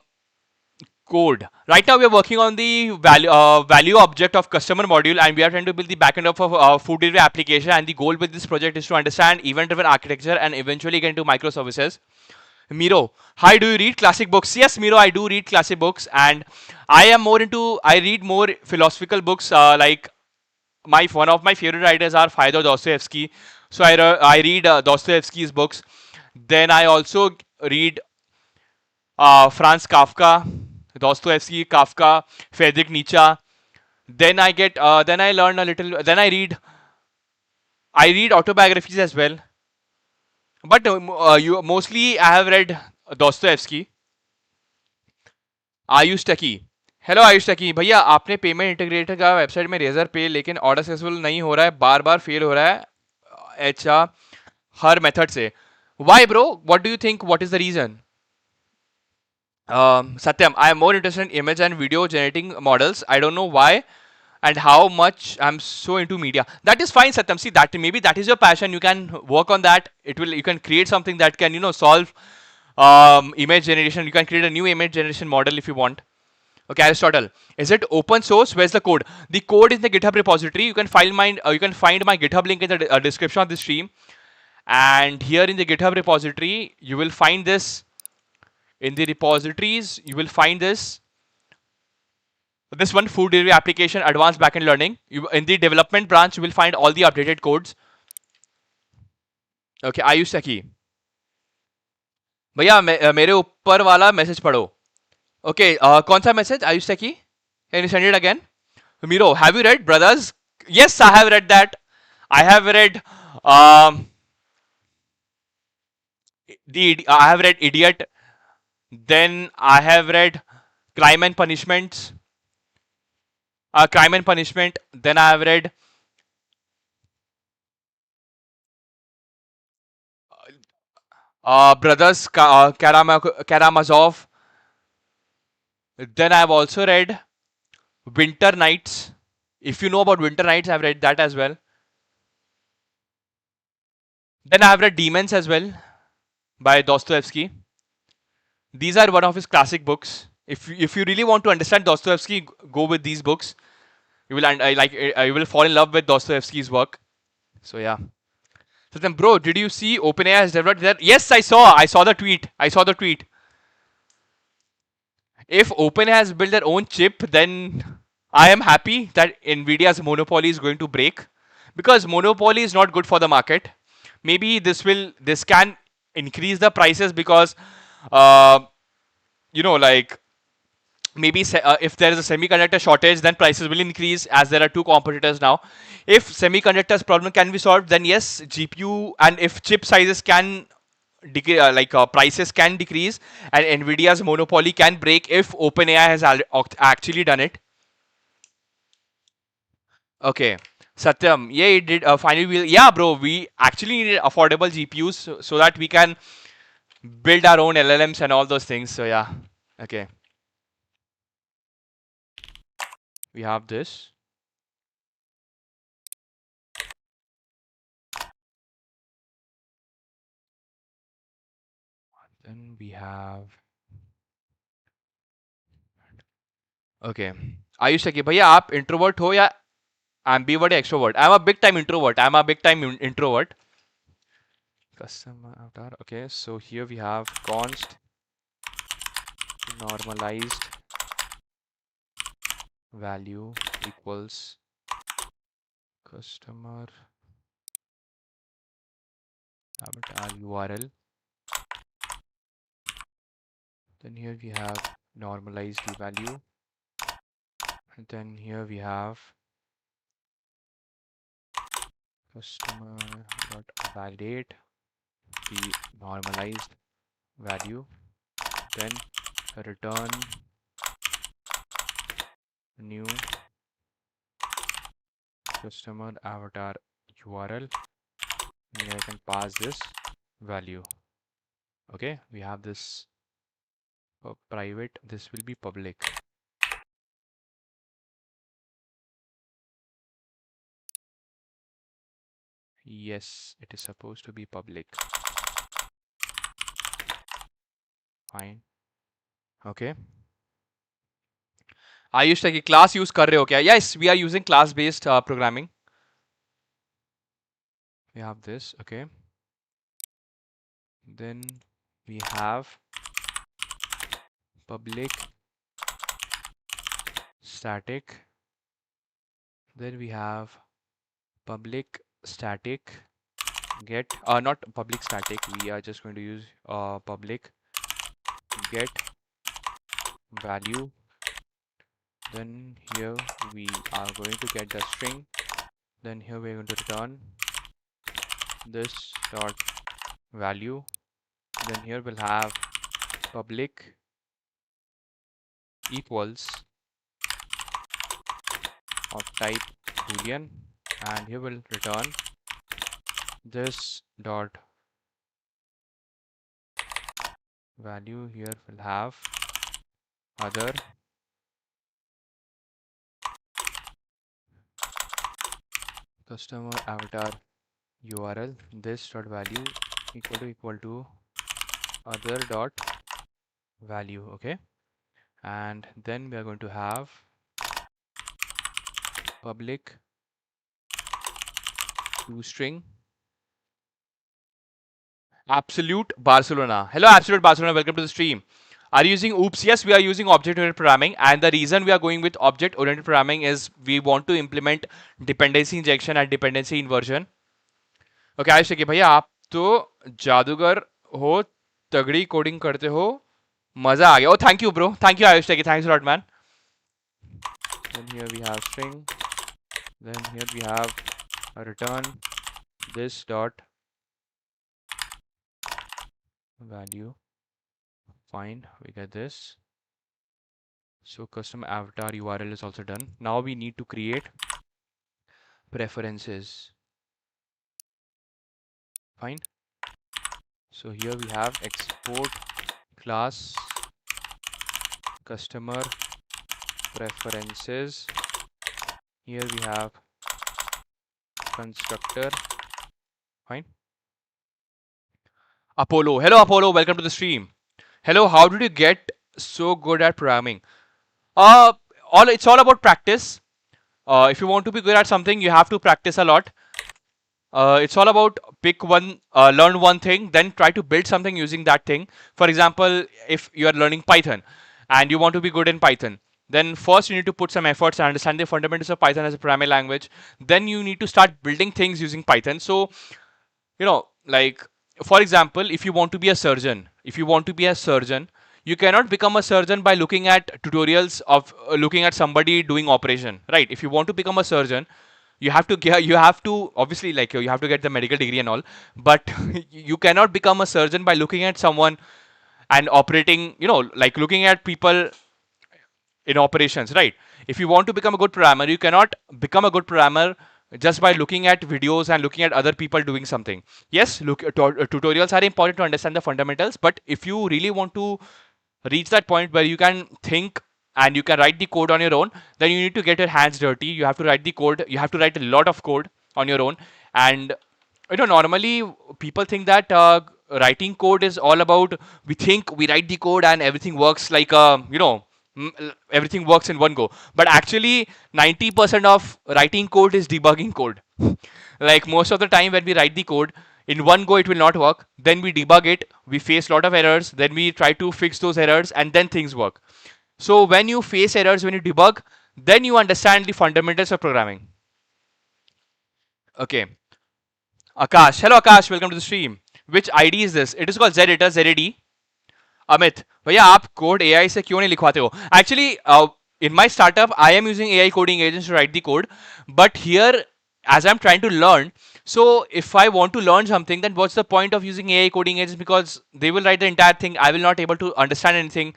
Code. Right now we are working on the value object of customer module, and we are trying to build the backend of a food delivery application. And the goal with this project is to understand event-driven architecture and eventually get into microservices. Miro, hi, do you read classic books? Yes, Miro, I do read classic books, and I read more philosophical books. Like one of my favorite writers are Fyodor Dostoevsky. So I read Dostoevsky's books. Then I also read Franz Kafka, Dostoevsky, Kafka, Friedrich Nietzsche. Then I learn a little. Then I read autobiographies as well. But you mostly I have read Dostoevsky. Ayush टकी hello Ayush टकी भैया आपने payment integrator का website में Razorpay लेकिन order successful नहीं हो रहा है बार बार फेल हो रहा है अच्छा हर मेथड से why bro what do you think what is the reason Satyam, I am more interested in image and video generating models. I don't know why and how much I'm so into media. That is fine, Satyam. See that maybe that is your passion. You can work on that. You can create something that can solve image generation. You can create a new image generation model if you want. Okay, Aristotle. Is it open source? Where's the code? The code is in the GitHub repository. You can find my GitHub link in the description of the stream. And here in the GitHub repository, you will find this. In the repositories, you will find this one food delivery application advanced backend learning. In the development branch, you will find all the updated codes. Okay, Ayush सखी भैया मेरे ऊपर वाला message पढ़ो okay कौन सा message Ayush सखी can you send it again Miro, have you read Brothers? Yes, I have read that. I have read I have read Idiot. Then I have read Crime and Punishments. Crime and Punishment. Then I have read Brothers Karamazov. Then I have also read Winter Nights. If you know about Winter Nights, I've read that as well. Then I have read Demons as well by Dostoevsky. These are one of his classic books. If you really want to understand Dostoevsky, go with these books. You will fall in love with Dostoevsky's work. So yeah. So then, bro, did you see OpenAI has developed that? Yes, I saw. I saw the tweet. I saw the tweet. If OpenAI has built their own chip, then I am happy that Nvidia's monopoly is going to break, because monopoly is not good for the market. Maybe this can increase the prices because, uh, like maybe if there is a semiconductor shortage, then prices will increase as there are two competitors now. If semiconductors problem can be solved, then yes, GPU, and if chip sizes can prices can decrease and Nvidia's monopoly can break if OpenAI has actually done it. Okay, Satyam, yeah, it did. Finally, yeah, bro, we actually needed affordable GPUs so that we can build our own LLMs and all those things. So yeah, okay, we have this. Then we have. Okay, Ayush कि भैया आप introvert हो या ambivert extrovert? I'm a big time introvert. I'm a big time introvert. Custom avatar. Okay, so here we have const normalized value equals customer avatar URL. Then here we have normalized the value. And then here we have customer dot validate the normalized value. Then return new customer avatar URL. And here I can pass this value. Okay, we have this private, this will be public. Yes, it is supposed to be public. Fine. Okay. Ayush कि class use कर रहे हो क्या? Yes, we are using class based programming. We have this. Okay. Then we have public static. Then we have public static get, not public static, we are just going to use public get value. Then here we are going to get the string. Then here we're going to return this dot value. Then here we'll have public equals of type boolean, and here we'll return this dot value. Here we'll have other customer avatar URL, this dot value equal to other dot value. Okay, and then we are going to have public toString absolute Barcelona. Hello, absolute Barcelona, welcome to the stream. Are you using OOPS? Yes, we are using object-oriented programming, and the reason we are going with object-oriented programming is we want to implement dependency injection and dependency inversion. Okay, Ayush कि भैया आप तो जादूगर हो, तगड़ी coding करते हो, मजा आ गया. Oh, thank you, bro. Thank you, Ayush. Thanks a lot, man. Then here we have string. Then here we have a return this dot value. Fine, we get this. So custom avatar URL is also done. Now we need to create preferences. Fine. So here we have export class customer preferences. Here we have constructor. Fine. Apollo. Hello, Apollo. Welcome to the stream. Hello. How did you get so good at programming? It's all about practice. If you want to be good at something, you have to practice a lot. It's all about pick one, learn one thing, then try to build something using that thing. For example, if you are learning Python and you want to be good in Python, then first you need to put some efforts and understand the fundamentals of Python as a programming language. Then you need to start building things using Python. So, like, for example, if you want to be a surgeon, you cannot become a surgeon by looking at tutorials of looking at somebody doing operation, right? If you want to become a surgeon, you have to obviously, like, you have to get the medical degree and all, but you cannot become a surgeon by looking at someone and operating, like looking at people in operations, right? If you want to become a good programmer, you cannot become a good programmer just by looking at videos and looking at other people doing something. Yes, tutorials are important to understand the fundamentals, but if you really want to reach that point where you can think and you can write the code on your own, then you need to get your hands dirty. You have to write the code. You have to write a lot of code on your own. And normally people think that writing code is all about, we think we write the code and everything works like everything works in one go. But actually, 90% of writing code is debugging code. Like most of the time when we write the code, in one go it will not work, then we debug it, we face a lot of errors, then we try to fix those errors, and then things work. So when you face errors, when you debug, then you understand the fundamentals of programming. Okay. Akash, hello Akash, welcome to the stream. Which ID is this? It is called Zeditor, ZAD. Amit, भैया आप code AI से क्यों नहीं लिखवाते हो? Actually, in my startup I am using AI coding agents to write the code, but here, as I'm trying to learn, so if I want to learn something, then what's the point of using AI coding agents? Because they will write the entire thing, I will not able to understand anything.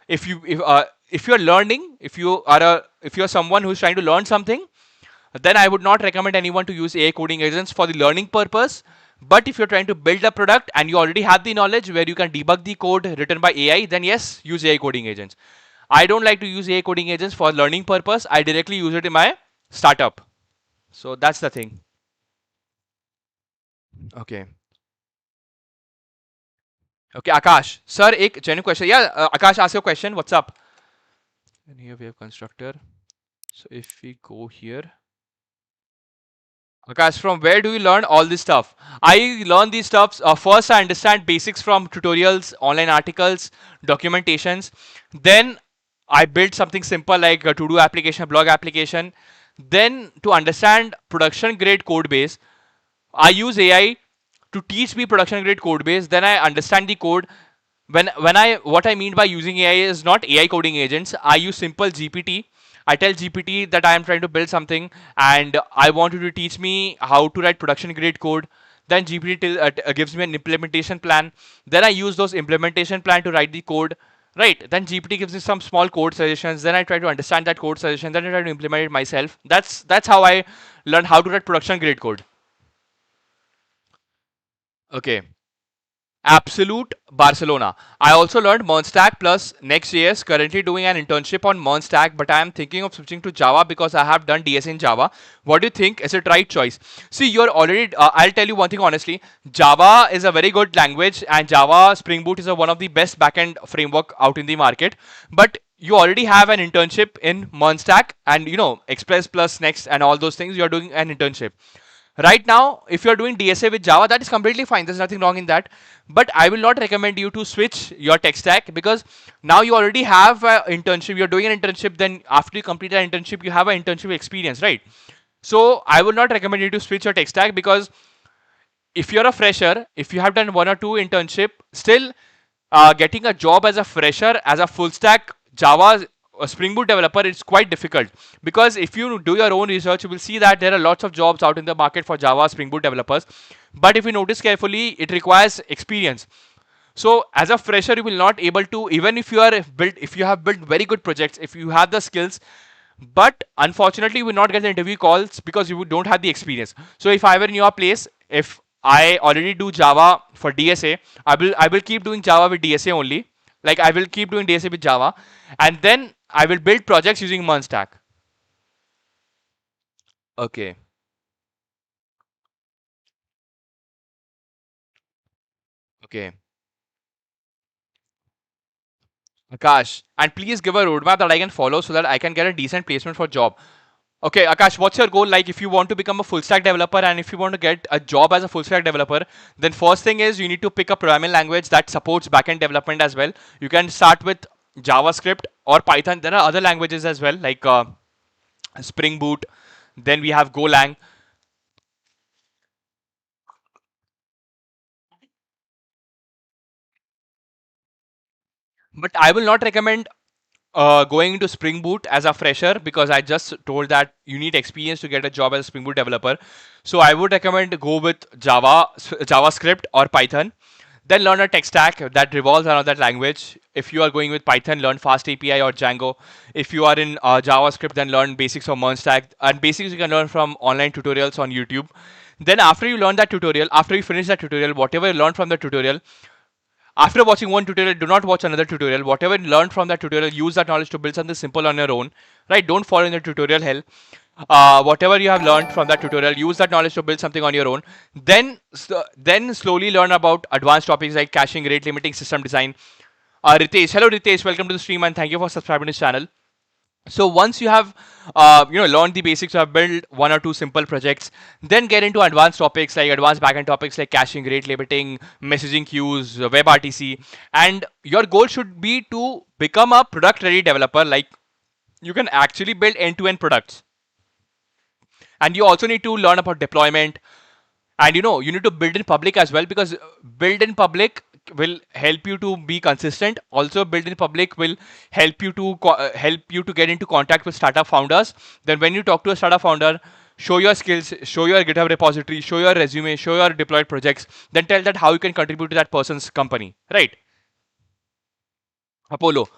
If you're learning, if you're someone who's trying to learn something, then I would not recommend anyone to use AI coding agents for the learning purpose. But if you're trying to build a product and you already have the knowledge where you can debug the code written by AI, then yes, use AI coding agents. I don't like to use AI coding agents for learning purpose. I directly use it in my startup. So that's the thing. Okay. Okay, Akash. Sir, एक genuine question. Yeah, Akash, ask your question. What's up? And here we have constructor. So if we go here, Akash, from where do you learn all this stuff? I learn these stuffs. First, I understand basics from tutorials, online articles, documentations. Then I build something simple like a to-do application, blog application. Then to understand production grade code base, I use AI to teach me production grade code base. Then I understand the code. When I what I mean by using AI is not AI coding agents. I use simple GPT. I tell GPT that I am trying to build something and I want you to teach me how to write production grade code. Then GPT gives me an implementation plan. Then I use those implementation plan to write the code. Right. Then GPT gives me some small code suggestions. Then I try to understand that code suggestion. Then I try to implement it myself. That's how I learn how to write production grade code. Okay. Absolute Barcelona. I also learned Stack plus Next.js. Currently doing an internship on Stack, but I am thinking of switching to Java because I have done DS in Java. What do you think? Is it right choice? See, you're already. I'll tell you one thing honestly. Java is a very good language, and Java Spring Boot is one of the best backend framework out in the market. But you already have an internship in Stack, and Express plus Next and all those things. You're doing an internship. Right now, if you're doing DSA with Java, that is completely fine. There's nothing wrong in that. But I will not recommend you to switch your tech stack because now you already have an internship. You're doing an internship. Then after you complete an internship, you have an internship experience, right? So I would not recommend you to switch your tech stack because if you're a fresher, if you have done one or two internship, still getting a job as a fresher, as a full stack Java Spring Boot developer, it's quite difficult because if you do your own research, you will see that there are lots of jobs out in the market for Java Spring Boot developers. But if you notice carefully, it requires experience. So as a fresher, you will not able to, even if if you have built very good projects, if you have the skills, but unfortunately you will not get the interview calls because you don't have the experience. So if I were in your place, if I already do Java for DSA, I will keep doing Java with DSA only. Like I will keep doing DSA with Java, and then I will build projects using Munstack. Okay. Okay. Akash, and please give a roadmap that I can follow so that I can get a decent placement for job. Okay, Akash, what's your goal? Like, if you want to become a full stack developer and if you want to get a job as a full stack developer, then first thing is you need to pick a programming language that supports backend development as well. You can start with JavaScript or Python. There are other languages as well, like Spring Boot. Then we have Golang. But I will not recommend going into Spring Boot as a fresher because I just told that you need experience to get a job as a Spring Boot developer. So I would recommend to go with JavaScript or Python. Then learn a tech stack that revolves around that language. If you are going with Python, learn Fast API or Django. If you are in JavaScript, then learn basics of Merge stack. And basics you can learn from online tutorials on YouTube. Then after you learn that tutorial, after you finish that tutorial, whatever you learn from the tutorial, after watching one tutorial, do not watch another tutorial. Whatever you learned from that tutorial, use that knowledge to build something simple on your own. Right? Don't follow in the tutorial hell. Whatever you have learned from that tutorial, use that knowledge to build something on your own. Then slowly learn about advanced topics like caching, rate limiting, system design. Ritesh, hello Ritesh, welcome to the stream and thank you for subscribing to this channel. So once you have learned the basics, you have built one or two simple projects, then get into advanced topics like advanced backend topics like caching, rate limiting, messaging queues, WebRTC, and your goal should be to become a product ready developer. Like you can actually build end to end products, and you also need to learn about deployment, and you need to build in public as well, because build in public will help you to be consistent. Also build in public will help you to help you to get into contact with startup founders. Then when you talk to a startup founder, show your skills, show your GitHub repository, show your resume, show your deployed projects, then tell that how you can contribute to that person's company, right? Apollo,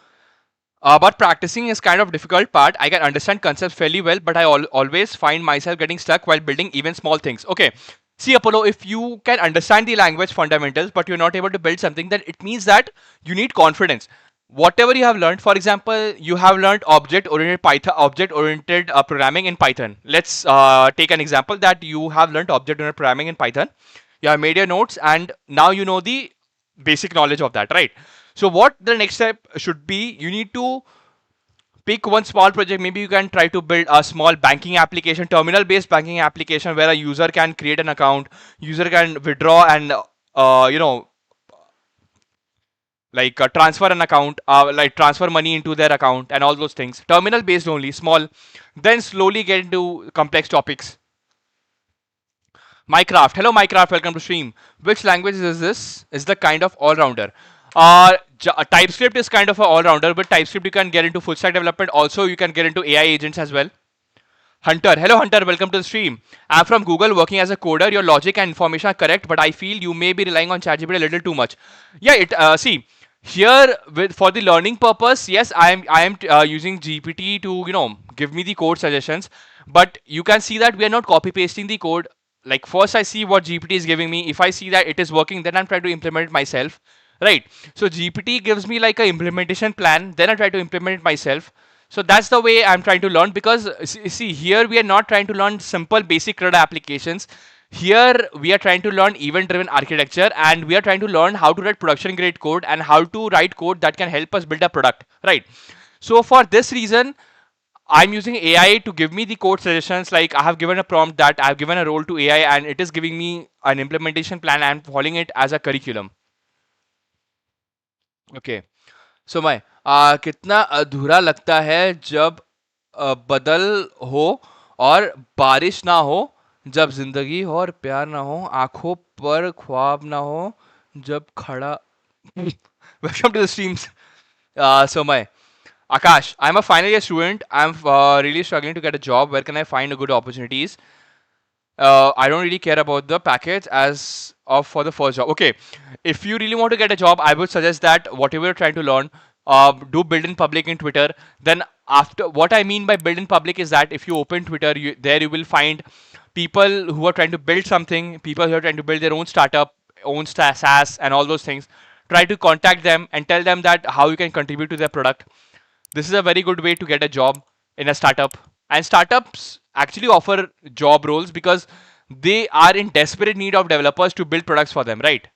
but practicing is kind of difficult part. I can understand concepts fairly well, but I always find myself getting stuck while building even small things. Okay. See, Apollo, if you can understand the language fundamentals, but you're not able to build something, then it means that you need confidence. Whatever you have learned, for example, you have learned object-oriented Python, object-oriented programming in Python. Let's take an example that you have learned object-oriented programming in Python. You have made your notes, and now you know the basic knowledge of that, right? So what the next step should be, you need to pick one small project. Maybe you can try to build a small banking application, terminal based banking application, where a user can create an account, user can withdraw and like transfer an account, like transfer money into their account and all those things. Terminal based only, small. Then slowly get into complex topics. Minecraft. Hello, Minecraft. Welcome to stream. Which language is this? Is the kind of all rounder. TypeScript is kind of an all rounder, but TypeScript you can get into full stack development. Also, you can get into AI agents as well. Hunter. Hello, Hunter. Welcome to the stream. I'm from Google working as a coder. Your logic and information are correct, but I feel you may be relying on ChatGPT a little too much. Yeah, see, here for the learning purpose, yes, I am using GPT to give me the code suggestions, but you can see that we are not copy pasting the code. Like first I see what GPT is giving me. If I see that it is working, then I'm trying to implement it myself, right? So GPT gives me like a implementation plan, then I try to implement it myself. So that's the way I'm trying to learn, because see, here we are not trying to learn simple basic CRUD applications. Here we are trying to learn event driven architecture, and we are trying to learn how to write production grade code and how to write code that can help us build a product, right? So for this reason, I'm using AI to give me the code suggestions. Like I have given a prompt, that I have given a role to AI, and it is giving me an implementation plan. I'm following it as a curriculum. Okay. So मैं कितना अधूरा लगता है जब बदल हो और बारिश ना हो, जब जिंदगी हो और प्यार ना हो, आंखों पर ख्वाब ना हो, जब खड़ा welcome to the streams. So my Akash, I'm a final year student. I'm really struggling to get a job. Where can I find a good opportunities? I don't really care about the package as of for the first job. Okay, if you really want to get a job, I would suggest that whatever you're trying to learn, do build in public in Twitter. Then after, what I mean by build in public is that if you open Twitter, there you will find people who are trying to build something, people who are trying to build their own startup, own SaaS, and all those things. Try to contact them and tell them that how you can contribute to their product. This is a very good way to get a job in a startup. And startups actually offer job roles because they are in desperate need of developers to build products for them, right?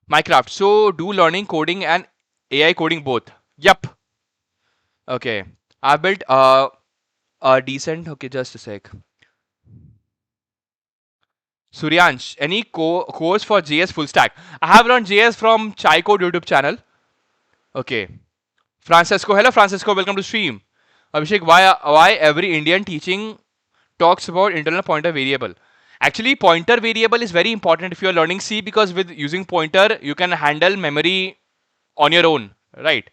Minecraft. So do learning coding and AI coding both. Yep. Okay. I built Decent. Okay, just a sec. Suryansh, any course for JS full stack? I have learned JS from Chai Code YouTube channel. Okay. Francisco, hello Francisco, welcome to stream. Abhishek, why every Indian teaching talks about internal pointer variable? Actually, pointer variable is very important if you are learning C because with using pointer you can handle memory on your own, right?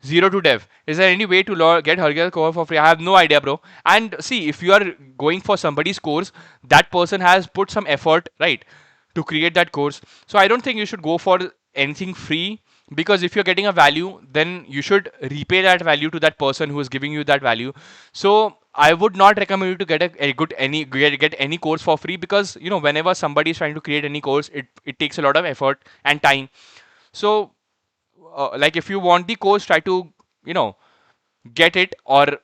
Zero to dev. Is there any way to get Hurricane cover for free? I have no idea, bro. And see, if you are going for somebody's course, that person has put some effort, right, to create that course. So I don't think you should go for anything free because if you're getting a value, then you should repay that value to that person who is giving you that value. So I would not recommend you to get a good any get any course for free because whenever somebody is trying to create any course, it takes a lot of effort and time. So like if you want the course, try to you know get it or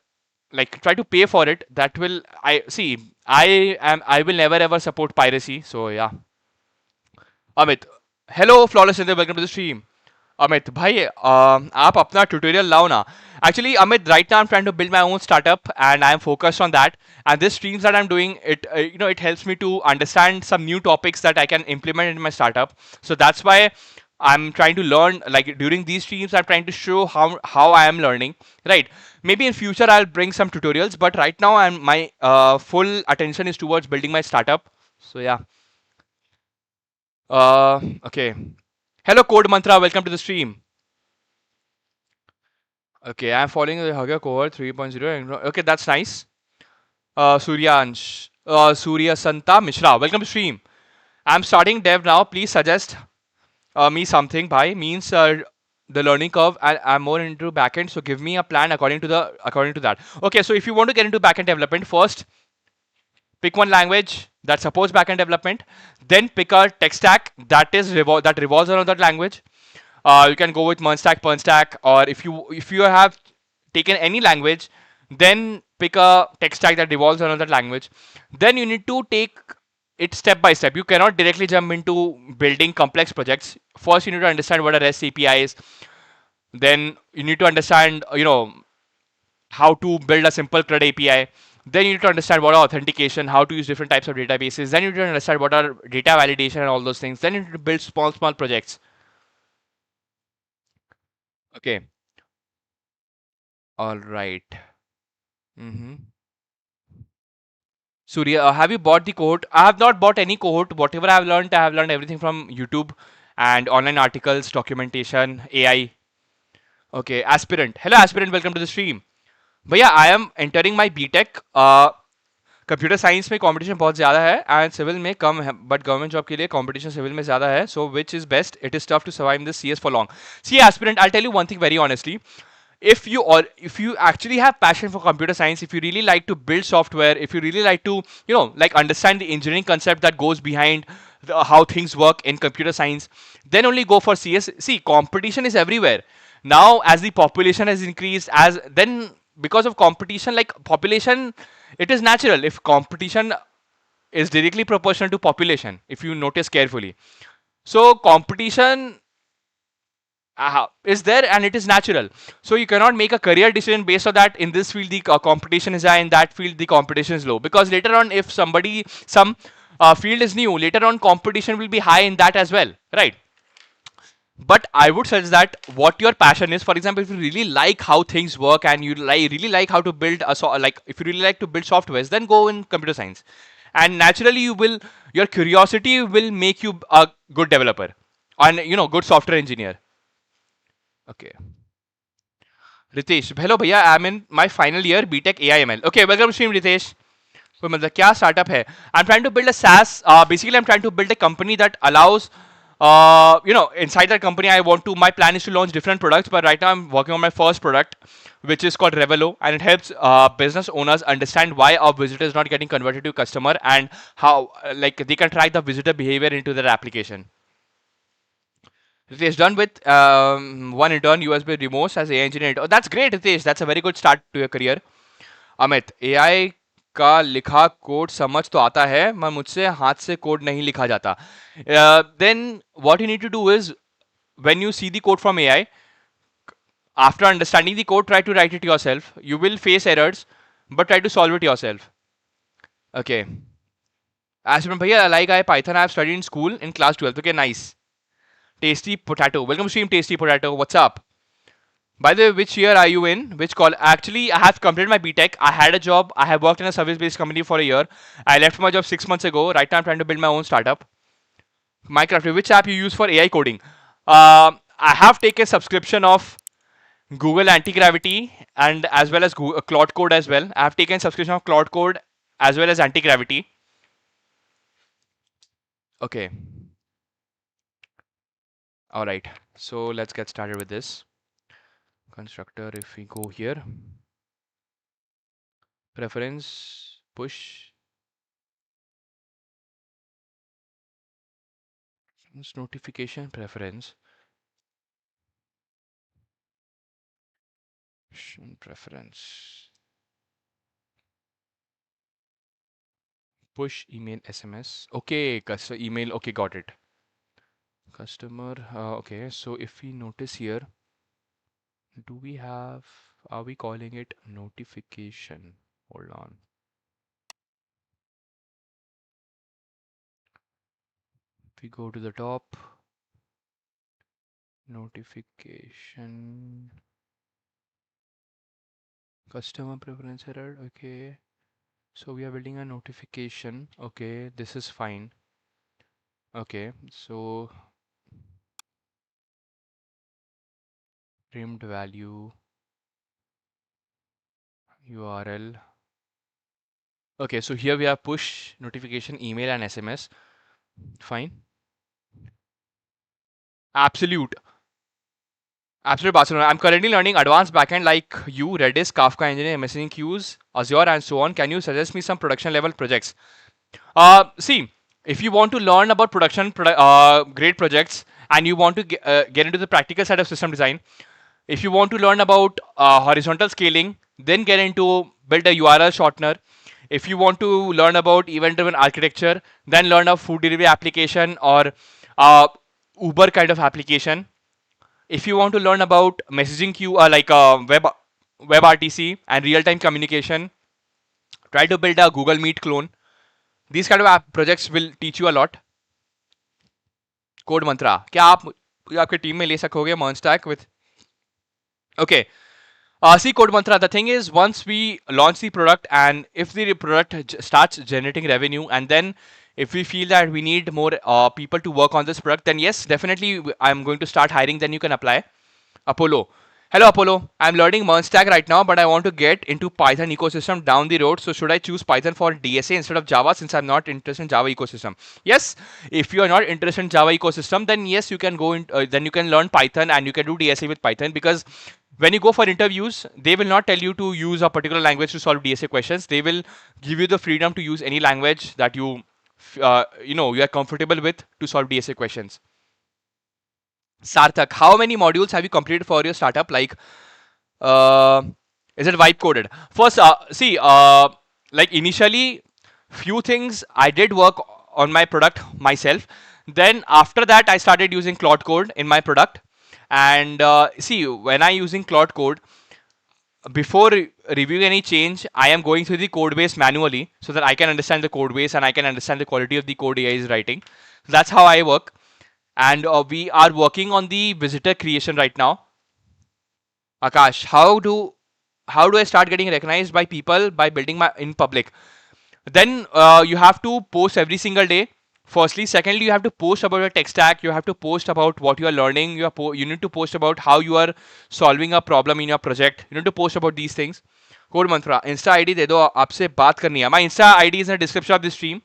like try to pay for it. That will I see. I will never ever support piracy. So yeah. Amit, hello flawless Chandra, welcome to the stream. Amit, भाई आप अपना tutorial लाओ ना. Actually, Amit, right now I'm trying to build my own startup and I'm focused on that. And this streams that I'm doing, it helps me to understand some new topics that I can implement in my startup. So that's why I'm trying to learn. Like during these streams, I'm trying to show how I am learning. Right? Maybe in future I'll bring some tutorials, but right now my full attention is towards building my startup. So yeah. Okay. Hello, Code Mantra. Welcome to the stream. Okay, I'm following the Hugger cohort 3.0. Okay, that's nice. Surya Santa Mishra. Welcome to stream. I'm starting dev now. Please suggest me something. By means the learning curve. I'm more into backend, so give me a plan according to that. Okay, so if you want to get into backend development, first pick one language that supports backend development. Then pick a tech stack that revolves around that language. You can go with Mernstack, Pernstack, or if you have taken any language, then pick a tech stack that revolves around that language. Then you need to take it step by step. You cannot directly jump into building complex projects. First, you need to understand what a REST API is. Then you need to understand, how to build a simple CRUD API. Then you need to understand what are authentication, how to use different types of databases. Then you need to understand what are data validation and all those things. Then you need to build small projects. Okay. All right. Mm-hmm. Surya, have you bought the cohort? I have not bought any cohort. Whatever I have learned everything from YouTube and online articles, documentation, AI. Okay, aspirant. Hello, aspirant. Welcome to the stream. भैया I am entering my B tech computer science में competition बहुत ज़्यादा है and civil में कम है but government job के लिए competition civil में ज़्यादा है so which is best it is tough to survive this C S for long C aspirant I tell you one thing very honestly if you actually have passion for computer science, if you really like to build software, if you really like to like understand the engineering concept that goes behind how things work in computer science, then only go for CS. See, competition is everywhere now. As the population has increased, as then because of competition, like population, it is natural if competition is directly proportional to population, if you notice carefully. So competition is there and it is natural. So you cannot make a career decision based on that. In this field the competition is high, in that field the competition is low, because later on if some field is new, later on competition will be high in that as well, right? But I would suggest that what your passion is. For example, if you really like how things work and you really like how to build like if you really like to build softwares, then go in computer science, and naturally your curiosity will make you a good developer and good software engineer. Okay. Ritesh, hello भैया, I'm in my final year BTech AIML. Okay, welcome to stream Ritesh. कोई मतलब क्या startup है? I'm trying to build a SaaS. Basically, I'm trying to build a company that allows, inside that company, my plan is to launch different products. But right now, I'm working on my first product, which is called Revelo, and it helps business owners understand why a visitor is not getting converted to customer and how, like, they can track the visitor behavior into their application. Ritesh, done with one intern USB remote as AI engineer. Oh, that's great, Ritesh. That's a very good start to your career. Amit, AI का लिखा code समझ तो आता है, मगर मुझसे हाथ से कोड नहीं लिखा जाता. Then what you need to do is, when you see the code from AI, after understanding the code, try to write it yourself. You will face errors, but try to solve it yourself. Okay. Ashman Bhaiya, like I Python, I have studied in school in class 12th. Okay, nice. Tasty Potato. Welcome to stream, Tasty Potato. What's up? By the way, which year are you in? Which call? Actually, I have completed my BTech. I had a job. I have worked in a service-based company for a year. I left my job 6 months ago. Right now, I'm trying to build my own startup. Minecraft. Which app you use for AI coding? I have taken subscription of Google Anti-Gravity and as well as Google, Cloud Code as well. I have taken subscription of Cloud Code as well as Anti-Gravity. Okay. All right. So let's get started with this. Constructor, if we go here, preference, push, notification, preference, preference, push, email, SMS. Okay, so email. Okay, got it. Customer. Okay, so if we notice here, do we have, are we calling it notification? Hold on. If we go to the top, notification, customer preference error. Okay, so we are building a notification. Okay, this is fine. Okay, so trimmed value, URL. Okay, so here we have push, notification, email, and SMS. Fine. Absolute. Absolute Barcelona. I'm currently learning advanced backend like you, Redis, Kafka Engineering, messaging queues, Azure, and so on. Can you suggest me some production level projects? See, if you want to learn about grade projects and you want to get into the practical side of system design, if you want to learn about horizontal scaling, then get into build a URL shortener. If you want to learn about event-driven architecture, then learn a food delivery application or Uber kind of application. If you want to learn about messaging queue, like web RTC and real-time communication, try to build a Google Meet clone. These kind of projects will teach you a lot. Code Mantra. क्या आप आपके team में ले सकोगे Monstack with? Okay. See, Code Mantra, the thing is, once we launch the product and if the product starts generating revenue, and then if we feel that we need more people to work on this product, then yes, definitely I'm going to start hiring. Then you can apply. Apollo. Hello, Apollo. I'm learning Stack right now, but I want to get into Python ecosystem down the road. So should I choose Python for DSA instead of Java since I'm not interested in Java ecosystem? Yes. If you are not interested in Java ecosystem, then yes, you can go in. Then you can learn Python and you can do DSA with Python, because when you go for interviews, they will not tell you to use a particular language to solve DSA questions. They will give you the freedom to use any language that you are comfortable with to solve DSA questions. Sarthak, how many modules have you completed for your startup? Like, uh, is it vibe coded? First, see, like initially, few things I did work on my product myself. Then after that, I started using Cloud Code in my product. And see, when I using Cloud Code, before reviewing any change, I am going through the code base manually so that I can understand the code base and I can understand the quality of the code AI is writing. That's how I work. And we are working on the visitor creation right now. Akash, how do I start getting recognized by people by building my in public? Then you have to post every single day. Firstly, secondly, you have to post about your tech stack. You have to post about what you are learning. You need to post about how you are solving a problem in your project. You need to post about these things. Code mantra. Insta ID दे दो आपसे बात करनी है. My Insta ID is in the description of this stream.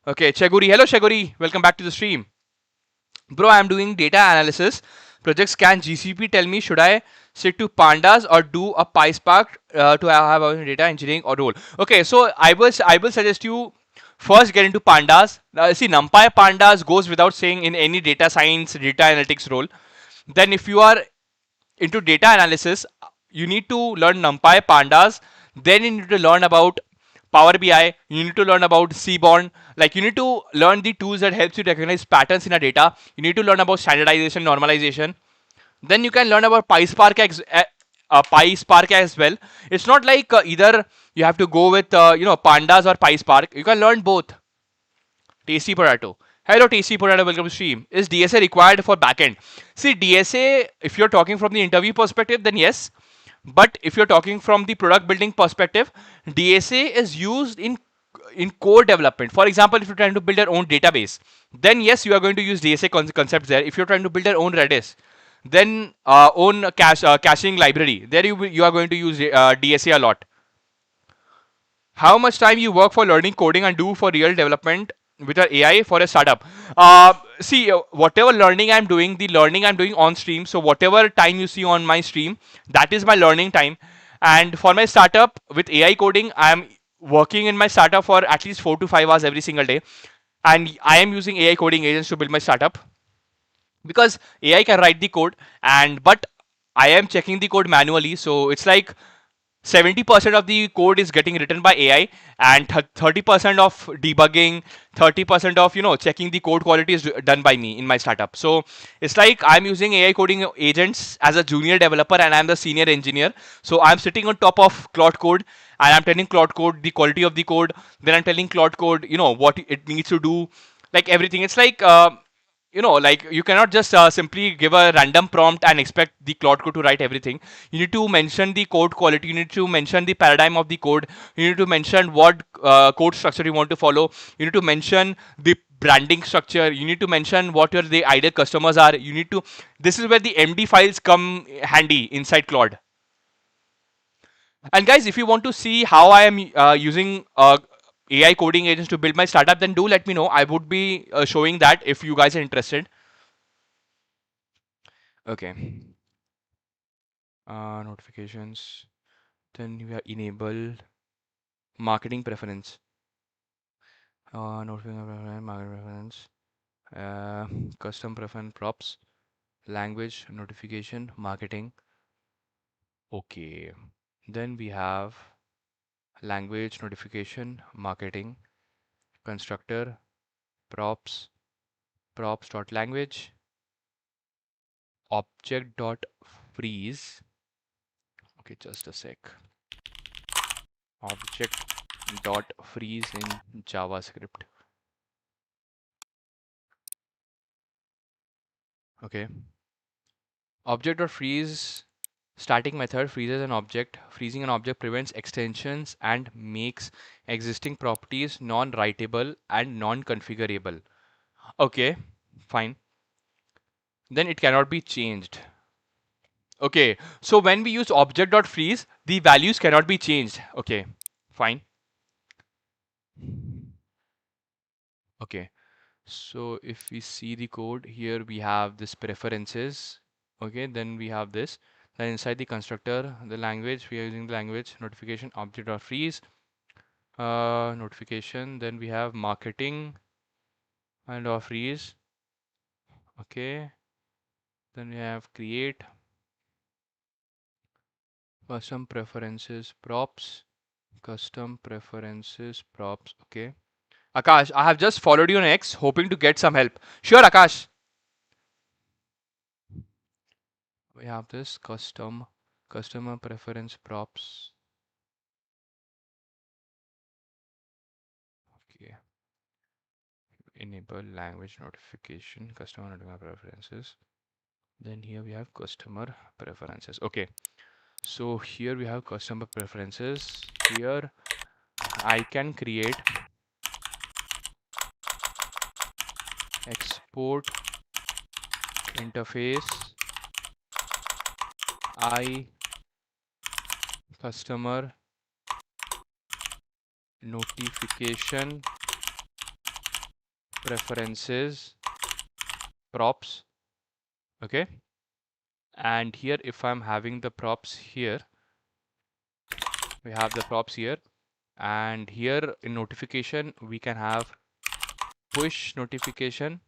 Okay, Cheguri. Hello, Cheguri. Welcome back to the stream. Bro, I'm doing data analysis projects. Can GCP tell me should I stick to pandas or do a PySpark to have a data engineering or role? Okay, so I will suggest you first get into pandas. See, NumPy pandas goes without saying in any data science, data analytics role. Then if you are into data analysis, you need to learn NumPy pandas. Then you need to learn about Power BI. You need to learn about Seaborn. Like you need to learn the tools that helps you recognize patterns in a data. You need to learn about standardization, normalization. Then you can learn about PySpark PySpark as well. It's not like either you have to go with pandas or PySpark. You can learn both. Tasty Potato. Hello, Tasty Potato. Welcome to stream. Is DSA required for backend? See, DSA, if you're talking from the interview perspective, then yes. But if you're talking from the product building perspective, DSA is used in core development. For example, if you're trying to build your own database, then yes, you are going to use DSA concepts there. If you're trying to build your own Redis, then own caching library, there you are going to use DSA a lot. How much time you work for learning coding and do for real development with your AI for a startup? See, whatever learning I'm doing, the learning I'm doing on stream. So whatever time you see on my stream, that is my learning time. And for my startup with AI coding, I'm working in my startup for at least 4 to 5 hours every single day. And I am using AI coding agents to build my startup because AI can write the code, and but I am checking the code manually. So it's like 70% of the code is getting written by AI, and 30% of debugging, 30% of checking the code quality is done by me in my startup. So it's like I'm using AI coding agents as a junior developer, and I'm the senior engineer. So I'm sitting on top of Cloud Code, and I'm telling Cloud Code the quality of the code. Then I'm telling Cloud Code, what it needs to do, like everything. It's like like you cannot just simply give a random prompt and expect the Cloud Code to write everything. You need to mention the code quality. You need to mention the paradigm of the code. You need to mention what code structure you want to follow. You need to mention the branding structure. You need to mention what your the ideal customers are. You need to. This is where the MD files come handy inside Claude. And guys, if you want to see how I am using AI coding agents to build my startup, then do let me know. I would be showing that if you guys are interested. Okay. Notifications. Then we have enable marketing preference. Notification marketing preference. Custom preference props. Language notification marketing. Okay. Then we have language notification marketing. Constructor props props.language object.freeze. Okay, just a sec. Object.freeze in JavaScript. Okay. Object.freeze static method freezes an object. Freezing an object prevents extensions and makes existing properties non-writable and non-configurable. Okay, fine. Then it cannot be changed. Okay, so when we use object.freeze, the values cannot be changed. Okay, fine. Okay, so if we see the code here, we have this preferences. Okay, then we have this. Then inside the constructor, the language, we are using the language notification object.freeze notification. Then we have marketing and of freeze. Okay, then we have create custom preferences props. Custom preferences props. Okay. Akash, I have just followed you on X, hoping to get some help. Sure, Akash. We have this customer preference props. Okay. Enable language notification, customer preferences. Then here we have customer preferences. Okay. So here we have customer preferences. Here I can create export interface I customer notification preferences props. Okay, and here if I'm having the props here, we have the props here, and here in notification we can have push notification.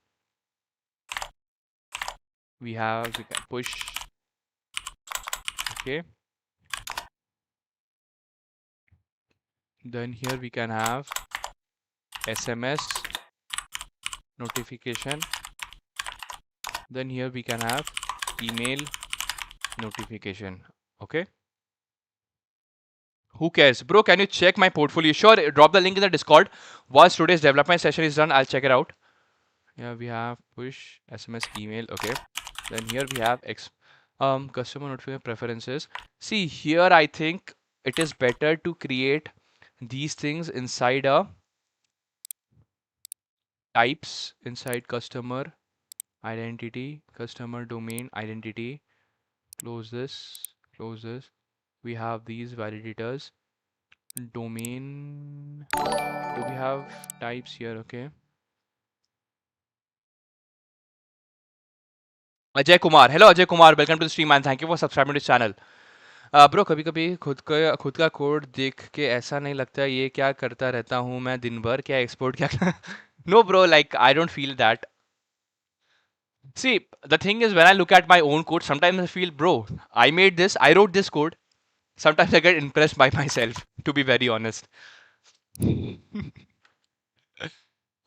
We can push. Okay, then here we can have SMS notification. Then here we can have email notification. Okay. Who cares? Bro, can you check my portfolio? Sure, drop the link in the Discord. Once today's development session is done, I'll check it out. Yeah, we have push, SMS, email. Okay. Then here we have customer notification preferences. See, here I think it is better to create these things inside a types inside customer identity, customer domain identity. Close this, close this. We have these validators. Domain. Do we have types here? Okay. Ajay Kumar. Hello Ajay Kumar. Welcome to the stream and thank you for subscribing to this channel. Bro कभी कभी खुद का code देख के ऐसा नहीं लगता ये क्या करता रहता हूँ मैं दिन भर क्या एक्सपोर्ट क्या no bro like I don't feel that see the thing is when I look at my own code sometimes I feel bro I made this I wrote this code sometimes I get impressed by myself to be very honest.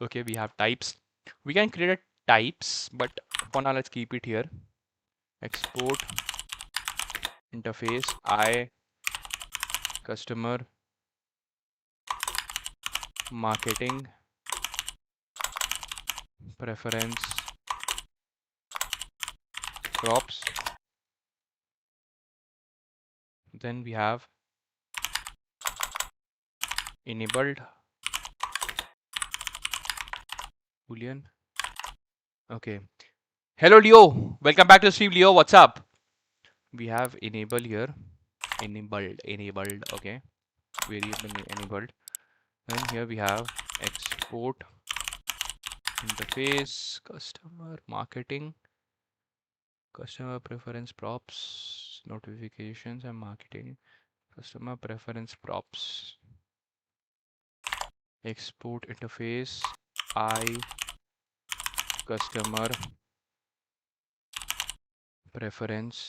Okay, we have types. We can create a types, but for now let's keep it here. Export interface I customer marketing preference props. Then we have enabled boolean. Okay. Hello Leo, welcome back to the stream. Leo, what's up? We have enable here. Enabled. Okay. Variable enabled. Then here we have export interface customer marketing customer preference props notifications and marketing customer preference props export interface I customer preference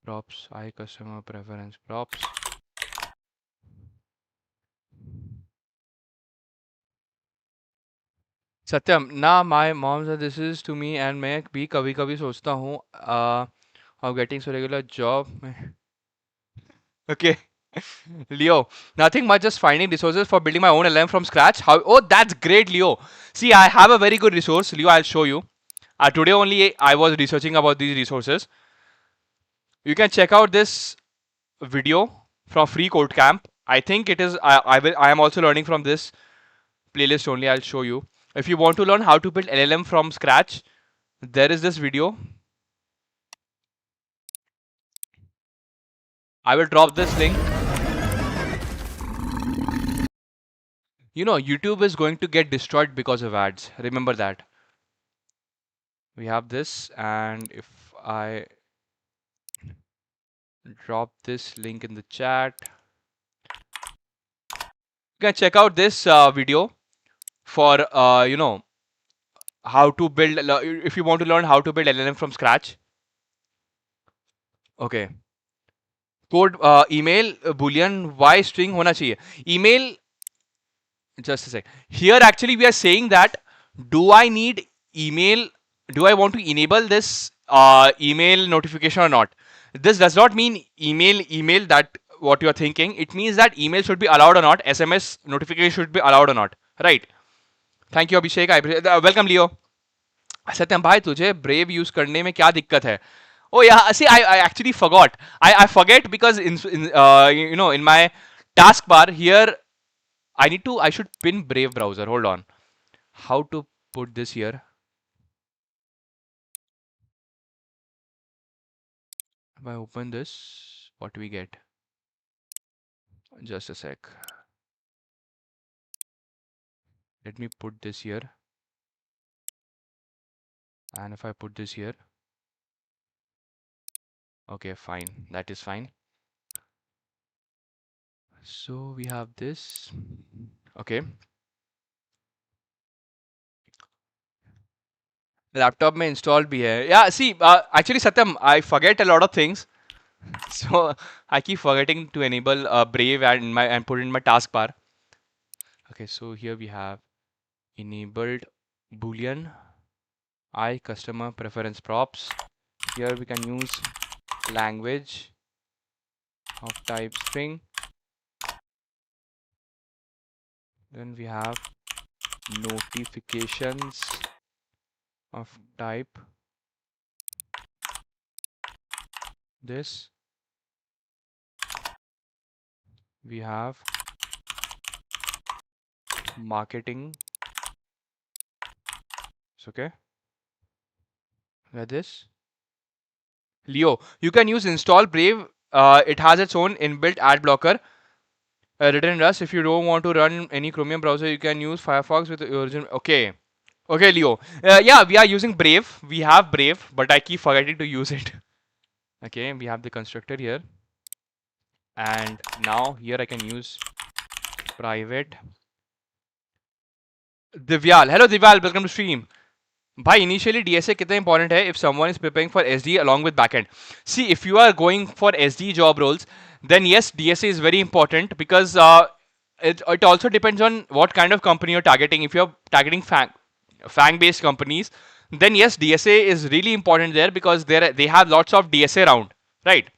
props I customer preference props सत्यम ना my mom said this is to me and मैं भी कभी कभी सोचता हूँ of getting so regular job okay Leo, nothing much, just finding resources for building my own LM from scratch. How? Oh, that's great, Leo. See, I have a very good resource, Leo. I'll show you. Today only I was researching about these resources. You can check out this video from Free Code Camp. I think it is. I am also learning from this playlist only. I'll show you. If you want to learn how to build LLM from scratch, there is this video. I will drop this link. You know, YouTube is going to get destroyed because of ads. Remember that. We have this, and if I drop this link in the chat, you can check out this video for how to build if you want to learn how to build LLM from scratch. Okay. Code email boolean y string होना चाहिए. Email. Just a sec. Here actually we are saying that do I need email? Do I want to enable this email notification or not? This does not mean email that what you are thinking. It means that email should be allowed or not. SMS notification should be allowed or not. Right. Thank you Abhishek. I appreciate welcome Leo. सत्यम भाई तुझे brave use करने में क्या दिक्कत है? Oh yeah, see, I actually forgot. I forget because in my taskbar here I should pin Brave browser. Hold on. How to put this here? If I open this, what do we get? Just a sec. Let me put this here. And if I put this here, okay, fine. That is fine. So we have this. Okay. Laptop में installed भी है. Yeah, see, actually Satyam, I forget a lot of things. So I keep forgetting to enable Brave and put it in my taskbar. Okay, so here we have enabled Boolean I customer preference props. Here we can use language of type string. Then we have notifications of type this. We have marketing. It's okay. Where this? Leo, you can use install Brave. It has its own inbuilt ad blocker written in Rust. If you don't want to run any Chromium browser, you can use Firefox with the original. Okay. Okay, Leo. Yeah, we are using Brave. We have Brave, but I keep forgetting to use it. Okay, we have the constructor here. And now here I can use private. Divyal. Hello, Divyal. Welcome to stream. भाई initially DSA कितना important है if someone is preparing for SD along with backend? See, if you are going for SD job roles, then yes, DSA is very important because it also depends on what kind of company you're targeting. If you're targeting FANG based companies, then yes, DSA is really important there because they have lots of DSA round, right?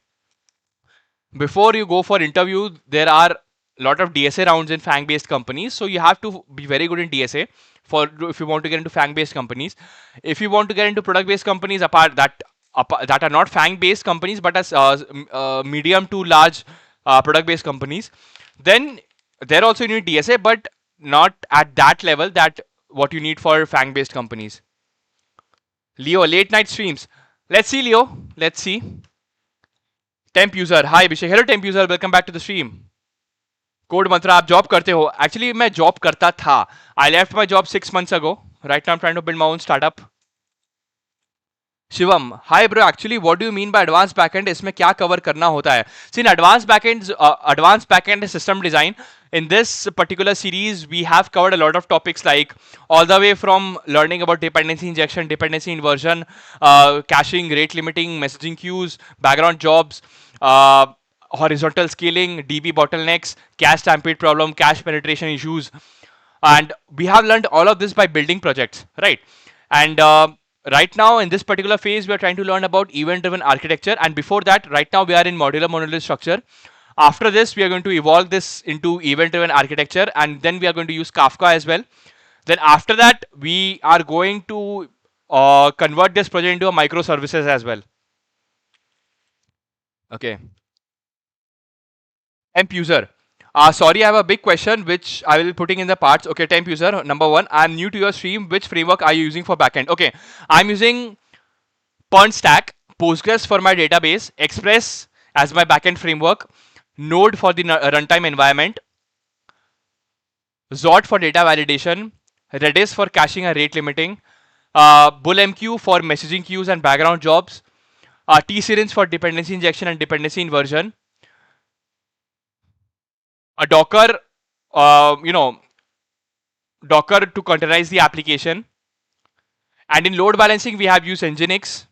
Before you go for interview, there are a lot of DSA rounds in FANG based companies, so you have to be very good in DSA for if you want to get into FANG based companies. If you want to get into product based companies, that are not FANG based companies but as medium to large product based companies, then there also you need DSA, but not at that level that what you need for FANG based companies. Leo, late night streams. Let's see, Leo. Let's see. Temp user. Hi, Abhishek. Hello, temp user. Welcome back to the stream. Code Mantra आप job करते हो? Actually मैं job करता था. I left my job 6 months ago. Right now I'm trying to build my own startup. Shivam, hi bro. Actually what do you mean by advance backend? इसमें क्या cover करना होता है? See, in advance backend system design, in this particular series we have covered a lot of topics, like all the way from learning about dependency injection, dependency inversion, caching, rate limiting, messaging queues, background jobs, horizontal scaling, DB bottlenecks, cache stampede problem, cache penetration issues, and we have learned all of this by building projects, right? And right now in this particular phase we are trying to learn about event driven architecture, and before that, right now we are in modular monolith structure. After this we are going to evolve this into event driven architecture, and then we are going to use Kafka as well. Then after that we are going to convert this project into a microservices as well. Okay. Temp user. Sorry, I have a big question which I will be putting in the parts. Okay, temp user. Number one, I'm new to your stream. Which framework are you using for backend? Okay, I'm using Stack, Postgres for my database, Express as my backend framework, Node for the runtime environment, Zort for data validation, Redis for caching and rate limiting, BullMQ for messaging queues and background jobs, T-Series for dependency injection and dependency inversion, a Docker, Docker to containerize the application. And in load balancing, we have used Nginx.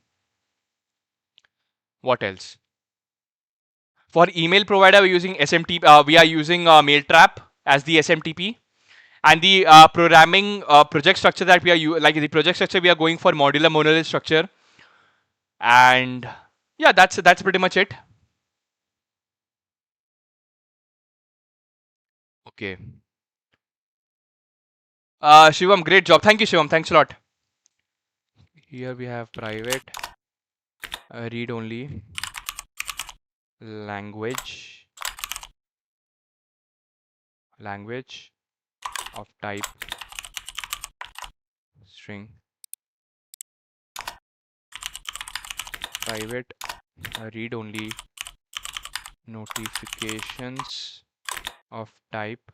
What else? For email provider, we're using SMTP. We are using Mailtrap as the SMTP. And the programming project structure that we are like the project structure, we are going for modular monolith structure. And yeah, that's pretty much it. Okay. Shivam, great job. Thank you, Shivam. Thanks a lot. Here we have private read only language of type string, private read only notifications of type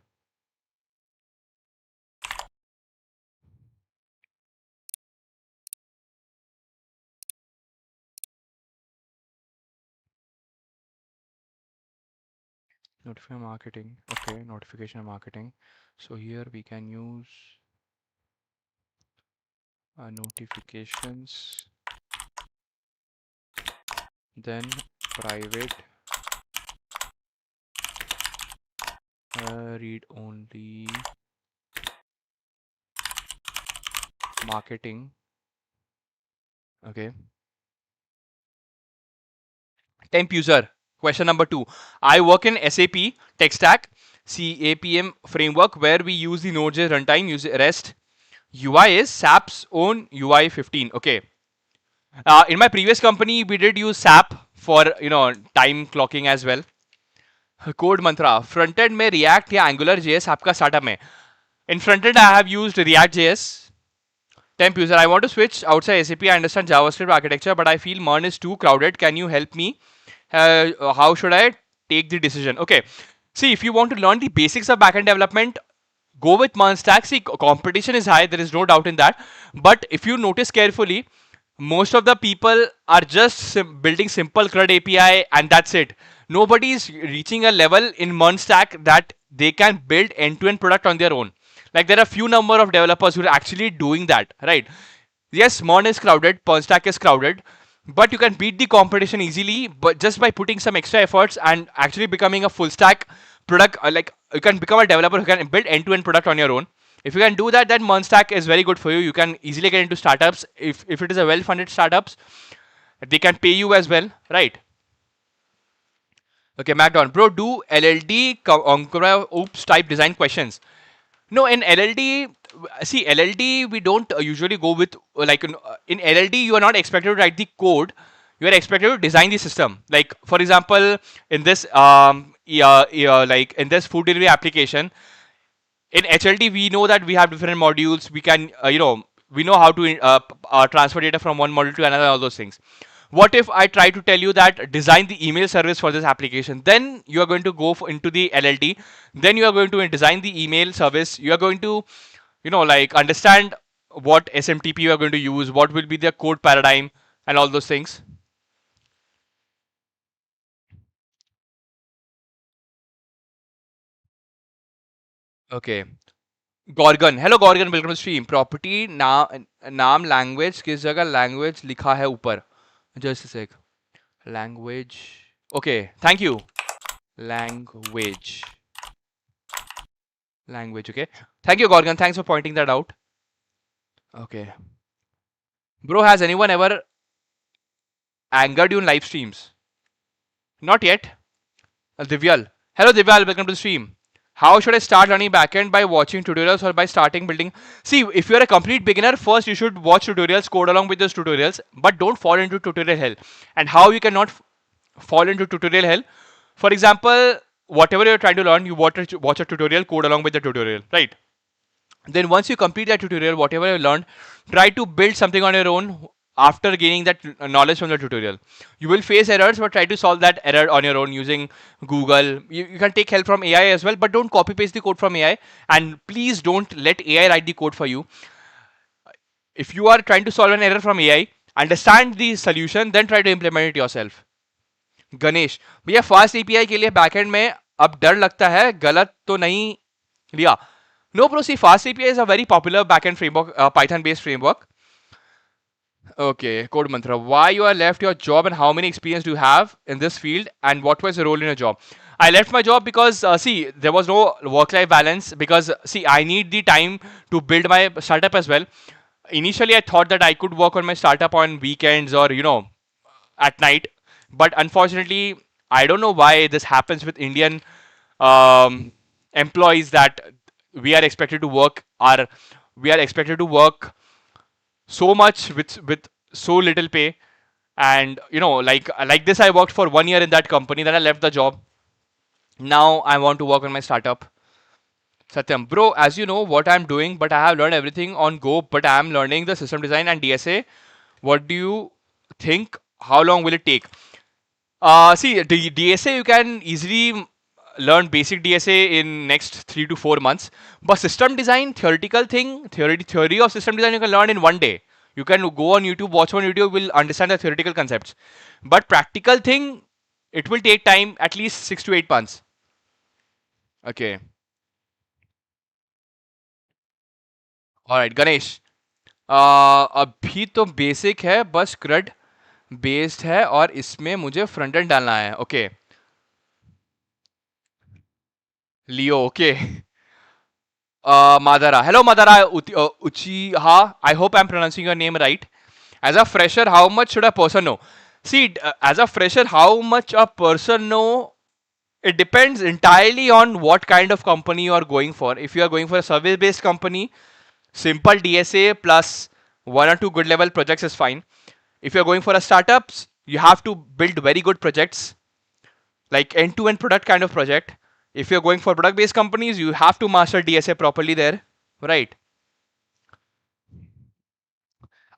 notify marketing. Okay, notification marketing. So here we can use notifications, then private read only marketing. Okay, Temp user. Question number 2. I work in SAP tech stack, CAPM framework where we use the Node.js runtime, use REST. UI is SAP's own UI 15. Okay. In my previous company, we did use SAP for time clocking as well. Code mantra. Frontend में React या Angular JS आपका startup में. In frontend, I have used React JS. Temp user. I want to switch outside SAP. I understand JavaScript architecture, but I feel MERN is too crowded. Can you help me? How should I take the decision? Okay. See, if you want to learn the basics of backend development, go with MERN stack. See, competition is high. There is no doubt in that. But if you notice carefully, most of the people are just building simple CRUD API and that's it. Nobody is reaching a level in MERN stack that they can build end-to-end product on their own. Like there are few number of developers who are actually doing that, right? Yes, MERN is crowded, MERN stack is crowded, but you can beat the competition easily, but just by putting some extra efforts and actually becoming a full stack product, like you can become a developer who can build end-to-end product on your own. If you can do that, then MERN stack is very good for you. You can easily get into startups. If it is a well-funded startups, they can pay you as well, right? Okay, MacDon, bro, do LLD oops type design questions. No, in LLD, see LLD, we don't usually go with like in LLD, you are not expected to write the code. You are expected to design the system. Like for example, in this like in this food delivery application, in HLD, we know that we have different modules. We can, we know how to transfer data from one module to another, all those things. What if I try to tell you that design the email service for this application? Then you are going to go into the LLD. Then you are going to design the email service. You are going to, like understand what SMTP you are going to use, what will be the code paradigm, and all those things. Okay. Gorgon, hello Gorgon, welcome to stream. Property नाम language किस जगह language लिखा है ऊपर? Just a sec. Language. Okay, thank you. Language. Language. Okay. Thank you, Gorgon. Thanks for pointing that out. Okay. Bro, has anyone ever angered you in live streams? Not yet. Divyal. Hello, Divyal. Welcome to the stream. How should I start learning backend? By watching tutorials or by starting building? See, if you're a complete beginner, first you should watch tutorials, code along with those tutorials, but don't fall into tutorial hell. And how you cannot fall into tutorial hell? For example, whatever you're trying to learn, you watch a tutorial, code along with the tutorial, right? Then once you complete that tutorial, whatever you learned, try to build something on your own after gaining that knowledge from the tutorial. You will face errors, but try to solve that error on your own using Google. You can take help from AI as well, but don't copy paste the code from AI. And please don't let AI write the code for you. If you are trying to solve an error from AI, understand the solution, then try to implement it yourself. Ganesh भैया fast API के लिए backend में अब डर लगता है गलत तो नहीं लिया. No, bro, see, Fast API is a very popular backend framework, Python-based framework. Okay, code mantra. Why you are left your job and how many experience do you have in this field and what was your role in your job? I left my job because, see, there was no work-life balance because, see, I need the time to build my startup as well. Initially, I thought that I could work on my startup on weekends or, at night. But unfortunately, I don't know why this happens with Indian employees that we are expected to work so much with so little pay. And like this, I worked for 1 year in that company, then I left the job. Now I want to work on my startup. Satyam, bro, as you know what I'm doing, but I have learned everything on Go, but I am learning the system design and DSA. What do you think? How long will it take? See, the DSA you can easily learn basic DSA in next 3 to 4 months. But system design, theoretical thing, theory of system design you can learn in 1 day. You can go on YouTube, watch on YouTube, will understand the theoretical concepts. But practical thing, it will take time, at least 6 to 8 months. Okay. Alright, Ganesh. अभी तो basic है, बस CRUD based है और इसमें मुझे front end डालना है. Okay. Leo, okay. Madara. Hello, Madara Uchiha. I hope I'm pronouncing your name right. As a fresher, how much should a person know? See, as a fresher, how much a person know, it depends entirely on what kind of company you are going for. If you are going for a service based company, simple DSA plus one or two good level projects is fine. If you're going for a startups, you have to build very good projects, like end to end product kind of project. If you're going for product based companies, you have to master DSA properly there, right?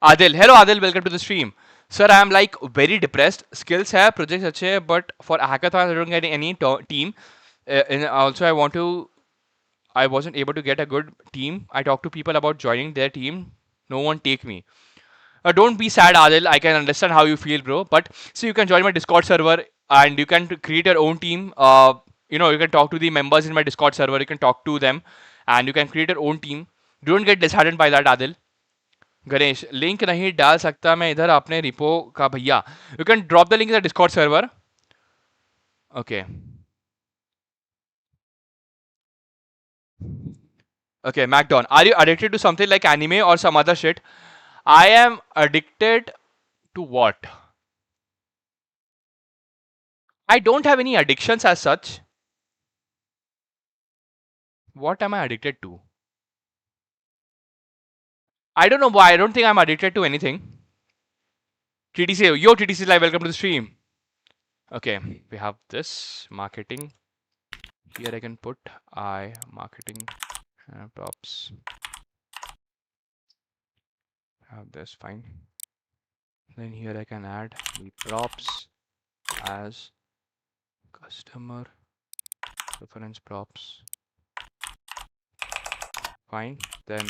Adil, hello Adil, welcome to the stream. Sir, I am like very depressed. Skills hai, projects अच्छे हैं, but for hackathon I don't get any team. And also I wasn't able to get a good team. I talked to people about joining their team. No one take me. Don't be sad, Adil. I can understand how you feel, bro. But so you can join my Discord server and you can create your own team. You can talk to the members in my Discord server. You can talk to them and you can create your own team. Don't get disheartened by that, Adil. Ganesh link नहीं डाल सकता मैं इधर अपने repo का भैया you can drop the link in the Discord server okay okay macdon are you addicted to something like anime or some other shit I am addicted to what I don't have any addictions as such what am I addicted to I don't know why I don't think I'm addicted to anything TTC yo TTC live welcome to the stream okay we have this marketing here I can put I marketing props have this fine then here I can add the props as customer reference props fine then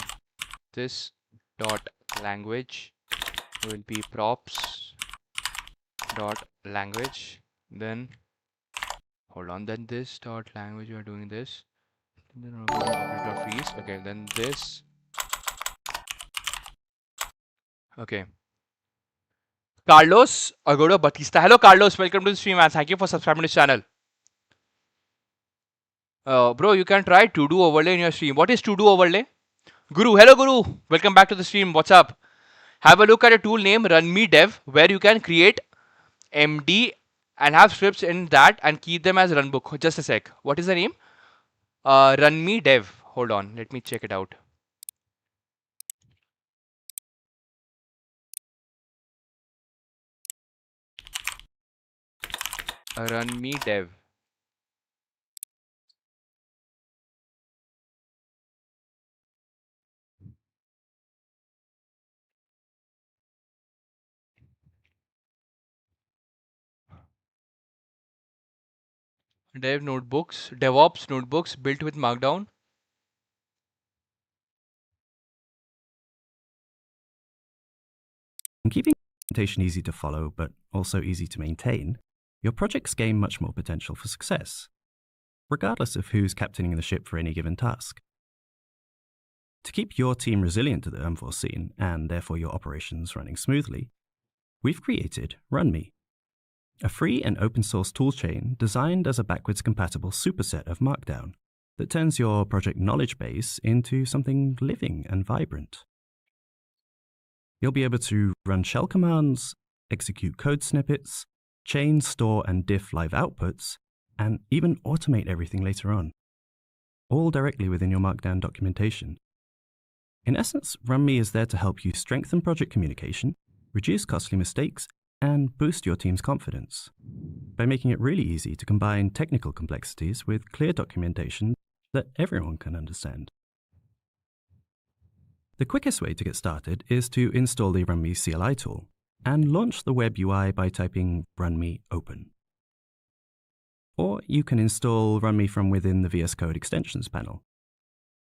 this dot language will be props dot language then hold on then this dot language we are doing this then fees okay then this okay Carlos Agodo Batista hello Carlos welcome to the stream and thank you for subscribing to this channel bro you can try to do overlay in your stream what is to do overlay Guru hello Guru welcome back to the stream what's up have a look at a tool named runmedev where you can create md and have scripts in that and keep them as runbook just a sec what is the name runmedev hold on let me check it out runmedev dev notebooks DevOps notebooks built with markdown In keeping documentation easy to follow but also easy to maintain, your projects gain much more potential for success, regardless of who's captaining the ship for any given task. To keep your team resilient to the unforeseen and therefore your operations running smoothly, we've created RunMe, a free and open source toolchain designed as a backwards compatible superset of Markdown that turns your project knowledge base into something living and vibrant. You'll be able to run shell commands, execute code snippets, chain, store, and diff live outputs, and even automate everything later on, all directly within your Markdown documentation. In essence, RunMe is there to help you strengthen project communication, reduce costly mistakes, and boost your team's confidence by making it really easy to combine technical complexities with clear documentation that everyone can understand. The quickest way to get started is to install the RunMe CLI tool and launch the web UI by typing RunMe open. Or you can install RunMe from within the VS Code extensions panel.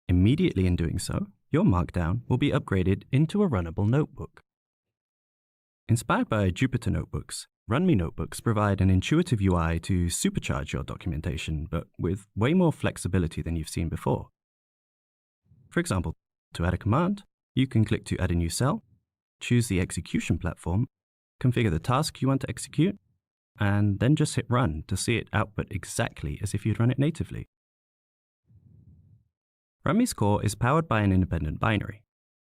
Immediately in doing so, your Markdown will be upgraded into a runnable notebook. Inspired by Jupyter Notebooks, RunMe notebooks provide an intuitive UI to supercharge your documentation, but with way more flexibility than you've seen before. For example, to add a command, you can click to add a new cell, choose the execution platform, configure the task you want to execute, and then just hit run to see it output exactly as if you'd run it natively. RunMe's core is powered by an independent binary,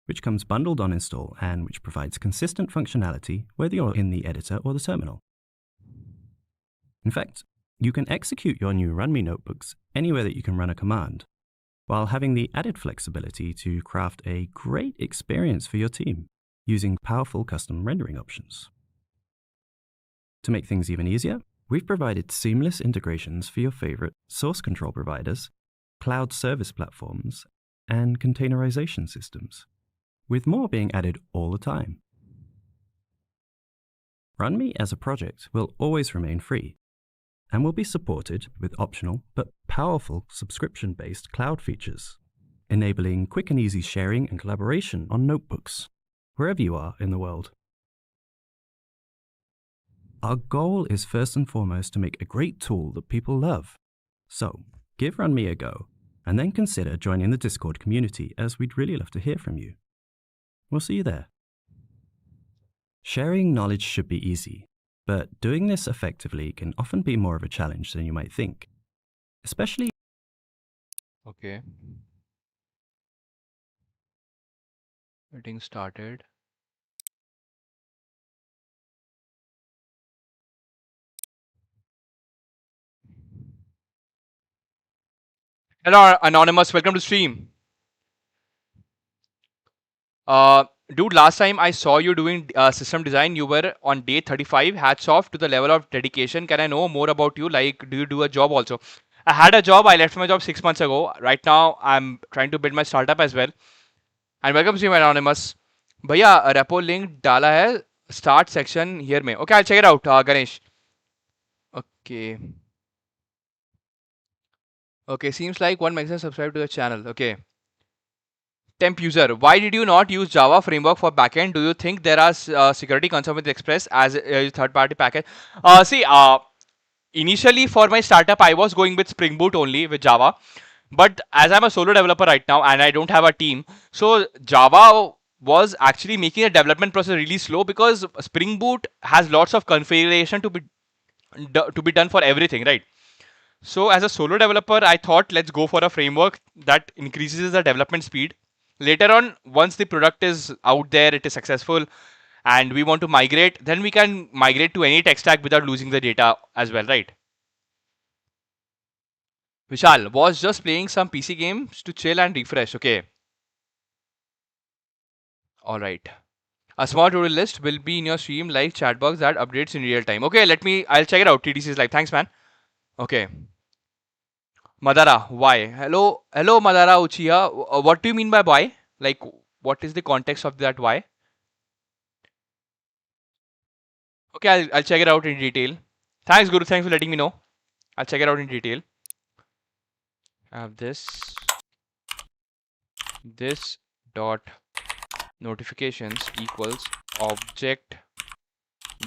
which comes bundled on install and which provides consistent functionality whether you're in the editor or the terminal. In fact, you can execute your new RunMe notebooks anywhere that you can run a command, while having the added flexibility to craft a great experience for your team using powerful custom rendering options. To make things even easier, we've provided seamless integrations for your favorite source control providers, cloud service platforms, and containerization systems, with more being added all the time. RunMe as a project will always remain free and will be supported with optional but powerful subscription-based cloud features, enabling quick and easy sharing and collaboration on notebooks, wherever you are in the world. Our goal is first and foremost to make a great tool that people love. So, give RunMe a go, and then consider joining the Discord community, as we'd really love to hear from you. We'll see you there. Sharing knowledge should be easy, but doing this effectively can often be more of a challenge than you might think, especially. Okay. Getting started. Hello, Anonymous. Welcome to stream. Dude, last time I saw you doing system design, you were on day 35. Hats off to the level of dedication. Can I know more about you? Like, do you do a job also? I had a job. I left my job 6 months ago. Right now, I'm trying to build my startup as well. And welcome to Anonymous. भैया repo link डाला है start section here में. Okay, I'll check it out, Ganesh. Okay. Okay, seems like one makes sense. Subscribe to the channel. Okay. Temp user, why did you not use Java framework for backend? Do you think there are security concerns with Express as a third-party package? Initially for my startup, I was going with Spring Boot only with Java. But as I'm a solo developer right now and I don't have a team, so Java was actually making the development process really slow because Spring Boot has lots of configuration to be done for everything, right? So as a solo developer, I thought let's go for a framework that increases the development speed. Later on, once the product is out there, it is successful, and we want to migrate, then we can migrate to any tech stack without losing the data as well, right? Vishal was just playing some PC games to chill and refresh. Okay, all right. A small to-do list will be in your stream like chat box that updates in real time. Okay, I'll check it out. TDC is live. Thanks, man. Okay. Madara, why? Hello, Madara Uchiha. What do you mean by why? Like, what is the context of that why? Okay, I'll check it out in detail. Thanks, Guru. Thanks for letting me know. I'll check it out in detail. I have this dot notifications equals object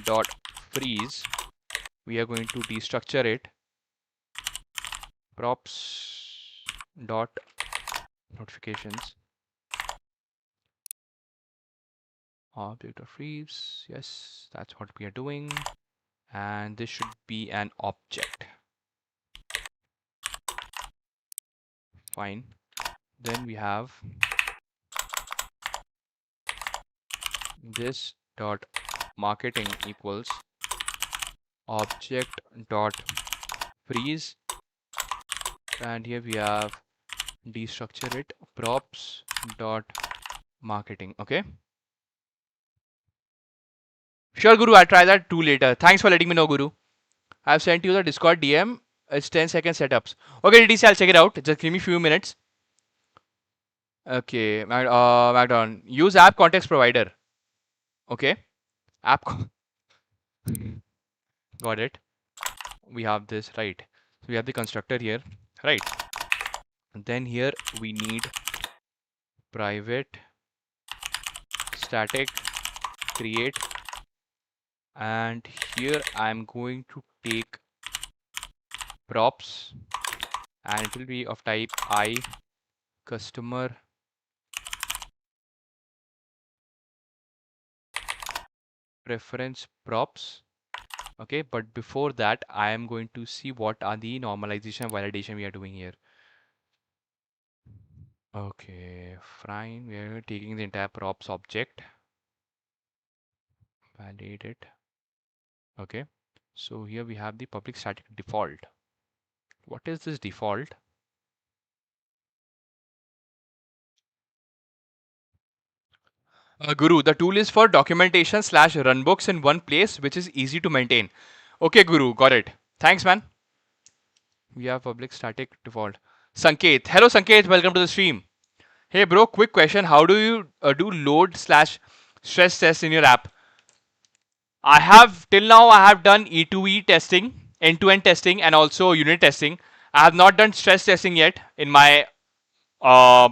dot freeze. We are going to destructure it. Props dot notifications object of freeze. Yes, that's what we are doing. And this should be an object. Fine. Then we have this dot marketing equals object dot freeze, and here we have destructure it props dot marketing. Okay, sure, Guru. I'll try that too later. Thanks for letting me know, Guru. I've sent you the Discord DM. It's 10-second setups. Okay, DTC, I'll check it out. Just give me a few minutes. Okay, Magdon, use app context provider. Okay, app. Got it. We have this, right? So we have the constructor here, right? And then here we need private static create, and here I'm going to take props, and it will be of type I customer preference props. Okay, but before that I am going to see what are the normalization and validation we are doing here. Okay, fine. We are taking the entire props object, validate it. Okay. So here we have the public static default. What is this default? Guru, the tool is for documentation slash runbooks in one place, which is easy to maintain. Okay, Guru, got it. Thanks, man. We have public static default. Sanket. Hello, Sanket. Welcome to the stream. Hey, bro, quick question. How do you do load slash stress test in your app? I have, till now, I have done E2E testing, end to end testing, and also unit testing. I have not done stress testing yet in my uh,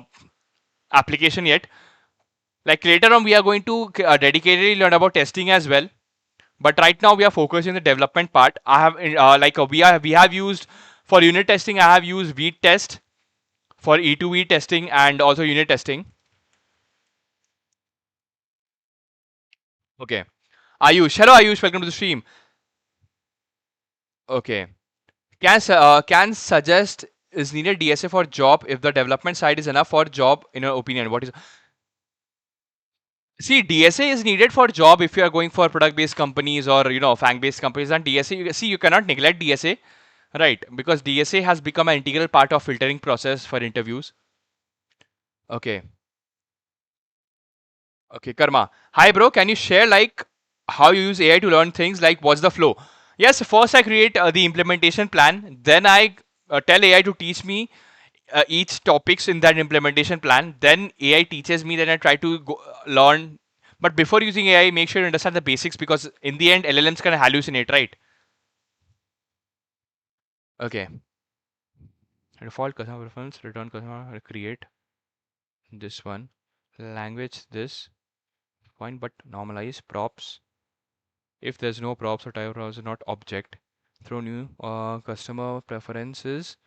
application yet. Like later on, we are going to dedicatedly learn about testing as well. But right now, we are focusing on the development part. I have we have used for unit testing. I have used Vite test for E2E testing and also unit testing. Okay. Ayush, hello Ayush, welcome to the stream. Okay. Can suggest is needed DSA for job if the development side is enough for job in your opinion? What is See, DSA is needed for job if you are going for product based companies or FANG based companies, and DSA you cannot neglect DSA, right? Because DSA has become an integral part of filtering process for interviews. Okay. Okay, Karma. Hi, bro. Can you share like how you use AI to learn things? Like, what's the flow? Yes, first I create the implementation plan. Then I tell AI to teach me each topics in that implementation plan. Then AI teaches me. Then I try to learn. But before using AI, make sure you understand the basics because in the end, LLMs can hallucinate, right? Okay. Default customer preference, return customer, create this one. Language this. Fine, but normalize props. If there's no props or type browser not object, throw new customer preferences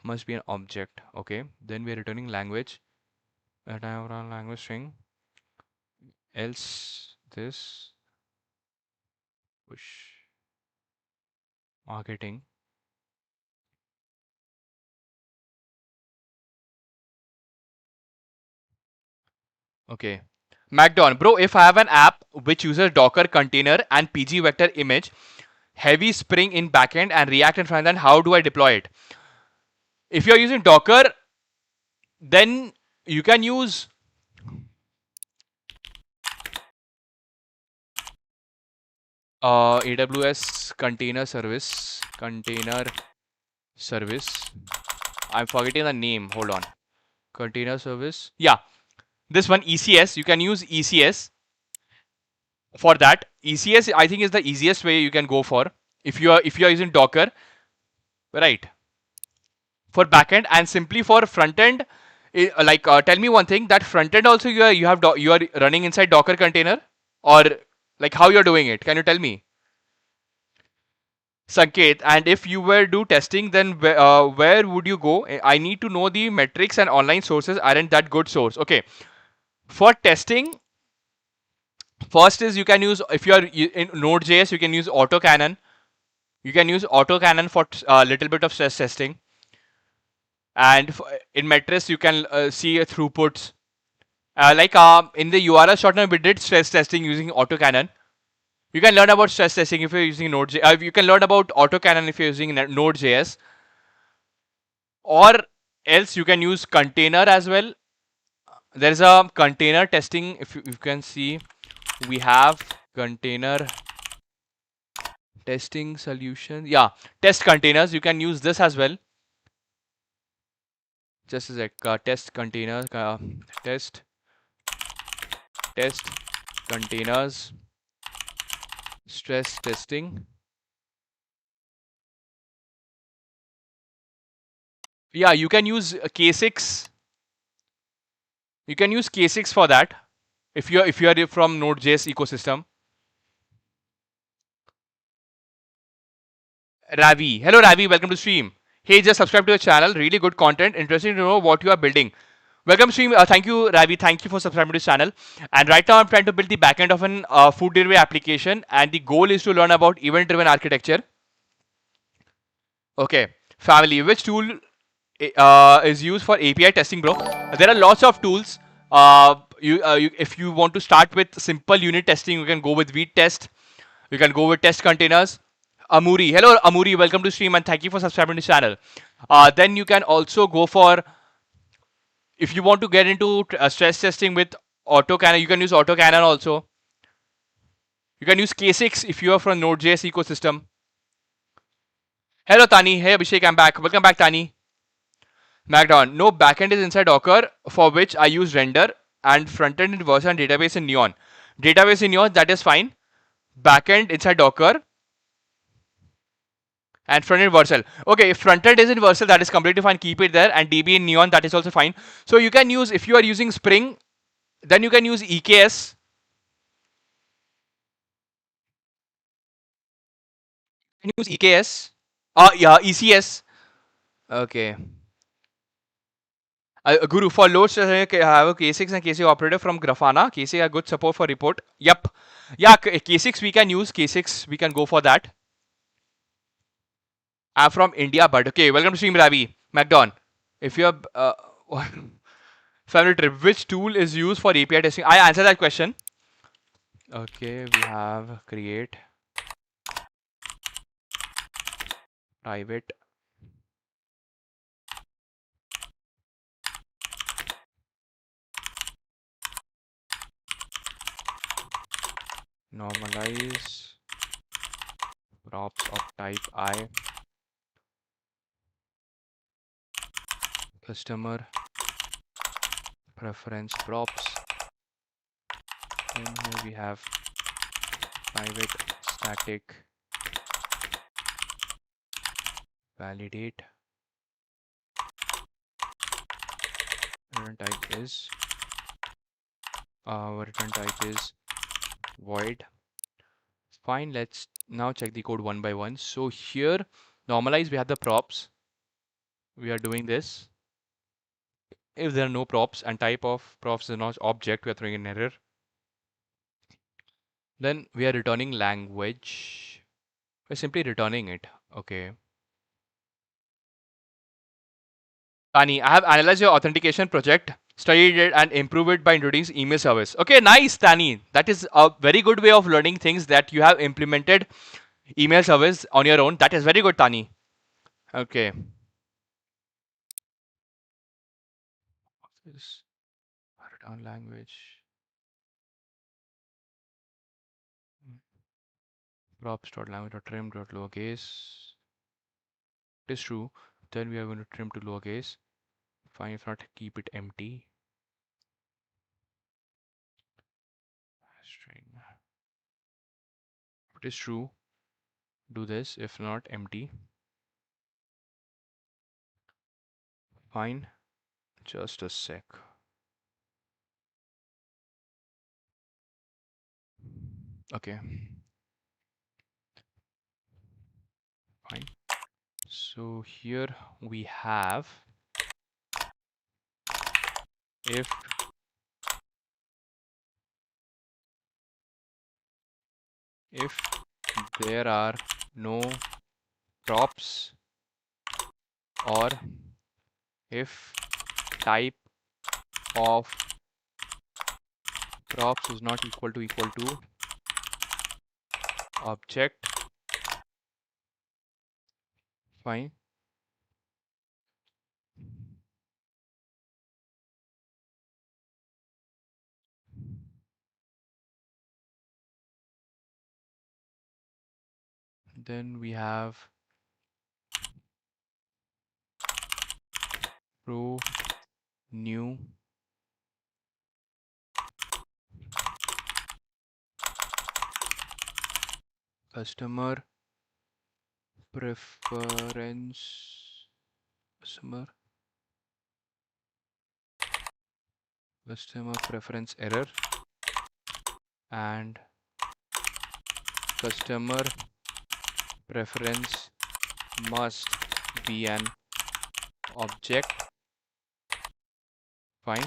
must be an object. Okay, then we're returning language, a type language string, else this push marketing. Okay, Macdon, bro, if I have an app which uses Docker container and PG vector image, heavy Spring in backend and React in front end, how do I deploy it? If you're using Docker, then you can use AWS container service. I'm forgetting the name. Hold on. Container service. Yeah, this one ECS. You can use ECS for that. ECS I think is the easiest way you can go for if you are using Docker, right? For backend and simply for front end, tell me one thing that front end also you are running inside Docker container or like how you're doing it? Can you tell me? Sanket, and if you were do testing, then where would you go? I need to know the metrics and online sources aren't that good source. Okay, for testing, first is you can use if you are in Node.js, you can use autocannon. You can use autocannon for a little bit of stress testing, and in metrics you can see throughputs. In the URL shortener, we did stress testing using autocannon. You can learn about stress testing if you're using Node.js. You can learn about autocannon if you're using Node.js. Or else you can use container as well. There is a container testing. If you can see, we have container testing solution. Yeah, test containers. You can use this as well. Just a sec. Test containers. Test containers. Stress testing. Yeah, you can use K6. You can use K6 for that if you are from Node.js ecosystem. Ravi. Hello Ravi, welcome to stream. Hey, just subscribe to the channel. Really good content. Interesting to know what you are building. Welcome stream. Thank you Ravi. Thank you for subscribing to this channel. And right now I'm trying to build the backend of an food delivery application. And the goal is to learn about event driven architecture. Okay. Family. Which tool is used for API testing, bro. There are lots of tools. If you want to start with simple unit testing, you can go with Vite test. You can go with test containers. Amuri, hello Amuri, welcome to stream and thank you for subscribing to the channel. Then you can also go for, if you want to get into stress testing with AutoCannon, you can use AutoCannon also. You can use K6 if you are from Node.js ecosystem. Hello Tani, hey Abhishek, I'm back. Welcome back Tani. Markdown. No, backend is inside Docker, for which I use render, and frontend in Versa and database in Neon. Database in Neon, that is fine. Backend inside Docker and frontend Vercel. Okay, if frontend is in Vercel, that is completely fine. Keep it there, and DB in Neon, that is also fine. So you can use, if you are using Spring, then you can use EKS. You can use EKS. Yeah, ECS. Okay. Guru, for loads, I have a K6 and K6 operator from Grafana. K6 have good support for report. Yep. Yeah, K6 we can use. K6 we can go for that. I'm from India, but okay. Welcome to stream, Ravi. McDon. If you're family trip, which tool is used for API testing? I answered that question. Okay, we have create private normalize props of type I customer preference props. And here we have private static validate. Return type is void. Fine, let's now check the code one by one. So here, normalize, we have the props. We are doing this. If there are no props and type of props is not object, we are throwing an error. Then we are returning language. We're simply returning it. Okay. Tani, I have analyzed your authentication project, studied it and improved it by introducing email service. Okay, nice, Tani. That is a very good way of learning things, that you have implemented email service on your own. That is very good, Tani. Okay. This return language. Props.language.trim.lowercase. It is true. Then we are going to trim to lowercase. Fine, if not, keep it empty. String. It is true. Do this. If not, empty. Fine. Just a sec. Okay. Fine. So here we have if there are no props, or if type of props is not equal to object. Fine. Then we have pro new customer preference customer preference error, and customer preference must be an object. Fine.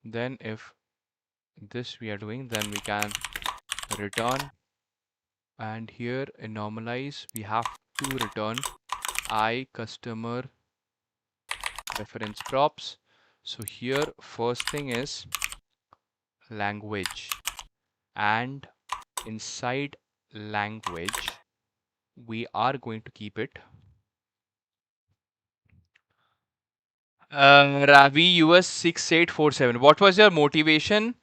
Then if this we are doing, then we can return, and here in normalize we have to return I customer reference props. So here first thing is language, and inside language we are going to keep it Ravi US 6847. What was your motivation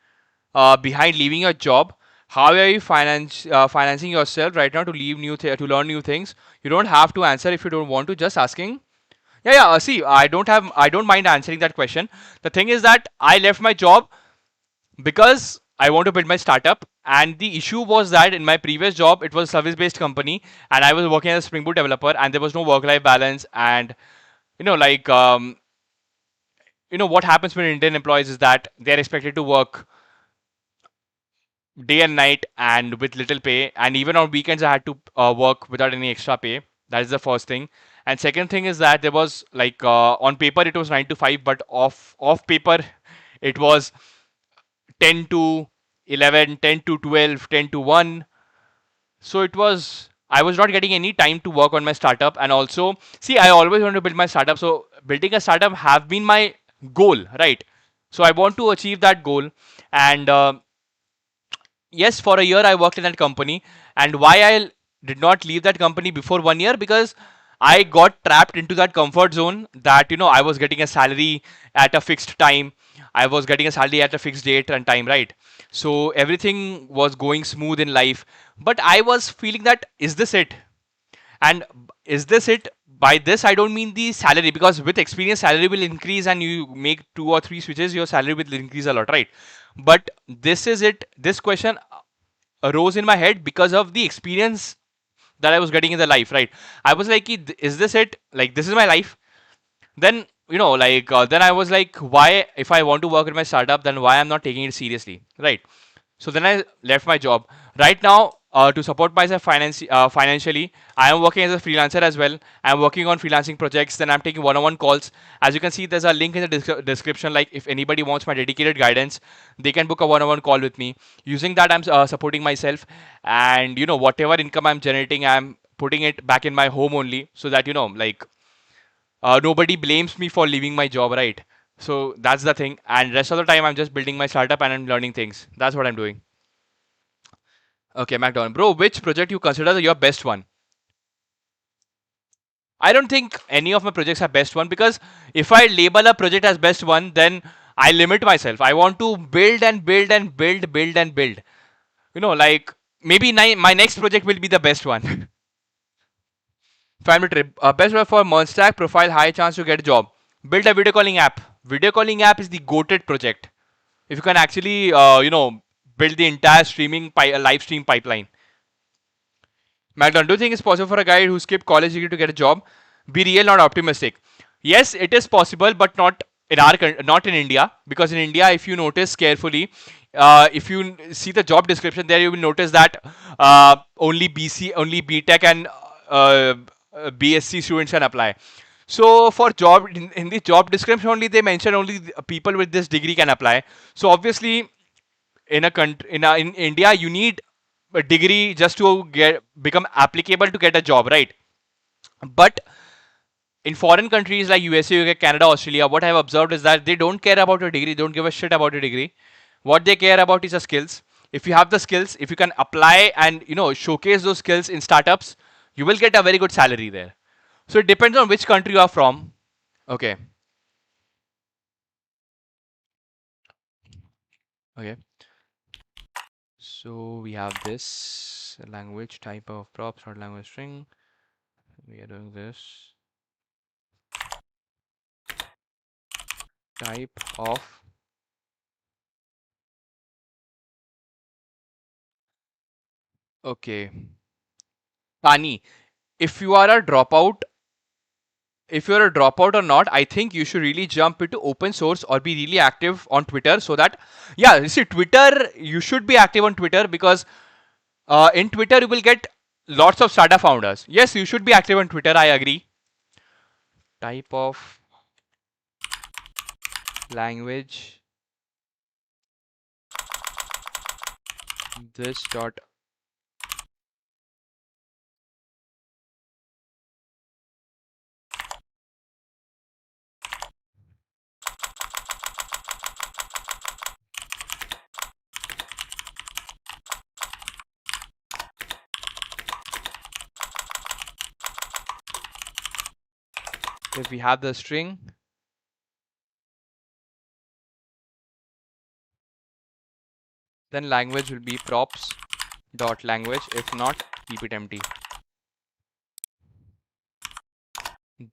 behind leaving your job? How are you financing yourself right now to leave to learn new things? You don't have to answer if you don't want to. Just asking. Yeah, yeah. See, I don't mind answering that question. The thing is that I left my job because I want to build my startup. And the issue was that in my previous job, it was a service-based company, and I was working as a Spring Boot developer, and there was no work-life balance. And you know, like what happens when Indian employees is that they're expected to work day and night and with little pay, and even on weekends I had to work without any extra pay. That is the first thing. And second thing is that there was like on paper it was 9 to 5, but off paper it was 10 to 11, 10 to 12, 10 to 1. So it was, I was not getting any time to work on my startup. And also, see, I always want to build my startup, so building a startup have been my goal, right? So I want to achieve that goal. And yes, for a year I worked in that company. And why I did not leave that company before 1 year, because I got trapped into that comfort zone that I was getting a salary at a fixed time. I was getting a salary at a fixed date and time, right? So everything was going smooth in life. But I was feeling that, is this it? And is this it? By this I don't mean the salary, because with experience salary will increase, and you make 2 or 3 switches, your salary will increase a lot, right? But this is it. This question arose in my head because of the experience that I was getting in the life, right? I was like, is this it? Like, this is my life? Then then I was like, why, if I want to work in my startup, then why I'm not taking it seriously, right? So then I left my job. Right now, to support myself financially, I am working as a freelancer as well. I'm working on freelancing projects. Then I'm taking one-on-one calls. As you can see, there's a link in the description. Like, if anybody wants my dedicated guidance, they can book a one-on-one call with me. Using that, I'm supporting myself, and whatever income I'm generating, I'm putting it back in my home only, so that nobody blames me for leaving my job, right? So that's the thing. And rest of the time, I'm just building my startup and I'm learning things. That's what I'm doing. Okay, McDonald. Bro, which project you consider your best one? I don't think any of my projects are best one, because if I label a project as best one, then I limit myself. I want to build and build and build and build. Like, maybe my next project will be the best one. Family trip. Best one for Monstack profile, high chance to get a job. Build a video calling app. Video calling app is the goated project. If you can actually, build the entire live stream pipeline. McDonald, do you think it's possible for a guy who skipped college degree to get a job? Be real, not optimistic. Yes, it is possible, but not in India. Because in India, if you notice carefully, if you see the job description there, you will notice that only only BTech and BSc students can apply. So for job in the job description only, they mention only people with this degree can apply. So obviously, in a country in India, you need a degree just to get become applicable to get a job, right? But in foreign countries like USA, UK, Canada, Australia, what I've observed is that they don't care about your degree, don't give a shit about your degree. What they care about is the skills. If you have the skills, if you can apply and showcase those skills in startups, you will get a very good salary there. So it depends on which country you are from. Okay. Okay. So we have this language type of props, not language string. We are doing this type of. Okay. Tani, if you are a dropout, if you're a dropout or not, I think you should really jump into open source or be really active on Twitter, so that, yeah, you see, Twitter, you should be active on Twitter, because in Twitter you will get lots of startup founders. Yes, you should be active on Twitter, I agree. Type of language, this dot. So if we have the string, then language will be props dot language. If not, keep it empty.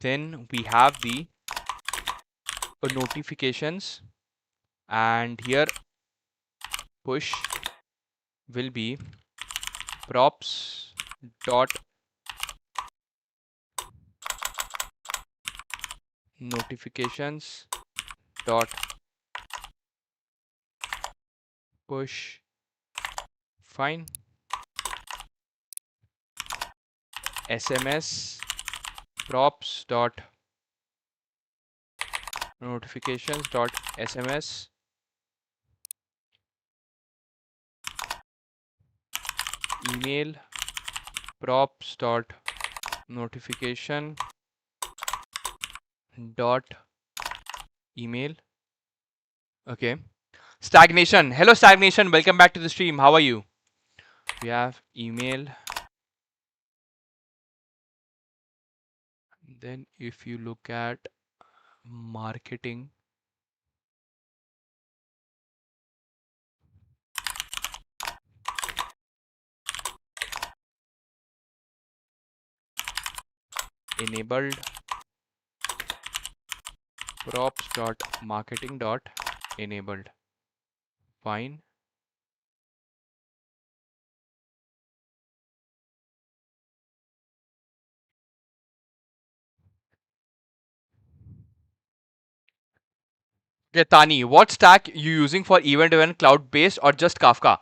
Then we have the notifications, and here push will be props dot notifications dot push. Fine. SMS props dot notifications dot SMS. Email props dot notification dot email. Okay. Stagnation. Hello stagnation, welcome back to the stream. How are you? We have email. Then if you look at marketing, enabled props dot marketing dot enabled. Fine. Okay, Tani, what stack you using for event cloud based or just Kafka?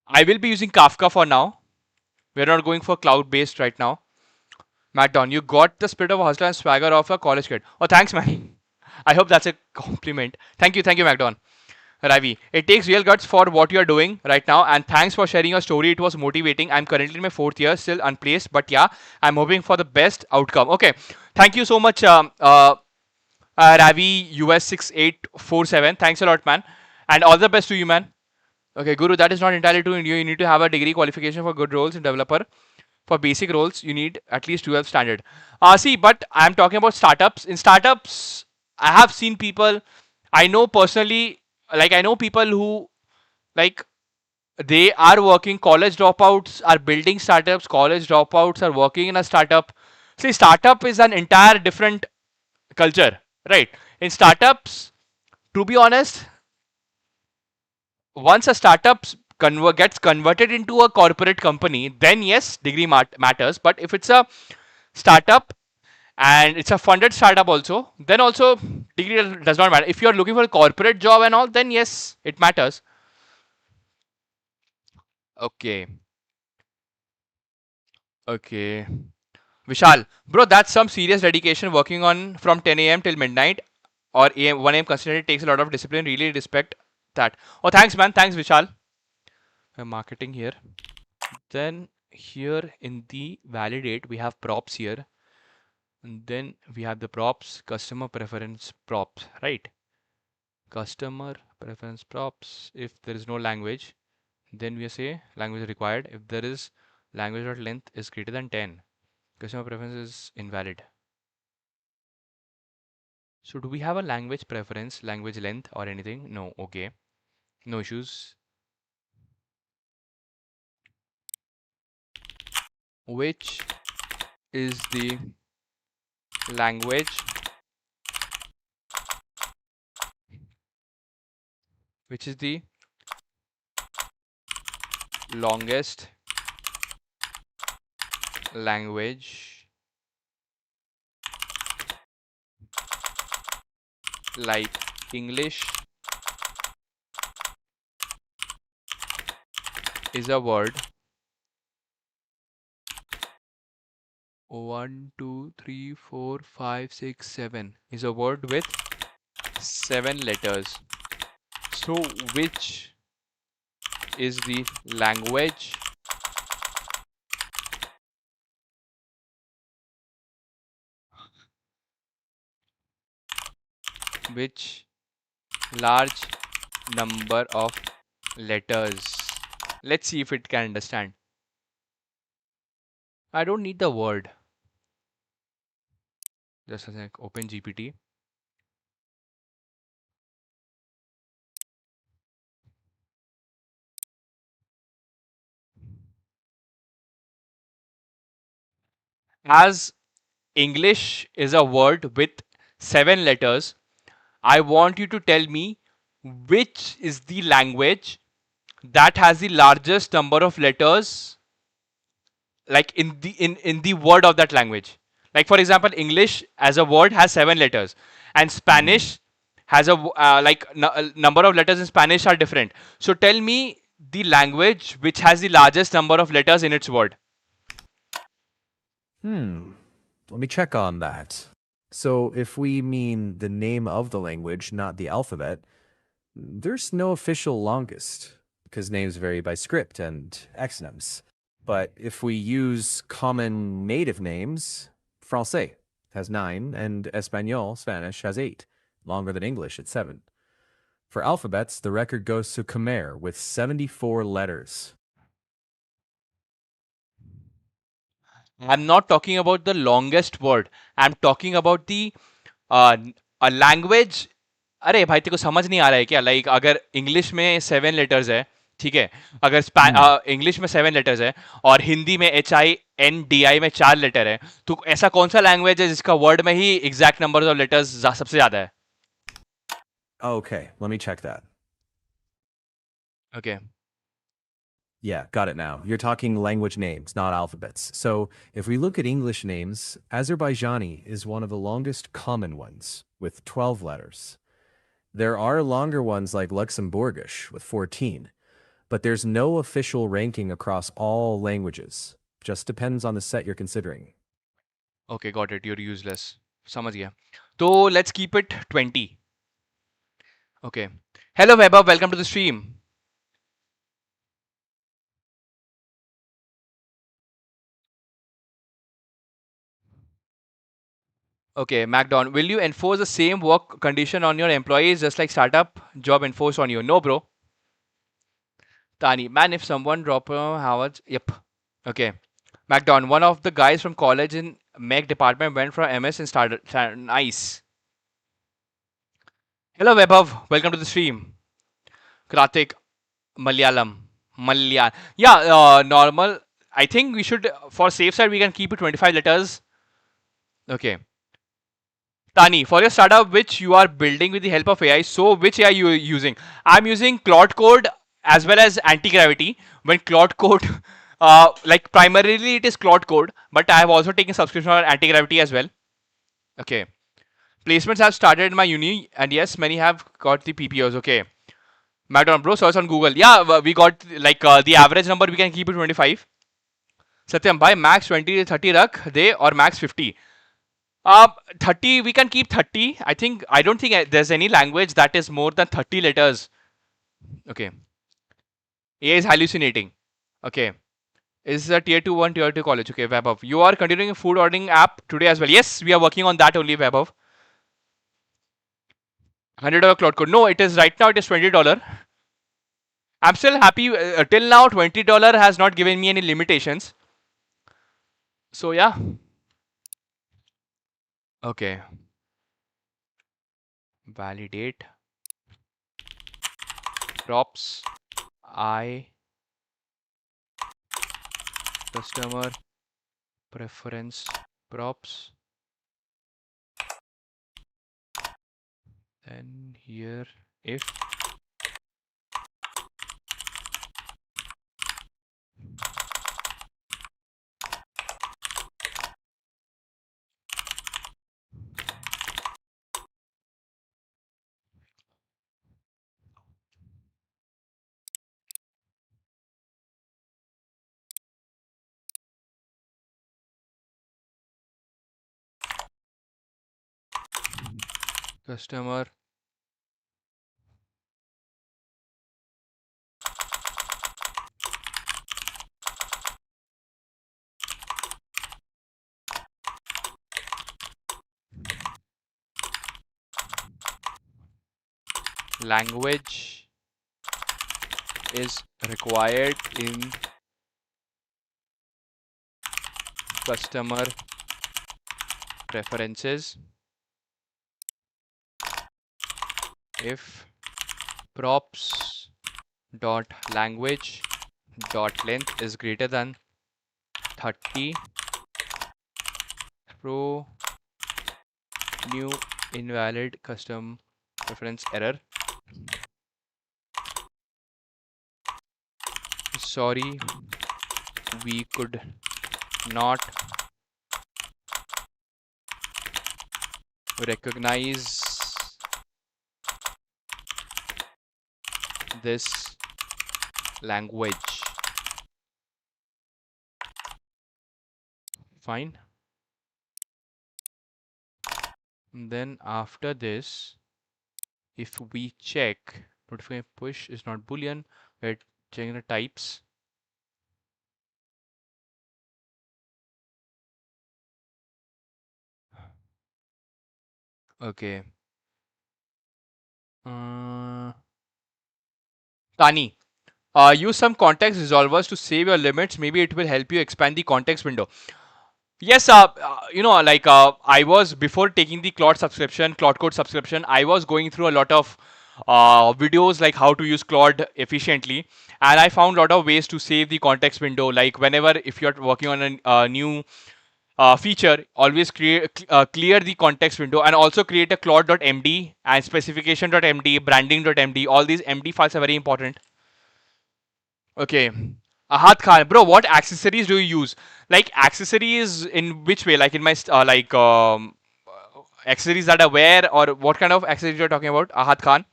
I will be using Kafka for now. We're not going for cloud based right now. MacDon, you got the spirit of a hustler and swagger of a college kid. Oh, thanks, man. I hope that's a compliment. Thank you, MacDon. Ravi, it takes real guts for what you are doing right now, and thanks for sharing your story. It was motivating. I'm currently in my 4th year, still unplaced, but yeah, I'm hoping for the best outcome. Okay, thank you so much, Ravi US6847. Thanks a lot, man, and all the best to you, man. Okay, Guru, that is not entirely true. You need to have a degree qualification for good roles in developer. For basic roles, you need at least 12 standard. See, but I'm talking about startups. In startups, I have seen people. I know personally, like I know people who like they are working. College dropouts are building startups. College dropouts are working in a startup. See, startup is an entire different culture, right? In startups, to be honest, once a startup gets converted into a corporate company, then yes, degree matters. But if it's a startup and it's a funded startup also, then also degree does not matter. If you're looking for a corporate job and all, then yes, it matters. Okay. Okay. Vishal, bro, that's some serious dedication working on from 10 a.m. till midnight or 1 a.m. constantly takes a lot of discipline. Really respect that. Oh, thanks, man. Thanks, Vishal. Marketing here. Then here in the validate, we have props here. And then we have the props, customer preference props, right? Customer preference props. If there is no language, then we say language required. If there is language.length is greater than 10, customer preference is invalid. So do we have a language preference, language length or anything? No. Okay. No issues. Which is the language which is the longest language like English is a word 1, 2, 3, 4, 5, 6, 7 is a word with 7 letters. So which is the language which large number of letters? Let's see if it can understand. I don't need the word. Just a sec. Open GPT. As English is a word with 7 letters, I want you to tell me which is the language that has the largest number of letters, like in the word of that language. Like for example, English as a word has 7 letters, and Hmm. Spanish has a number of letters in Spanish are different. So tell me the language which has the largest number of letters in its word. Hmm. Let me check on that. So, if we mean the name of the language, not the alphabet, there's no official longest because names vary by script and exonyms. But if we use common native names, Francais has 9 and Espanol, Spanish, has 8, longer than English at 7. For alphabets, the record goes to Khmer with 74 letters. I'm not talking about the longest word. I'm talking about the uh, a language. अरे भाई तेरे को समझ नहीं आ रहा है क्या? Like अगर इंग्लिश में 7 लेटर्स है, ठीक है, Hmm. अगर इंग्लिश में 7 लेटर्स है और हिंदी में HINDI में 4 लेटर है, तो ऐसा कौन सा लैंग्वेज है जिसका वर्ड में ही एग्जैक्ट नंबर ऑफ लेटर्स सबसे ज्यादा है? Okay, let me check that. Okay. Yeah, got it now. You're talking language names, not alphabets. So if we look at English names, Azerbaijani is one of the longest common ones, with 12 letters. There are longer ones like Luxembourgish with 14, but there's no official ranking across all languages. Just depends on the set you're considering. Okay, got it, you're useless. समझ गया. तो let's keep it 20. Okay. Hello Vaibhav, welcome to the stream. Okay, MacDon, will you enforce the same work condition on your employees just like startup job enforced on you? No, bro. Tani, man, if someone drop Howard, yep. Okay. MacDon, one of the guys from college in Mech department went from MS and started nice. Hello, Webhav. Welcome to the stream. Kratik, Malayalam. Malayalam. Yeah, normal. I think we should, for safe side, we can keep it 25 letters. Okay. Tani, for your startup which you are building with the help of AI, so which AI you are using? I'm using Claude Code as well as anti-gravity. When Claude Code, like primarily it is Claude Code, but I have also taken subscription on anti-gravity as well. Okay. Placements have started in my uni, and yes, many have got the PPOs. Okay. McDonald bro, search on Google. Yeah, we got like the average number we can keep it 25. Satyam, bhai max 20 30 rakh de or max 50. 30, we can keep 30. I don't think there's any language that is more than 30 letters. Okay. A is hallucinating. Okay. Is a tier 2 1, tier 2 college. Okay, Webov. You are continuing a food ordering app today as well. Yes, we are working on that only, Webov. $100 cloud code. No, it is right now, it is $20. I'm still happy. Till now, $20 has not given me any limitations. So, yeah. Okay. Validate. Props. I. Customer. Preference. Props. Then here, if customer language is required in customer preferences if props dot language dot length is greater than 30, throw new invalid custom preference error. Sorry, we could not recognize this language. Fine. And then after this, if we check notify push is not boolean, we're checking the types. Okay. Tani, use some context resolvers to save your limits. Maybe it will help you expand the context window. Yes, I was before taking the Cloud Code subscription, I was going through a lot of videos like how to use Claude efficiently, and I found a lot of ways to save the context window. Like whenever if you're working on a new feature, always clear the context window and also create a Claude.md and specification.md, branding.md. All these MD files are very important. Okay. Ahad Khan, bro, what accessories do you use? Like accessories in which way? Like in my accessories that are where, or what kind of accessories you're talking about? Ahad Khan.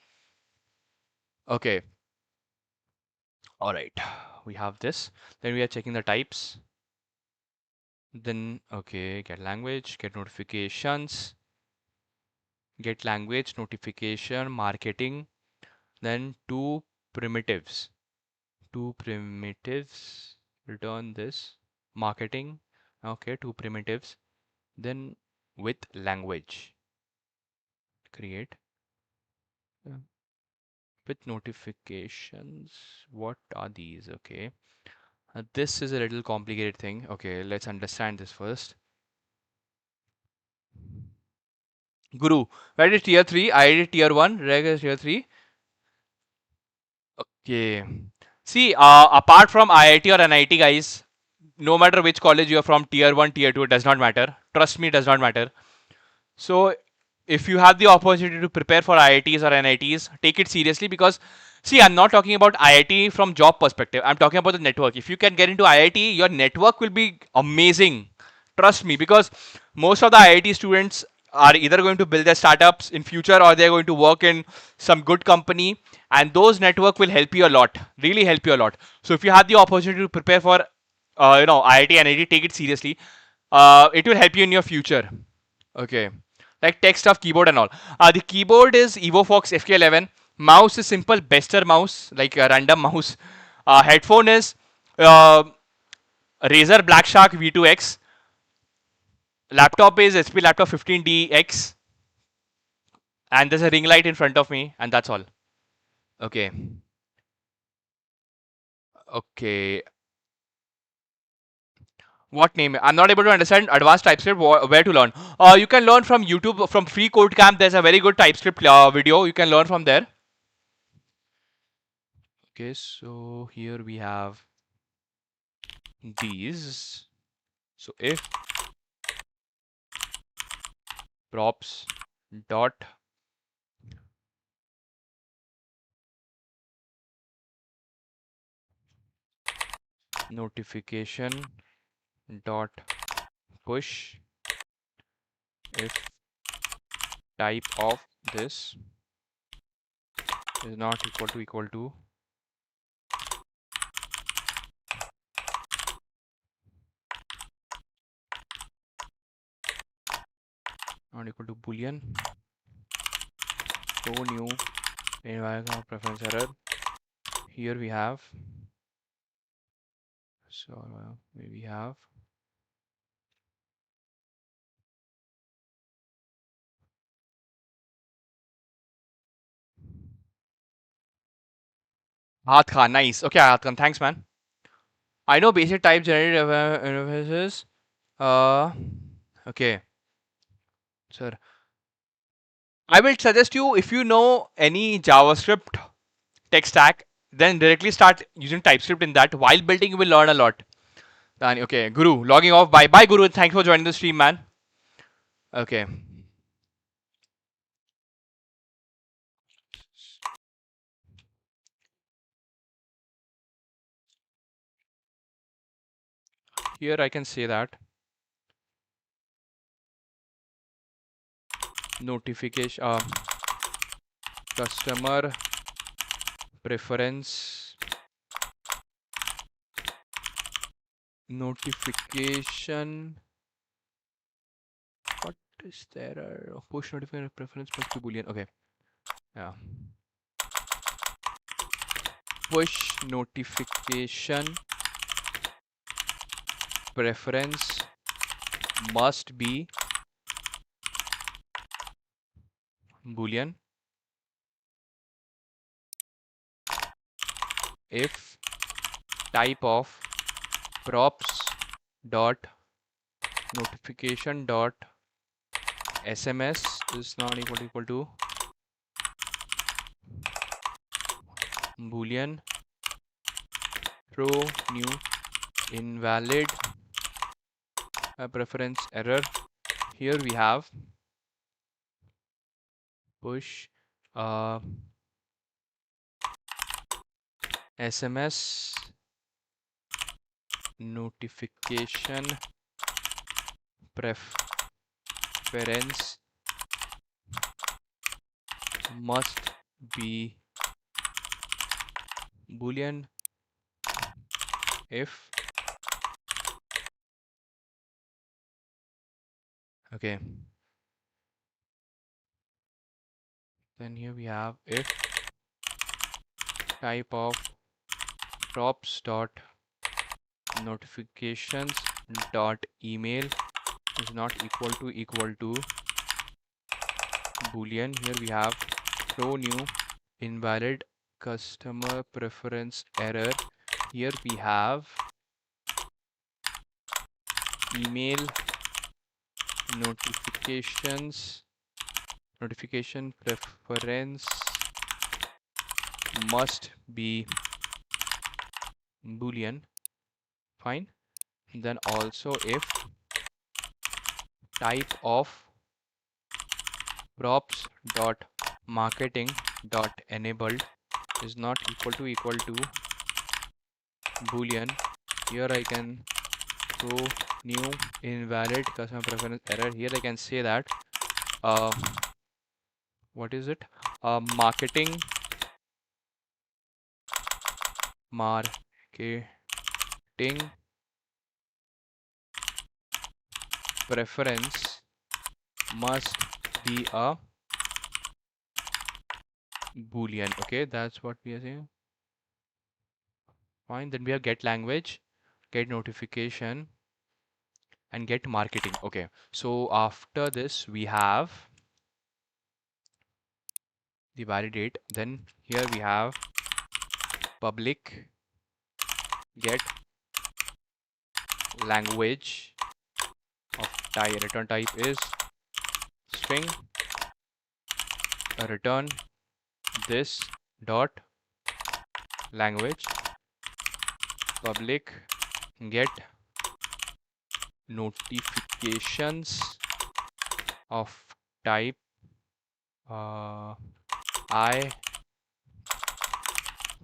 Okay. All right. We have this. Then we are checking the types. Then okay, get language, get notifications, get language, notification, marketing. Then two primitives. Two primitives. Return this. Marketing. Okay, two primitives. Then with language create with notifications. What are these? Okay, this is a little complicated thing. Okay, let's understand this first. Guru, where is tier 3? I did tier 1, reg is tier 3. Okay, see, apart from IIT or NIT, guys, no matter which college you are from, tier 1, tier 2, it does not matter. Trust me, it does not matter. So if you have the opportunity to prepare for IITs or NITs, take it seriously, because see, I'm not talking about IIT from job perspective. I'm talking about the network. If you can get into IIT, your network will be amazing. Trust me, because most of the IIT students are either going to build their startups in future or they're going to work in some good company, and those network will help you a lot, really help you a lot. So if you have the opportunity to prepare for IIT, NIT, take it seriously. It will help you in your future. Okay, like text stuff, keyboard and all. The keyboard is EvoFox FK11. Mouse is simple Bester mouse, like a random mouse. Headphone is uh, Razer Black Shark V2X. Laptop is HP Laptop 15DX, and there's a ring light in front of me, and that's all. Okay. Okay. What name? I'm not able to understand advanced TypeScript. Where to learn? You can learn from YouTube, from Free Code Camp. There's a very good TypeScript video. You can learn from there. Okay, so here we have these. So if props dot notification dot push, if type of this is not equal to boolean, throw new environment preference error. Here we have, so we have Ahad Khan. Nice. Okay, Ahad Khan, thanks, man. I know basic type generated interfaces. Okay. Sir, I will suggest you, if you know any JavaScript tech stack, then directly start using TypeScript in that. While building, you will learn a lot. Okay, Guru, logging off. Bye. Bye, Guru. Thanks for joining the stream, man. Okay. Here I can say that notification, customer preference notification. What is there? Push notification preference must be boolean. Okay. Yeah. Push notification preference must be boolean if type of props dot notification dot SMS is not equal to boolean throw new invalid preference error. Here we have push SMS notification preference must be boolean if okay. Then here we have if type of props dot notifications dot email is not equal to boolean. Here we have throw new invalid customer preference error. Here we have email notification preference must be boolean. Fine. Then also if type of props dot marketing dot enabled is not equal to boolean. Here I can throw new invalid customer preference error. Here I can say that what is it? Marketing preference must be a boolean. Okay, that's what we are saying. Fine. Then we have get language, get notification, and get marketing. Okay, so after this we have the validate. Then here we have public get language of type, return type is string, return this dot language, public get notifications of type I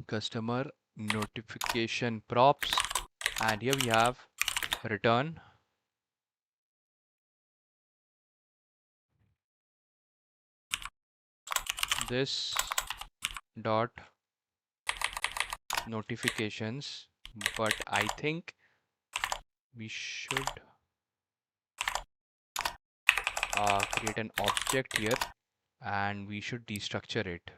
customer notification props, and here we have return this dot notifications, but I think we should create an object here and we should destructure it.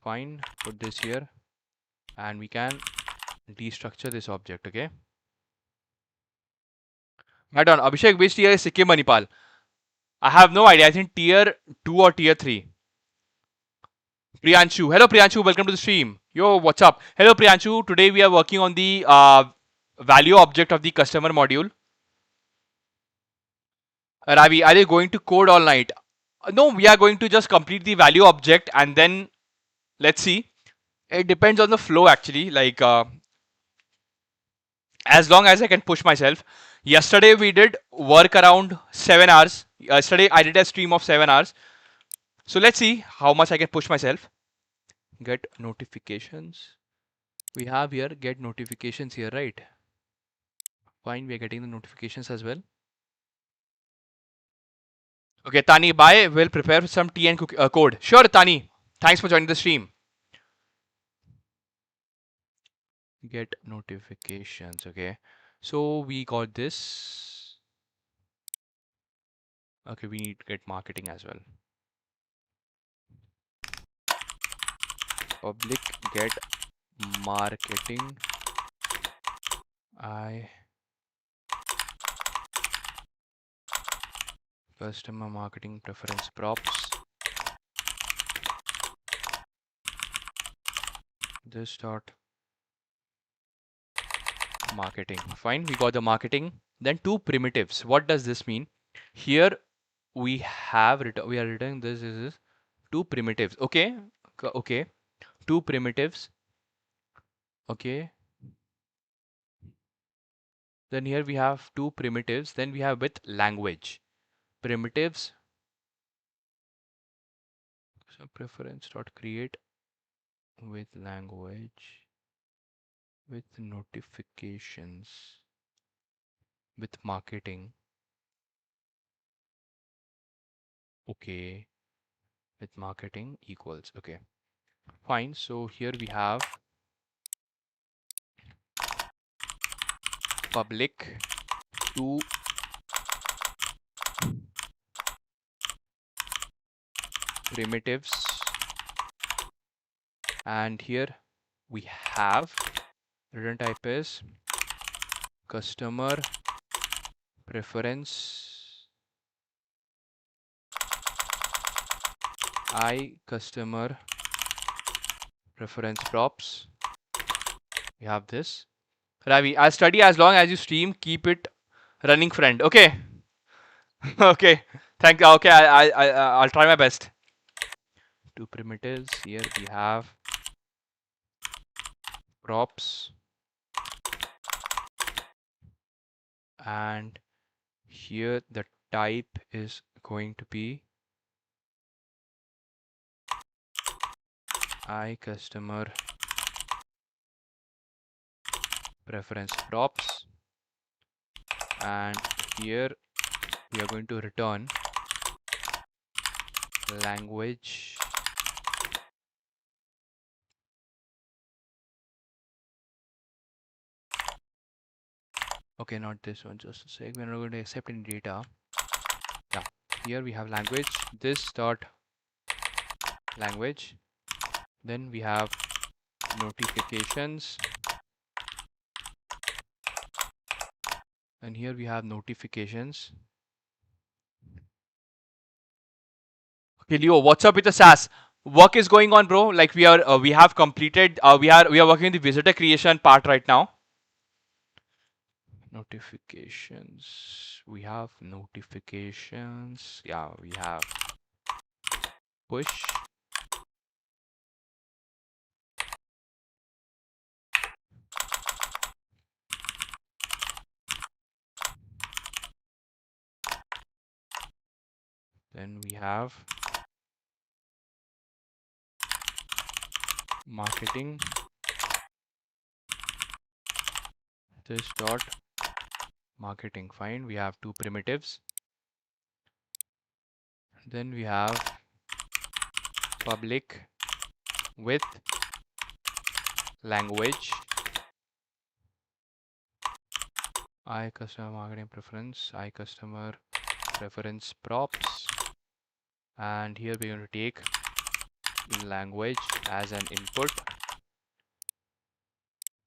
Fine, put this here and we can destructure this object. Okay, right on. Abhishek, which tier is Sikkim Manipal? I have no idea. I think tier 2 or tier 3. Priyanshu. Hello Priyanshu, welcome to the stream. Yo, what's up? Hello Priyanshu. Today we are working on the value object of the customer module. Ravi, are you going to code all night? No, we are going to just complete the value object and then let's see. It depends on the flow actually. Like as long as I can push myself. Yesterday we did work around 7 hours. Yesterday I did a stream of 7 hours. So let's see how much I can push myself. Get notifications. We have here get notifications here, right? Fine, we are getting the notifications as well. Okay, Tani, bye. We'll prepare some tea and code. Sure, Tani. Thanks for joining the stream. Get notifications. Okay, so we got this. Okay, we need to get marketing as well. Public get marketing. I customer marketing preference props. This dot marketing. Fine, we got the marketing. Then two primitives. What does this mean? Here we have we are returning this is two primitives. Okay, okay, two primitives. Okay. Then here we have two primitives. Then we have with language primitives. So preference dot create with language with notifications with marketing. Okay, with marketing equals. Okay, fine. So here we have public to primitives, and here we have return type is customer preference I customer preference props. We have this. Ravi, I'll study as long as you stream. Keep it running, friend. Okay. Okay. Thank you. Okay, I'll try my best. Two primitives. Here we have props, and here the type is going to be I customer preference props, and here we are going to return language okay, not this one, just a sec. We're not going to accept any data. Yeah, here we have language, this dot language, then we have notifications, and here we have notifications. Okay, Leo, what's up with the SaaS? Work is going on, bro. Like we have completed. We are working on the visitor creation part right now. Notifications. We have notifications. Yeah, we have push. Then we have marketing. This dot marketing. Fine. We have two primitives. Then we have public with language. I customer marketing preference. I customer preference props. And here we're going to take language as an input.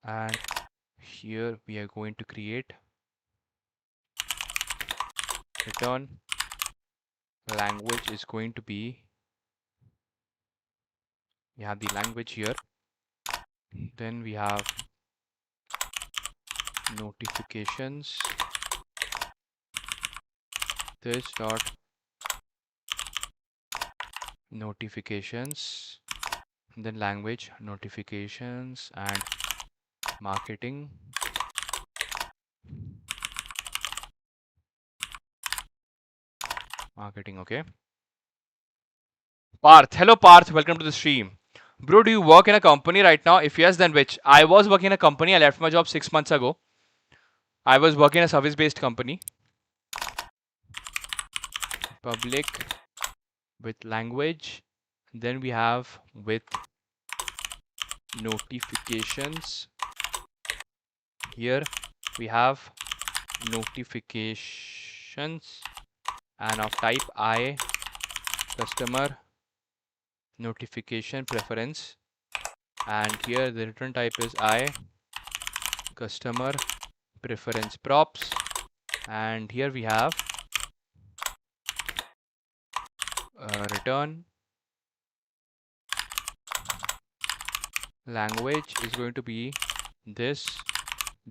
And here we are going to create return language is going to be, we have the language here, then we have notifications this dot notifications, then language notifications and marketing. Okay. Parth, hello Parth, welcome to the stream. Bro, do you work in a company right now? If yes, then which? I was working in a company. I left my job 6 months ago. I was working in a service-based company. Public with language. Then we have with notifications. Here we have notifications and of type I customer notification preference, and here the return type is I customer preference props, and here we have return language is going to be this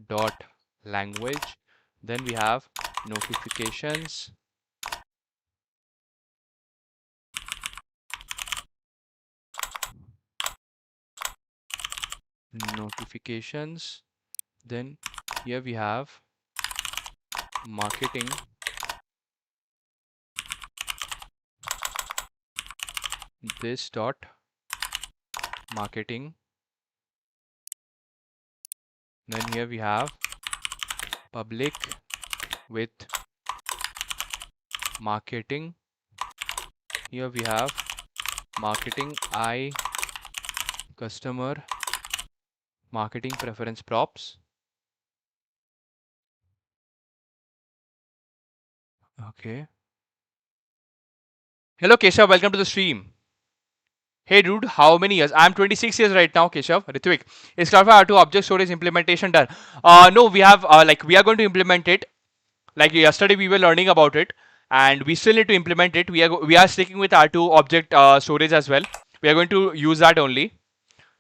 dot language. Then we have notifications then here we have marketing this dot marketing. Then here we have public with marketing. Here we have marketing I customer marketing preference props. Okay. Hello Keshav, welcome to the stream. Hey dude, how many years? I'm 26 years right now, Keshav. Ritvik, is Cloudflare R2 object storage implementation done? No, we have we are going to implement it. Like yesterday we were learning about it, and we still need to implement it. We are sticking with R2 object storage as well. We are going to use that only.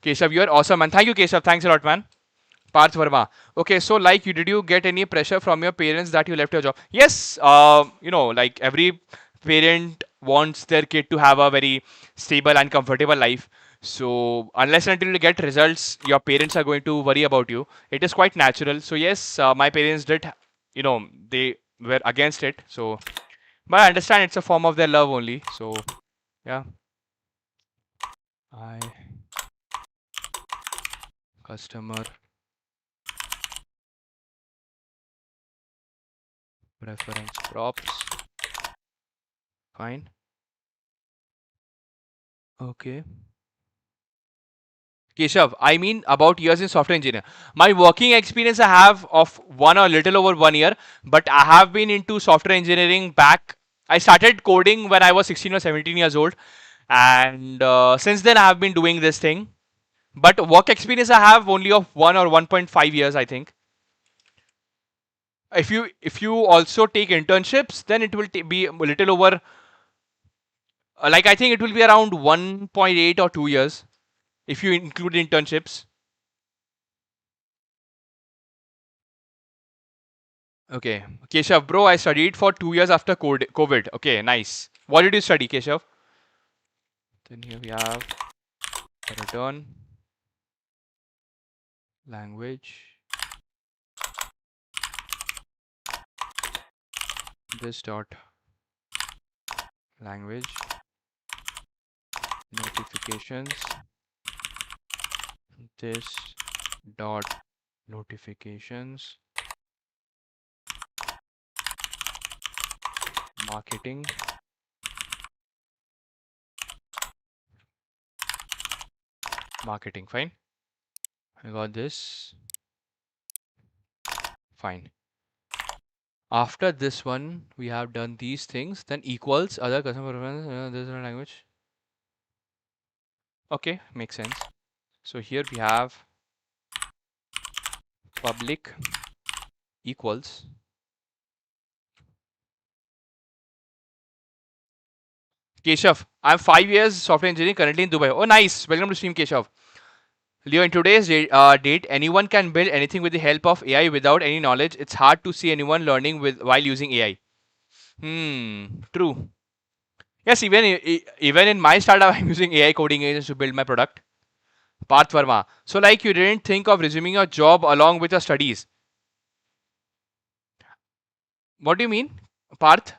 Keshav, you are awesome, man. Thank you, Keshav. Thanks a lot, man. Parth Verma. Okay, so like did you get any pressure from your parents that you left your job? Yes, like every parent wants their kid to have a very stable and comfortable life. So unless and until you get results, your parents are going to worry about you. It is quite natural. So yes, my parents did, they were against it. So, but I understand it's a form of their love only. So yeah, I customer preference props. Fine. Okay. Keshav, I mean about years in software engineer. My working experience I have of one or little over 1 year, but I have been into software engineering back. I started coding when I was 16 or 17 years old, and since then I have been doing this thing. But work experience I have only of 1 or 1.5 years, I think. If you also take internships, then it will be a little over. Like I think it will be around 1.8 or 2 years if you include internships. Okay, Keshav, bro, I studied for 2 years after COVID. Okay, nice. What did you study, Keshav? Then here we have return language. This dot language notifications. This dot notifications marketing. Marketing, fine. I got this. Fine. After this one, we have done these things. Then equals other customer preference. This is a language. Okay, makes sense. So here we have public equals Keshav. I'm 5 years software engineering currently in Dubai. Oh, nice. Welcome to stream, Keshav. Leo, in today's date, anyone can build anything with the help of AI without any knowledge. It's hard to see anyone learning with while using AI. True. Yes, even in my startup, I'm using AI coding agents to build my product. Parth Verma. So, like, you didn't think of resuming your job along with your studies. What do you mean, Parth?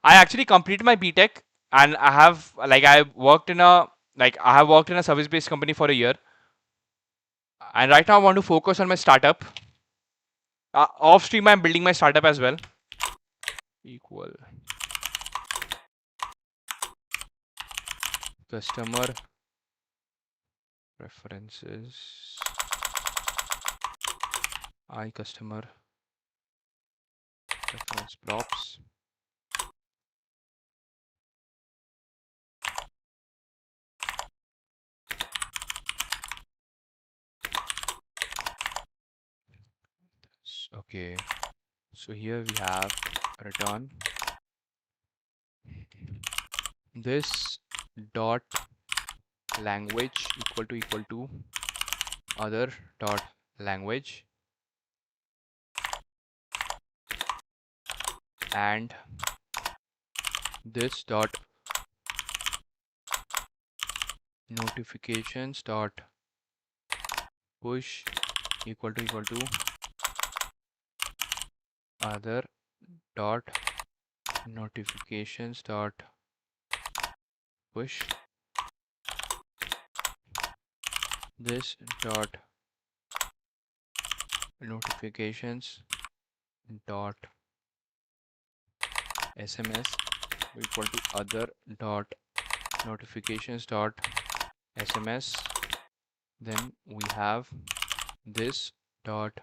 I actually completed my BTech, and I have worked in a service-based company for a year, and right now I want to focus on my startup. Off stream, I'm building my startup as well. Equal customer preferences. I customer preference props. Okay. So here we have return this dot language equal to other dot language and this dot notifications dot push equal to other dot notifications dot push this dot notifications dot sms equal to other dot notifications dot sms. Then we have this dot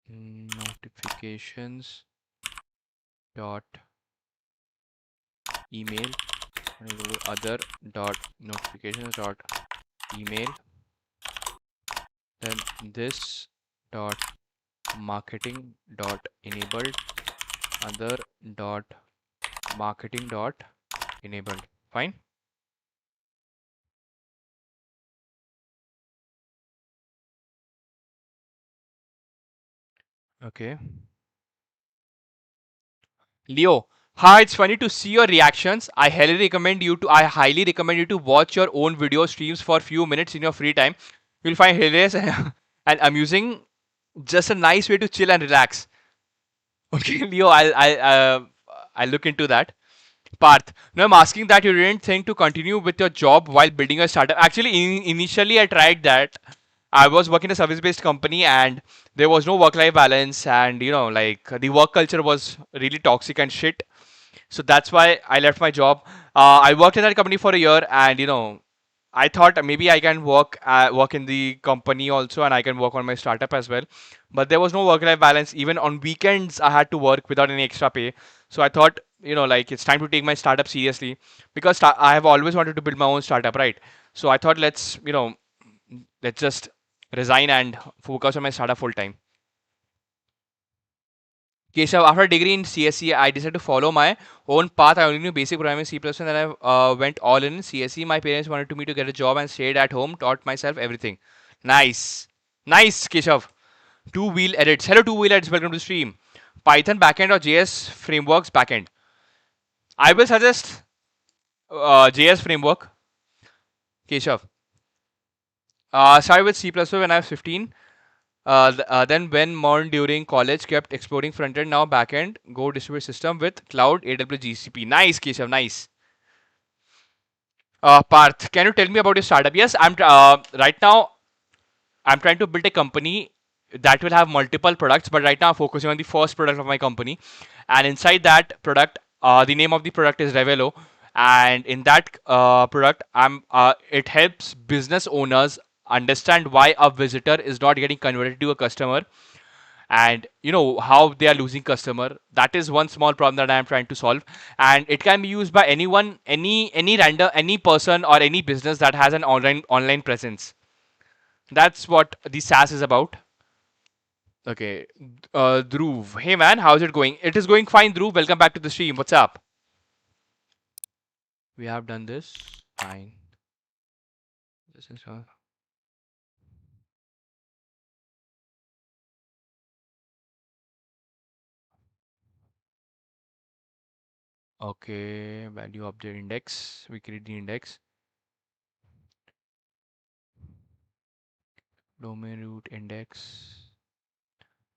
notifications dot email equal to other dot notifications dot email. Then this dot marketing dot enabled other dot marketing dot enabled. Fine. Okay. Leo, hi, it's funny to see your reactions. I highly recommend you to watch your own video streams for a few minutes in your free time. You'll find hilarious and amusing. Just a nice way to chill and relax. Okay, Leo, I'll look into that. Parth, now I'm asking that you didn't think to continue with your job while building a startup. Actually, initially I tried that. I was working in a service-based company, and there was no work-life balance, and like the work culture was really toxic and shit. So that's why I left my job. I worked in that company for a year, and I thought maybe I can work in the company also, and I can work on my startup as well. But there was no work-life balance. Even on weekends, I had to work without any extra pay. So I thought, like it's time to take my startup seriously because I have always wanted to build my own startup, right? So I thought let's just resign and focus on my startup full time. Keshav, after a degree in CSE, I decided to follow my own path. I only knew basic programming C++, and then I went all in CSE. My parents wanted me to get a job and stayed at home, taught myself everything. Nice. Nice, Keshav. Two-wheel edits. Hello, two-wheel edits. Welcome to the stream. Python backend or JS frameworks backend? I will suggest JS framework, Keshav. Started with C++ when I was 15. Then when more during college, kept exploring front end, now back end, Go distributed system with cloud, AWS, GCP. Nice, Keshav, nice. Parth, can you tell me about your startup? Yes, I'm right now. I'm trying to build a company that will have multiple products, but right now I'm focusing on the first product of my company. And inside that product, the name of the product is Revelo. And in that product, it helps business owners understand why a visitor is not getting converted to a customer, and how they are losing customer. That is one small problem that I am trying to solve, and it can be used by anyone, any random, any person or any business that has an online presence. That's what the SaaS is about. Okay. Dhruv, hey man, how's it going? It is going fine, Dhruv. Welcome back to the stream. What's up? We have done this. Fine. This is Okay, value object index. We create the index. Domain root index.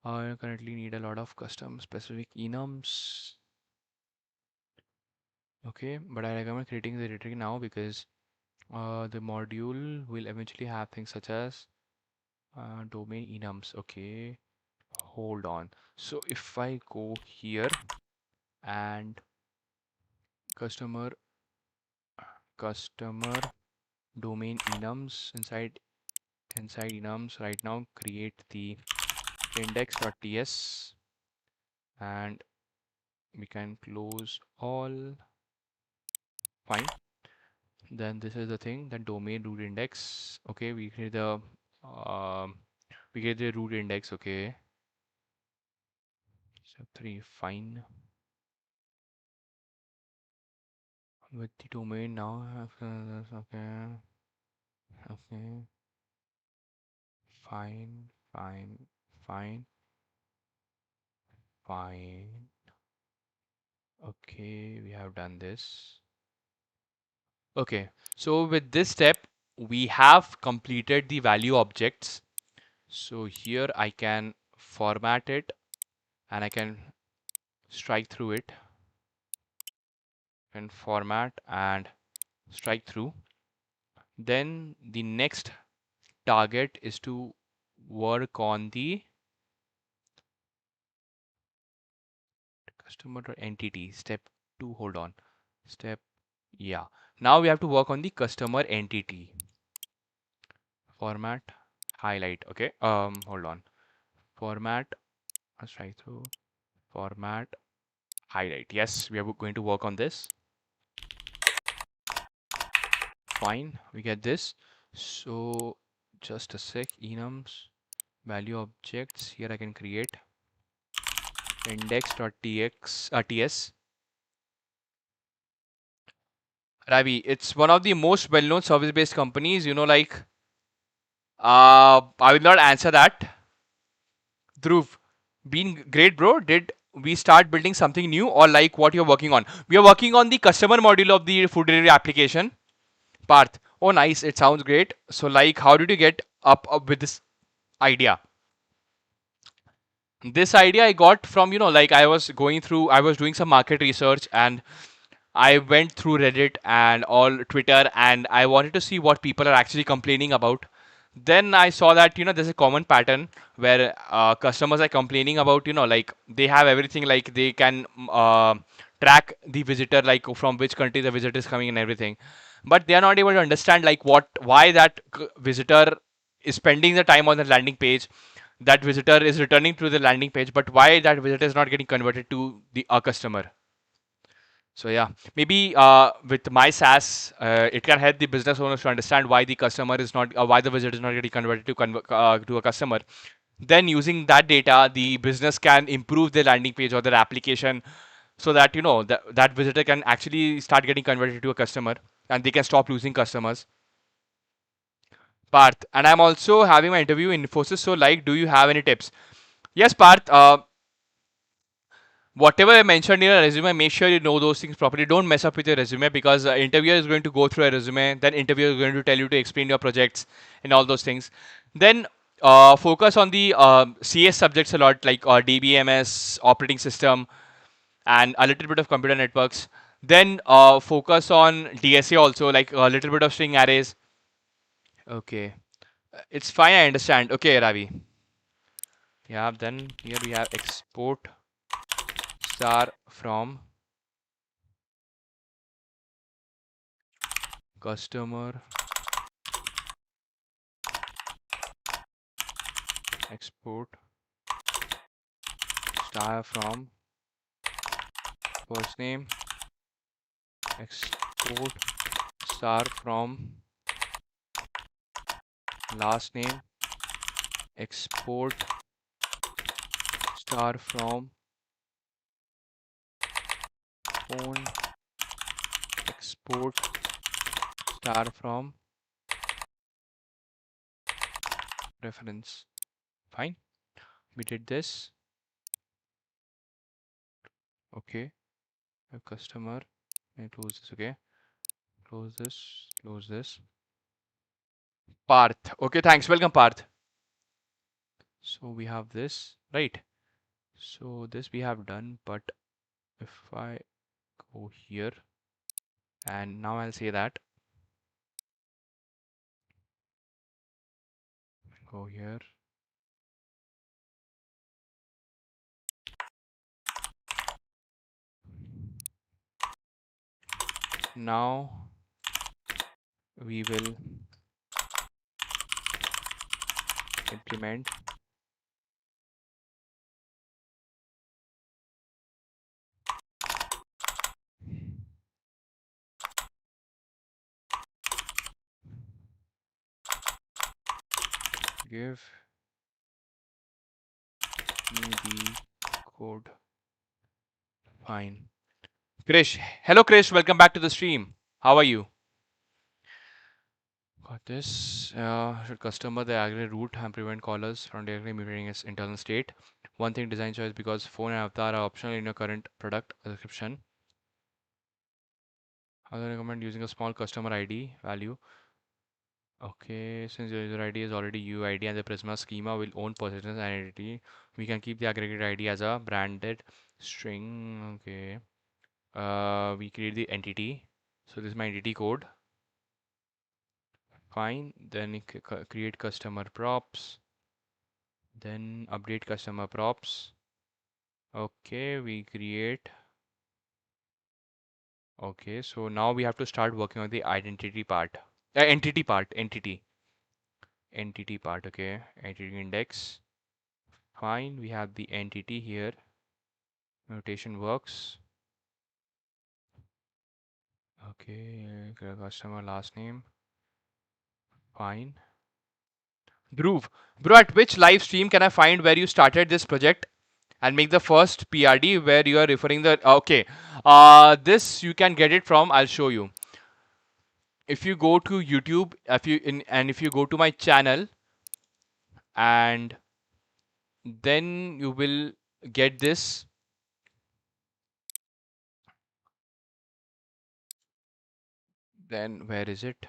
I currently need a lot of custom specific enums. Okay, but I recommend creating the directory now because the module will eventually have things such as domain enums. Okay, hold on. So if I go here and customer domain enums inside enums right now, create the index.ts and we can close all. Fine. Then this is the thing, that domain root index. Okay, um, we create the root index. Okay, step 3. Fine. With the domain now. Okay. Okay. Fine. Fine. Fine. Fine. Okay, we have done this. Okay, so with this step, we have completed the value objects. So here I can format it and I can strike through it and format and strike through. Then the next target is to work on the customer or entity. Step 2, hold on. Step, yeah. Now we have to work on the customer entity. Format, highlight. Okay, hold on. Format, strike through, format, highlight. Yes, we are going to work on this. Fine, we get this. So just a sec, enums, value objects. Here I can create index.ts. Ravi, it's one of the most well-known service-based companies. Like, I will not answer that. Dhruv, been great, bro. Did we start building something new, or like what you're working on? We are working on the customer module of the food delivery application. Parth, oh nice, it sounds great. So like, how did you get up with this idea? This idea I got from, like I was doing some market research and I went through Reddit and all Twitter and I wanted to see what people are actually complaining about. Then I saw that, there's a common pattern where customers are complaining about, like they have everything, like they can track the visitor, like from which country the visitor is coming and everything. But they are not able to understand like why that visitor is spending the time on the landing page, that visitor is returning to the landing page, but why that visitor is not getting converted to the customer. So yeah, maybe with my SaaS, it can help the business owners to understand why the customer is not, why the visitor is not getting converted to a customer. Then using that data, the business can improve their landing page or their application, so that that visitor can actually start getting converted to a customer, and they can stop losing customers. Parth, and I'm also having my interview in Infosys. So like, do you have any tips? Yes, Parth. Whatever I mentioned in your resume, make sure you know those things properly. Don't mess up with your resume, because interviewer is going to go through a resume. Then interviewer is going to tell you to explain your projects and all those things. Then focus on the CS subjects a lot, like DBMS, operating system, and a little bit of computer networks. Then focus on DSA also, like a little bit of string arrays. Okay, it's fine. I understand. Okay, Ravi. Yeah. Then here we have export star from customer, export star from first name, export star from last name, export star from phone, export star from reference. Fine, we did this. Okay, A customer, and close this. Okay, close this, close this. Parth. Okay, thanks. Welcome, Parth. So we have this, right? So this we have done, but if I go here and now I'll say that go here. Now we will implement give me the code. Fine. Krish. Hello, Krish. Welcome back to the stream. How are you? Got this. Should customer the aggregate root and prevent callers from directly mirroring its internal state. One thing design choice because phone and avatar are optional in your current product description. I would recommend using a small customer ID value. Okay, since your user ID is already UID and the Prisma schema will own possessions identity, we can keep the aggregate ID as a branded string. Okay. We create the entity. So this is my entity code. Fine. Then create customer props. Then update customer props. Okay, we create. Okay, so now we have to start working on the identity part. Entity part. Entity part. Okay, entity index. Fine, we have the entity here. Notation works. Okay, customer last name. Fine. Dhruv, bro, at which live stream can I find where you started this project and make the first PRD where you are referring the okay. This you can get it from. I'll show you. If you go to YouTube, if you go to my channel, and then you will get this. Then where is it?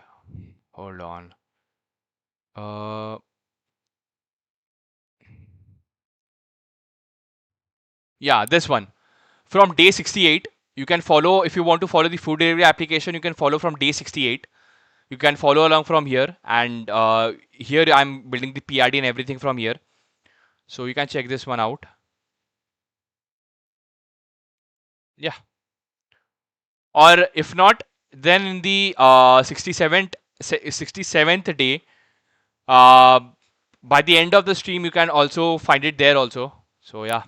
Hold on. Uh, yeah, this one. From day 68, you can follow. If you want to follow the food delivery application, you can follow from day 68. You can follow along from here, and here I'm building the PRD and everything from here. So you can check this one out. Yeah. Or if not, then in the 67th day, uh, by the end of the stream, you can also find it there also. So yeah.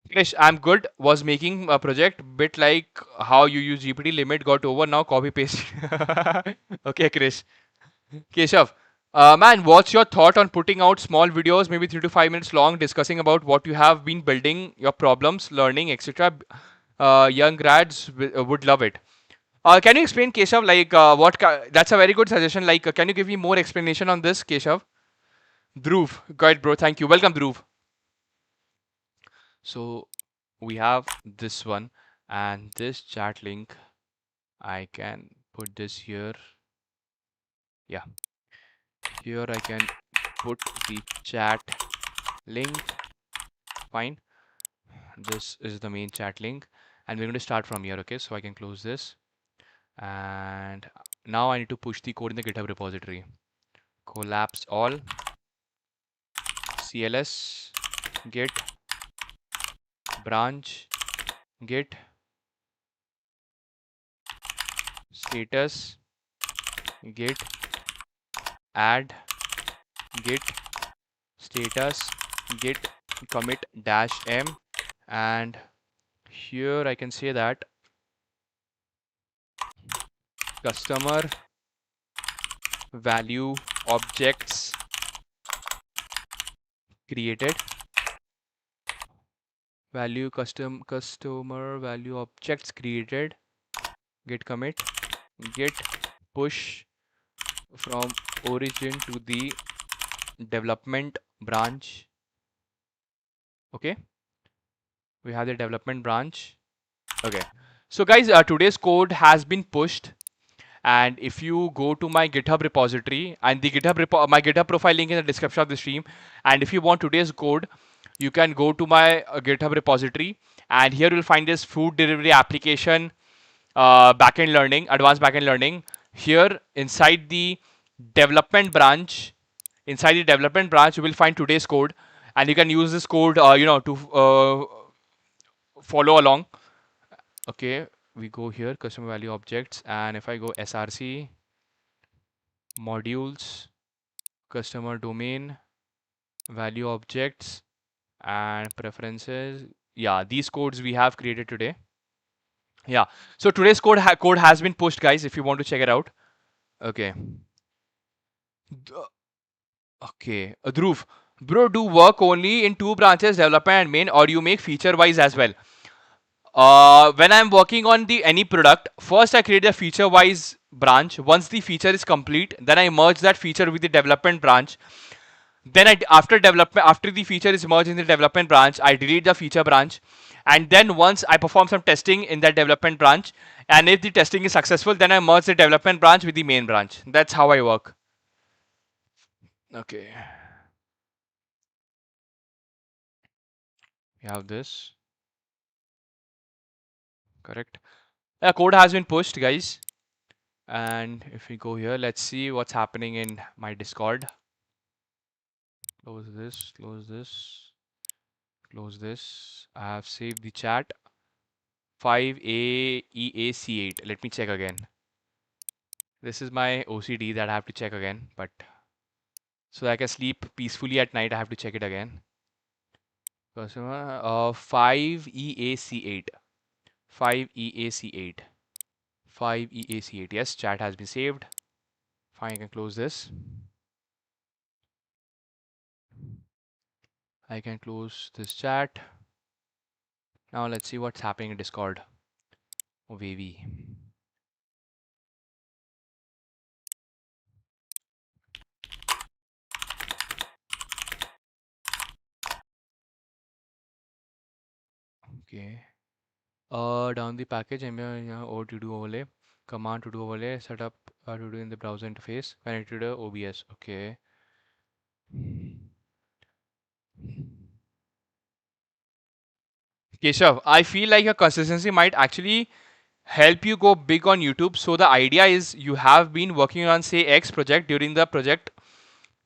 Krish, I'm good. Was making a project bit like how you use GPT limit got over. Now copy paste. Okay, Krish. Keshav, man, what's your thought on putting out small videos, maybe 3 to 5 minutes long, discussing about what you have been building, your problems, learning, etc. Young grads would love it. Can you explain, Keshav? Like, that's a very good suggestion. Like, can you give me more explanation on this, Keshav? Dhruv, good, bro. Thank you. Welcome, Dhruv. So we have this one, and this chat link. I can put this here. Yeah, here I can put the chat link. Fine. This is the main chat link, and we're going to start from here. Okay, so I can close this, and now I need to push the code in the GitHub repository. Collapse all. CLS git branch git status git add git status git commit -m, and here I can say that customer value objects created, customer value objects created, git commit, git push from origin to the development branch, Okay, we have the development branch. Okay, so guys, today's code has been pushed, and if you go to my GitHub repository, and the my GitHub profile link in the description of the stream, and if you want today's code, you can go to my GitHub repository, and here you'll find this food delivery application backend learning, advanced backend learning. Here inside the development branch, you will find today's code, and you can use this code, to follow along. Okay, we go here, customer value objects, and if I go src modules, customer domain, value objects, and preferences. Yeah, these codes we have created today. Yeah, so today's code has been pushed, guys, if you want to check it out. Okay. Okay, Dhruv, bro, do work only in two branches, development and main, or you make feature wise as well? When I'm working on the any product, first I create a feature wise branch. Once the feature is complete, then I merge that feature with the development branch. Then after the feature is merged in the development branch, I delete the feature branch, and then once I perform some testing in that development branch, and if the testing is successful, then I merge the development branch with the main branch. That's how I work. Okay, we have this. Correct. The code has been pushed, guys. And if we go here, let's see what's happening in my Discord. Close this, close this, close this. I have saved the chat. 5AEAC8. Let me check again. This is my OCD that I have to check again, but so that I can sleep peacefully at night, I have to check it again. Customer 5EAC8. 5EAC8. 5EAC8. Yes, chat has been saved. Fine, I can close this. I can close this chat. Now let's see what's happening in Discord. Oh, wavy. Okay. Down the package, or to do overlay, command to do overlay, setup to do in the browser interface, connected to OBS. Okay. Keshav, I feel like your consistency might actually help you go big on YouTube. So the idea is you have been working on say X project. During the project,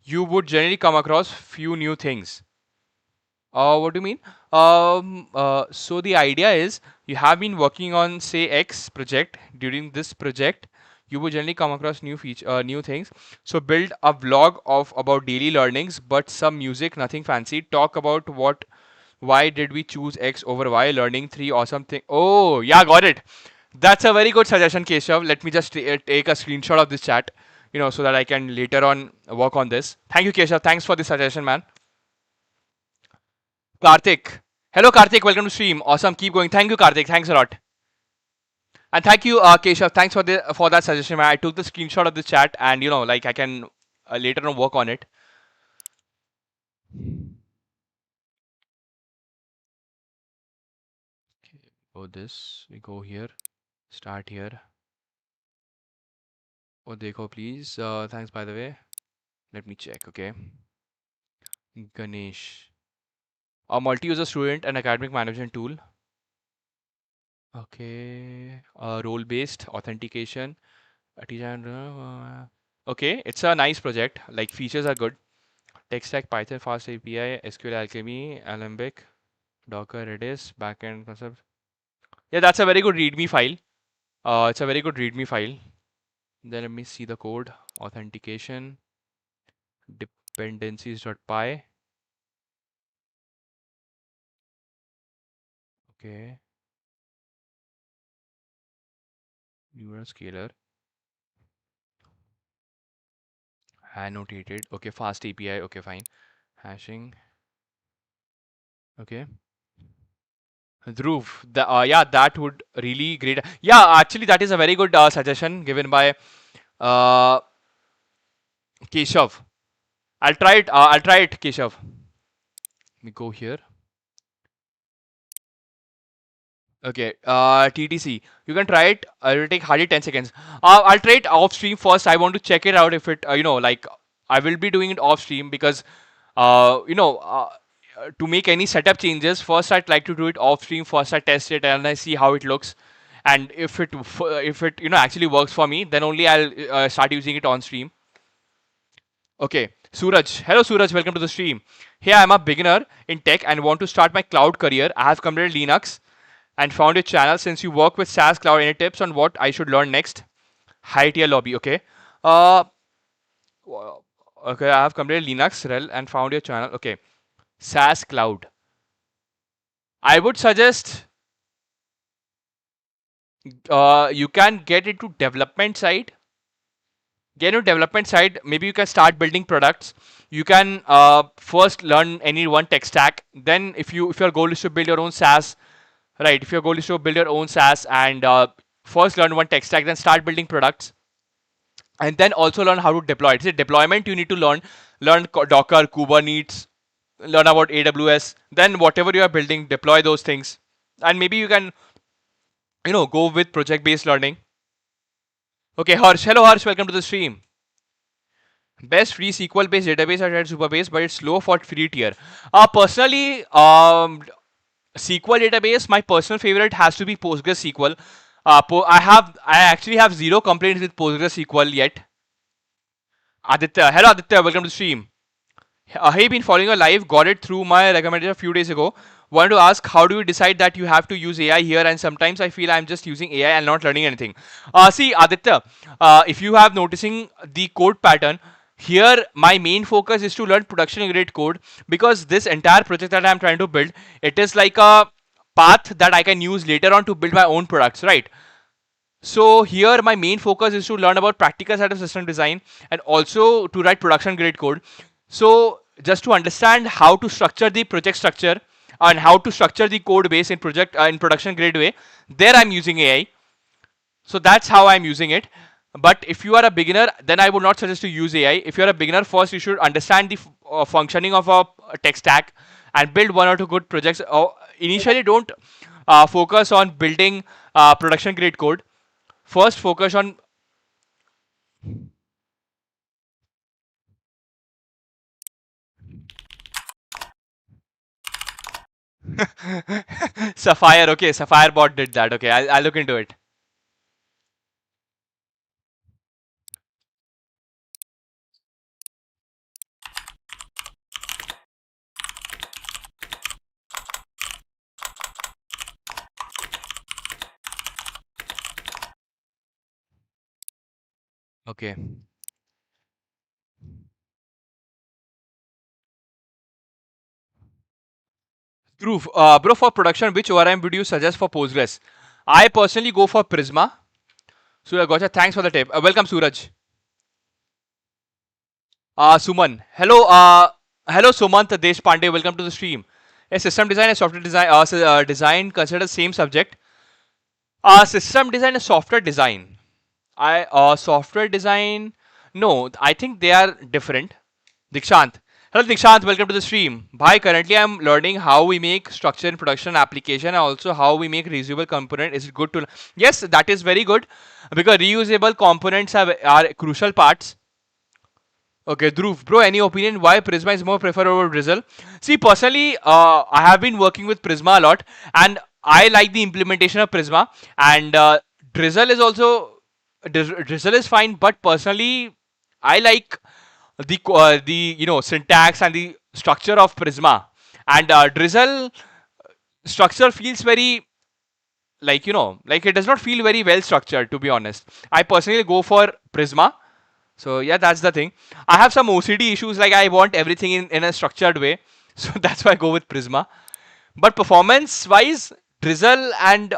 you would generally come across few new things. What do you mean? So the idea is you have been working on say X project. During this project, you would generally come across new things. So build a vlog of about daily learnings, but some music, nothing fancy. Talk about why did we choose X over Y? Learning three awesome thing. Oh yeah, got it. That's a very good suggestion, Keshav. Let me just take a screenshot of this chat, so that I can later on work on this. Thank you, Keshav. Thanks for the suggestion, man. Karthik. Hello, Karthik. Welcome to stream. Awesome. Keep going. Thank you, Karthik. Thanks a lot. And thank you, Keshav. Thanks for that suggestion, man. I took the screenshot of this chat, and like I can later on work on it. Okay, go this. We go here. Start here. Oh, dekho, please. Thanks, by the way. Let me check. Okay. Ganesh. A multi-user student and academic management tool. Okay. Role-based authentication. A teacher. Okay, it's a nice project. Like features are good. Tech stack, Python, Fast API, SQL Alchemy, Alembic, Docker, Redis, backend concept. Yeah, that's a very good README file. It's a very good README file. Then let me see the code. Authentication, dependencies.py. Okay. Neural scalar. Annotated. Okay, fast API. Okay, fine. Hashing. Okay. Dhruv, yeah, that would really great. Yeah, actually, that is a very good suggestion given by uh, Keshav. I'll try it. Keshav. Let me go here. Okay, TTC. You can try it. It will take hardly 10 seconds. I'll try it off stream first. I want to check it out if it, like I will be doing it off stream because, to make any setup changes, first I'd like to do it off stream. First I test it and I see how it looks, and if it actually works for me, then only I'll start using it on stream. Okay, Suraj. Hello, Suraj. Welcome to the stream. Here, I'm a beginner in tech and want to start my cloud career. I have completed Linux and found your channel. Since you work with SaaS cloud, any tips on what I should learn next? High tier lobby. Okay. Uh, okay. I have completed Linux rel and found your channel. Okay. SaaS cloud. I would suggest you can get into development side. Get into development side. Maybe you can start building products. You can first learn any one tech stack. Then, if your goal is to build your own SaaS, right? If your goal is to build your own SaaS and first learn one tech stack, then start building products, and then also learn how to deploy it. See, deployment you need to learn Docker, Kubernetes, learn about AWS. Then whatever you are building, deploy those things, and maybe you can go with project based learning. Okay, Harsh. Hello, Harsh. Welcome to the stream. Best free SQL based database I tried Superbase, but it's slow for free tier. Personally, SQL database, my personal favorite has to be PostgreSQL. I actually have zero complaints with PostgreSQL yet. Aditya, hello Aditya, welcome to the stream. Hey, been following your live, got it through my recommendation a few days ago. Wanted to ask, how do you decide that you have to use AI here? And sometimes I feel I'm just using AI and not learning anything. See, Aditya, if you have noticing the code pattern, here my main focus is to learn production grade code, because this entire project that I'm trying to build, it is like a path that I can use later on to build my own products, right? So here my main focus is to learn about practical side of system design and also to write production grade code. So just to understand how to structure the project structure and how to structure the code base in project in production grade way, there I'm using AI. So that's how I'm using it. But if you are a beginner, then I would not suggest to use AI. If you're a beginner, first you should understand the functioning of a tech stack and build one or two good projects. Initially, don't focus on building production grade code. First, focus on Sapphire. Okay, Sapphire bot did that. Okay, I'll look into it. Okay. True. Bro, for production, which ORM would you suggest for Postgres? I personally go for Prisma. Suraj, gotcha. Thanks for the tip. Welcome, Suraj. Suman. Hello, Sumant Deshpande. Welcome to the stream. A system design and software design, design considered same subject. System design and software design. Software design. No, I think they are different. Dikshant. Hello Dikshant, welcome to the stream. Bhai, currently I'm learning how we make structure in production application and also how we make reusable component. Is it good to? Yes, that is very good because reusable components are crucial parts. Okay, Dhruv, bro, any opinion why Prisma is more preferred over Drizzle? See, personally, I have been working with Prisma a lot, and I like the implementation of Prisma. And Drizzle is also Drizzle is fine, but personally, I like the syntax and the structure of Prisma. And Drizzle structure feels very like it does not feel very well structured. To be honest, I personally go for Prisma. So yeah, that's the thing. I have some OCD issues, like I want everything in a structured way. So that's why I go with Prisma. But performance wise, Drizzle, and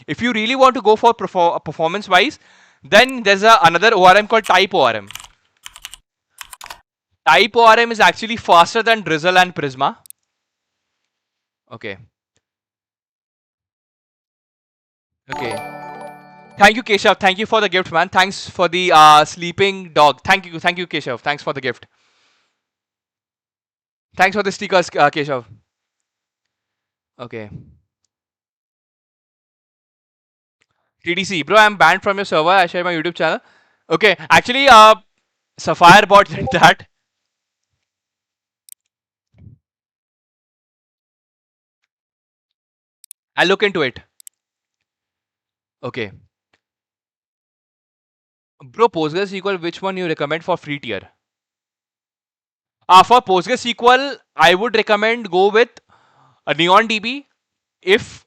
if you really want to go for performance wise, then there's another ORM called Type ORM. Type ORM is actually faster than Drizzle and Prisma. Okay. Okay. Thank you, Keshav. Thank you for the gift, man. Thanks for the sleeping dog. Thank you, Keshav. Thanks for the gift. Thanks for the stickers, Keshav. Okay. TDC, bro, I'm banned from your server. I share my YouTube channel. Okay, actually, Sapphire bot did that. I'll look into it. Okay, bro, PostgreSQL, which one you recommend for free tier? For PostgreSQL, I would recommend go with a NeonDB. If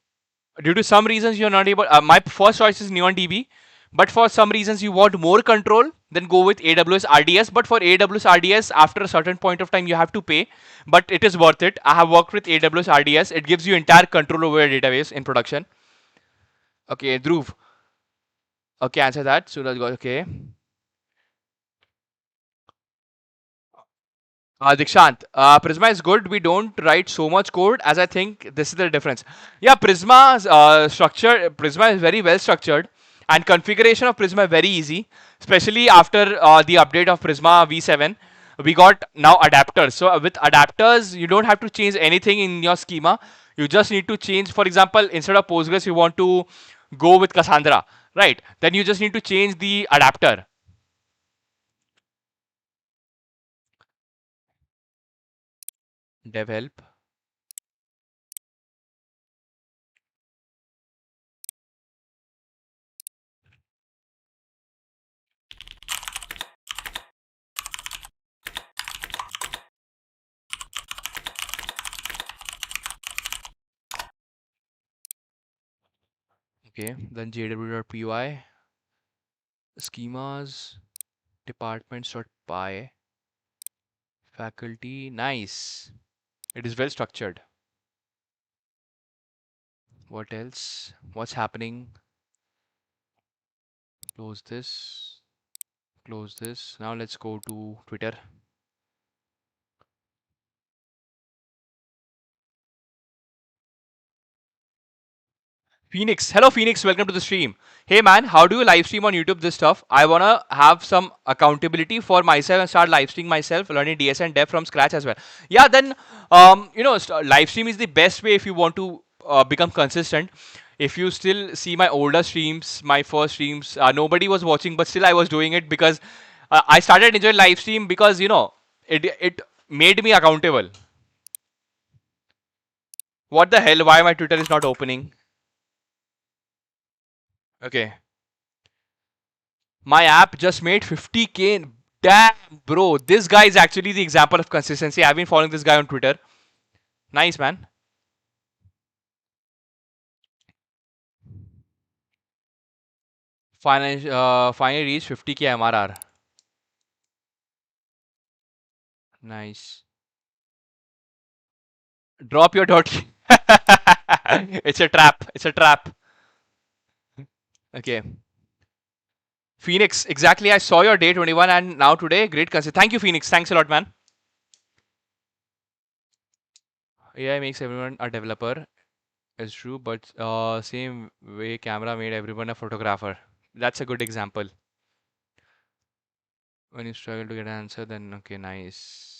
due to some reasons you're not able, my first choice is NeonDB, but for some reasons you want more control, then go with AWS RDS. But for AWS RDS, after a certain point of time, you have to pay, but it is worth it. I have worked with AWS RDS. It gives you entire control over your database in production. Okay, Dhruv. Okay, answer that. Suraj got okay. Dikshant, Prisma is good. We don't write so much code as I think this is the difference. Yeah, Prisma's structure, Prisma is very well structured, and configuration of Prisma very easy, especially after the update of Prisma V7. We got now adapters. So with adapters, you don't have to change anything in your schema. You just need to change, for example, instead of Postgres, you want to go with Cassandra, right? Then you just need to change the adapter. Dev help. Okay, then jw.py schemas departments.py faculty. Nice. It is well structured. What else? What's happening? Close this. Close this. Now let's go to Twitter. Phoenix. Hello, Phoenix. Welcome to the stream. Hey, man, how do you live stream on YouTube this stuff? I want to have some accountability for myself and start live streaming myself, learning DS and dev from scratch as well. Yeah, then, live stream is the best way if you want to become consistent. If you still see my older streams, my first streams, nobody was watching, but still I was doing it because I started enjoying live stream because, it made me accountable. What the hell? Why my Twitter is not opening? Okay. My app just made 50K. Damn, bro. This guy is actually the example of consistency. I've been following this guy on Twitter. Nice, man. Finally reached 50K MRR. Nice. Drop your dot. It's a trap. It's a trap. Okay. Phoenix, exactly. I saw your day 21 and now today. Great consistency. Thank you, Phoenix. Thanks a lot, man. AI makes everyone a developer. It's true, but same way camera made everyone a photographer. That's a good example. When you struggle to get an answer, then okay, nice.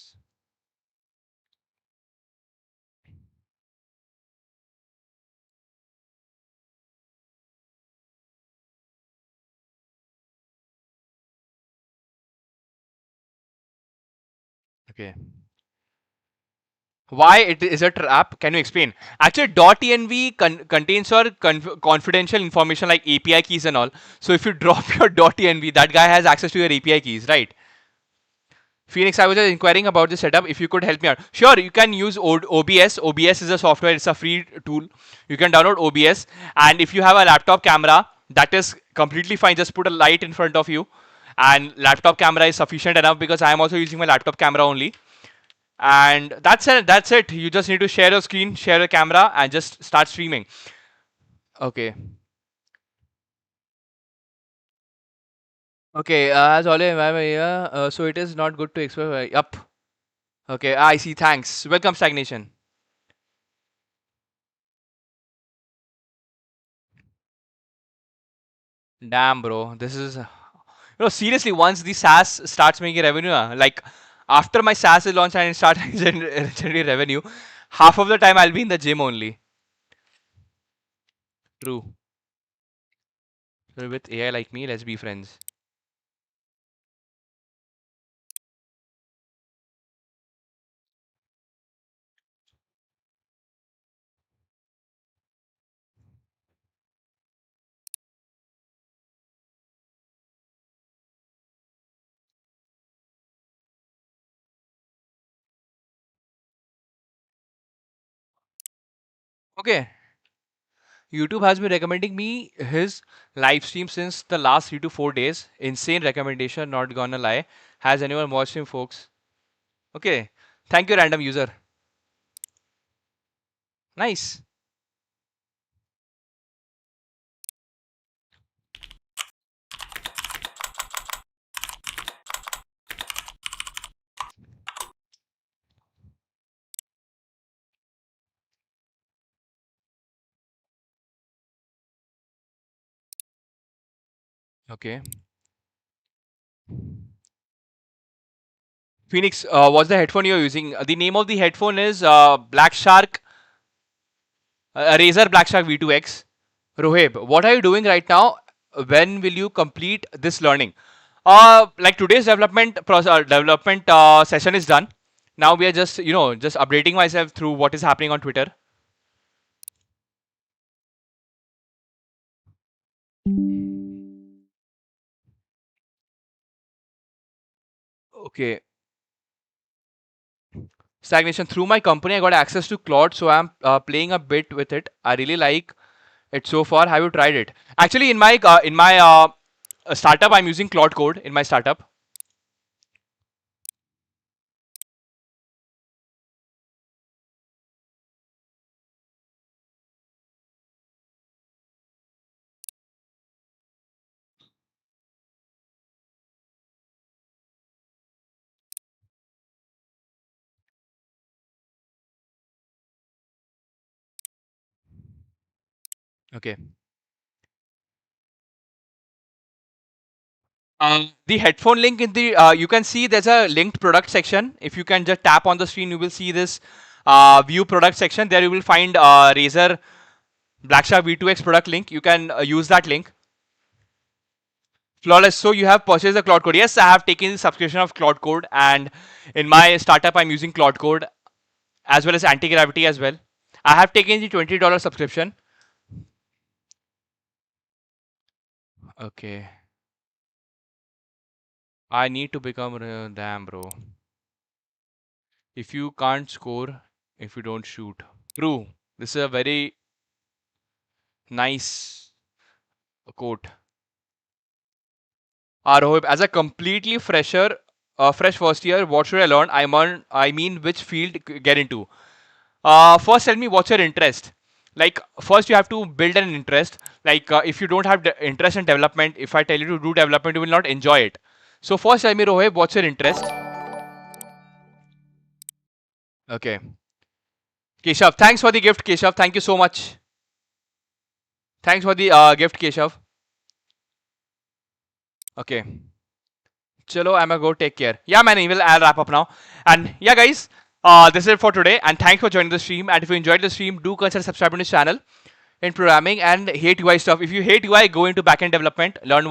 Okay. Why it is a trap? Can you explain? Actually, .env contains your confidential information like API keys and all. So if you drop your .env, that guy has access to your API keys, right? Phoenix, I was just inquiring about the setup. If you could help me out. Sure, you can use OBS. OBS is a software. It's a free tool. You can download OBS. And if you have a laptop camera, that is completely fine. Just put a light in front of you. And laptop camera is sufficient enough because I am also using my laptop camera only. And that's it. That's it. You just need to share your screen, share your camera, and just start streaming. Okay. Okay. As always, so it is not good to express. Yup. Okay. I see. Thanks. Welcome, stagnation. Damn, bro. This is, seriously, once the SaaS starts making revenue, like after my SaaS is launched and it starts generating revenue, half of the time I'll be in the gym only. True. So with AI like me, let's be friends. Okay. YouTube has been recommending me his live stream since the last 3 to 4 days. Insane recommendation, not gonna lie. Has anyone watched him, folks? Okay. Thank you, random user. Nice. Okay. Phoenix, what's the headphone you're using? The name of the headphone is Black Shark, Razer Black Shark V2X. Rohib, what are you doing right now? When will you complete this learning? Like today's development session is done. Now we are just just updating myself through what is happening on Twitter. Okay. Stagnation through my company. I got access to Claude, so I'm playing a bit with it. I really like it so far. Have you tried it? Actually, in my startup, I'm using Claude Code in my startup. Okay. The headphone link in the you can see there's a linked product section. If you can just tap on the screen, you will see this view product section. There you will find Razer Black Shark V2X product link. You can use that link. Flawless. So you have purchased the Cloud Code. Yes, I have taken the subscription of Cloud Code, and in my startup, I'm using Cloud Code as well as Anti Gravity as well. I have taken the $20 subscription. Okay. I need to become damn bro. If you can't score, if you don't shoot. True. This is a very nice quote. Rohib, as a completely fresh first year, what should I learn? I mean, which field get into? First, tell me what's your interest. Like, first you have to build an interest. Like, if you don't have interest in development, if I tell you to do development, you will not enjoy it. So first, tell me, Rohib, what's your interest? Okay. Keshav, thanks for the gift, Keshav. Thank you so much. Thanks for the gift, Keshav. Okay. Chalo, I'm gonna go take care. Yeah, man, I'll wrap up now. And yeah, guys, this is it for today. And thanks for joining the stream. And if you enjoyed the stream, do consider subscribing to this channel in programming and hate UI stuff. If you hate UI, go into backend development, learn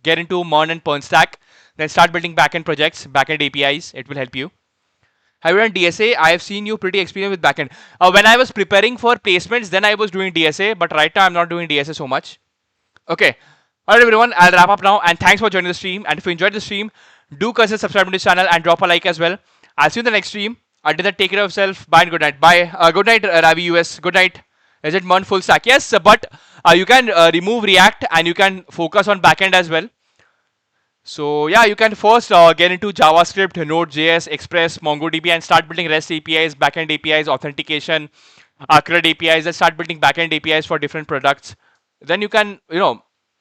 get into Mern and Pern stack, then start building backend projects, backend APIs. It will help you. Have you done DSA? I have seen you pretty experienced with backend. When I was preparing for placements, then I was doing DSA, but right now I'm not doing DSA so much. Okay. Alright everyone, I'll wrap up now and thanks for joining the stream. And if you enjoyed the stream, do consider subscribing to this channel and drop a like as well. I'll see you in the next stream. Until then, take care of yourself. Bye and good night. Bye. Good night, Ravi US. Good night. Is it Mon full stack? Yes, but you can remove React and you can focus on backend as well. So yeah, you can first get into JavaScript, Node.js, Express, MongoDB, and start building REST APIs, backend APIs, authentication, CRUD APIs, and start building backend APIs for different products. Then you can,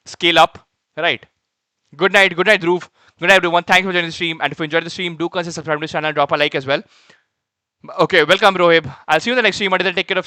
scale up, right? Good night, Dhruv. Good night, everyone. Thanks for joining the stream. And if you enjoyed the stream, do consider subscribing to this channel, drop a like as well. Okay, welcome, Rohib. I'll see you in the next stream. Until then, take care of yourself.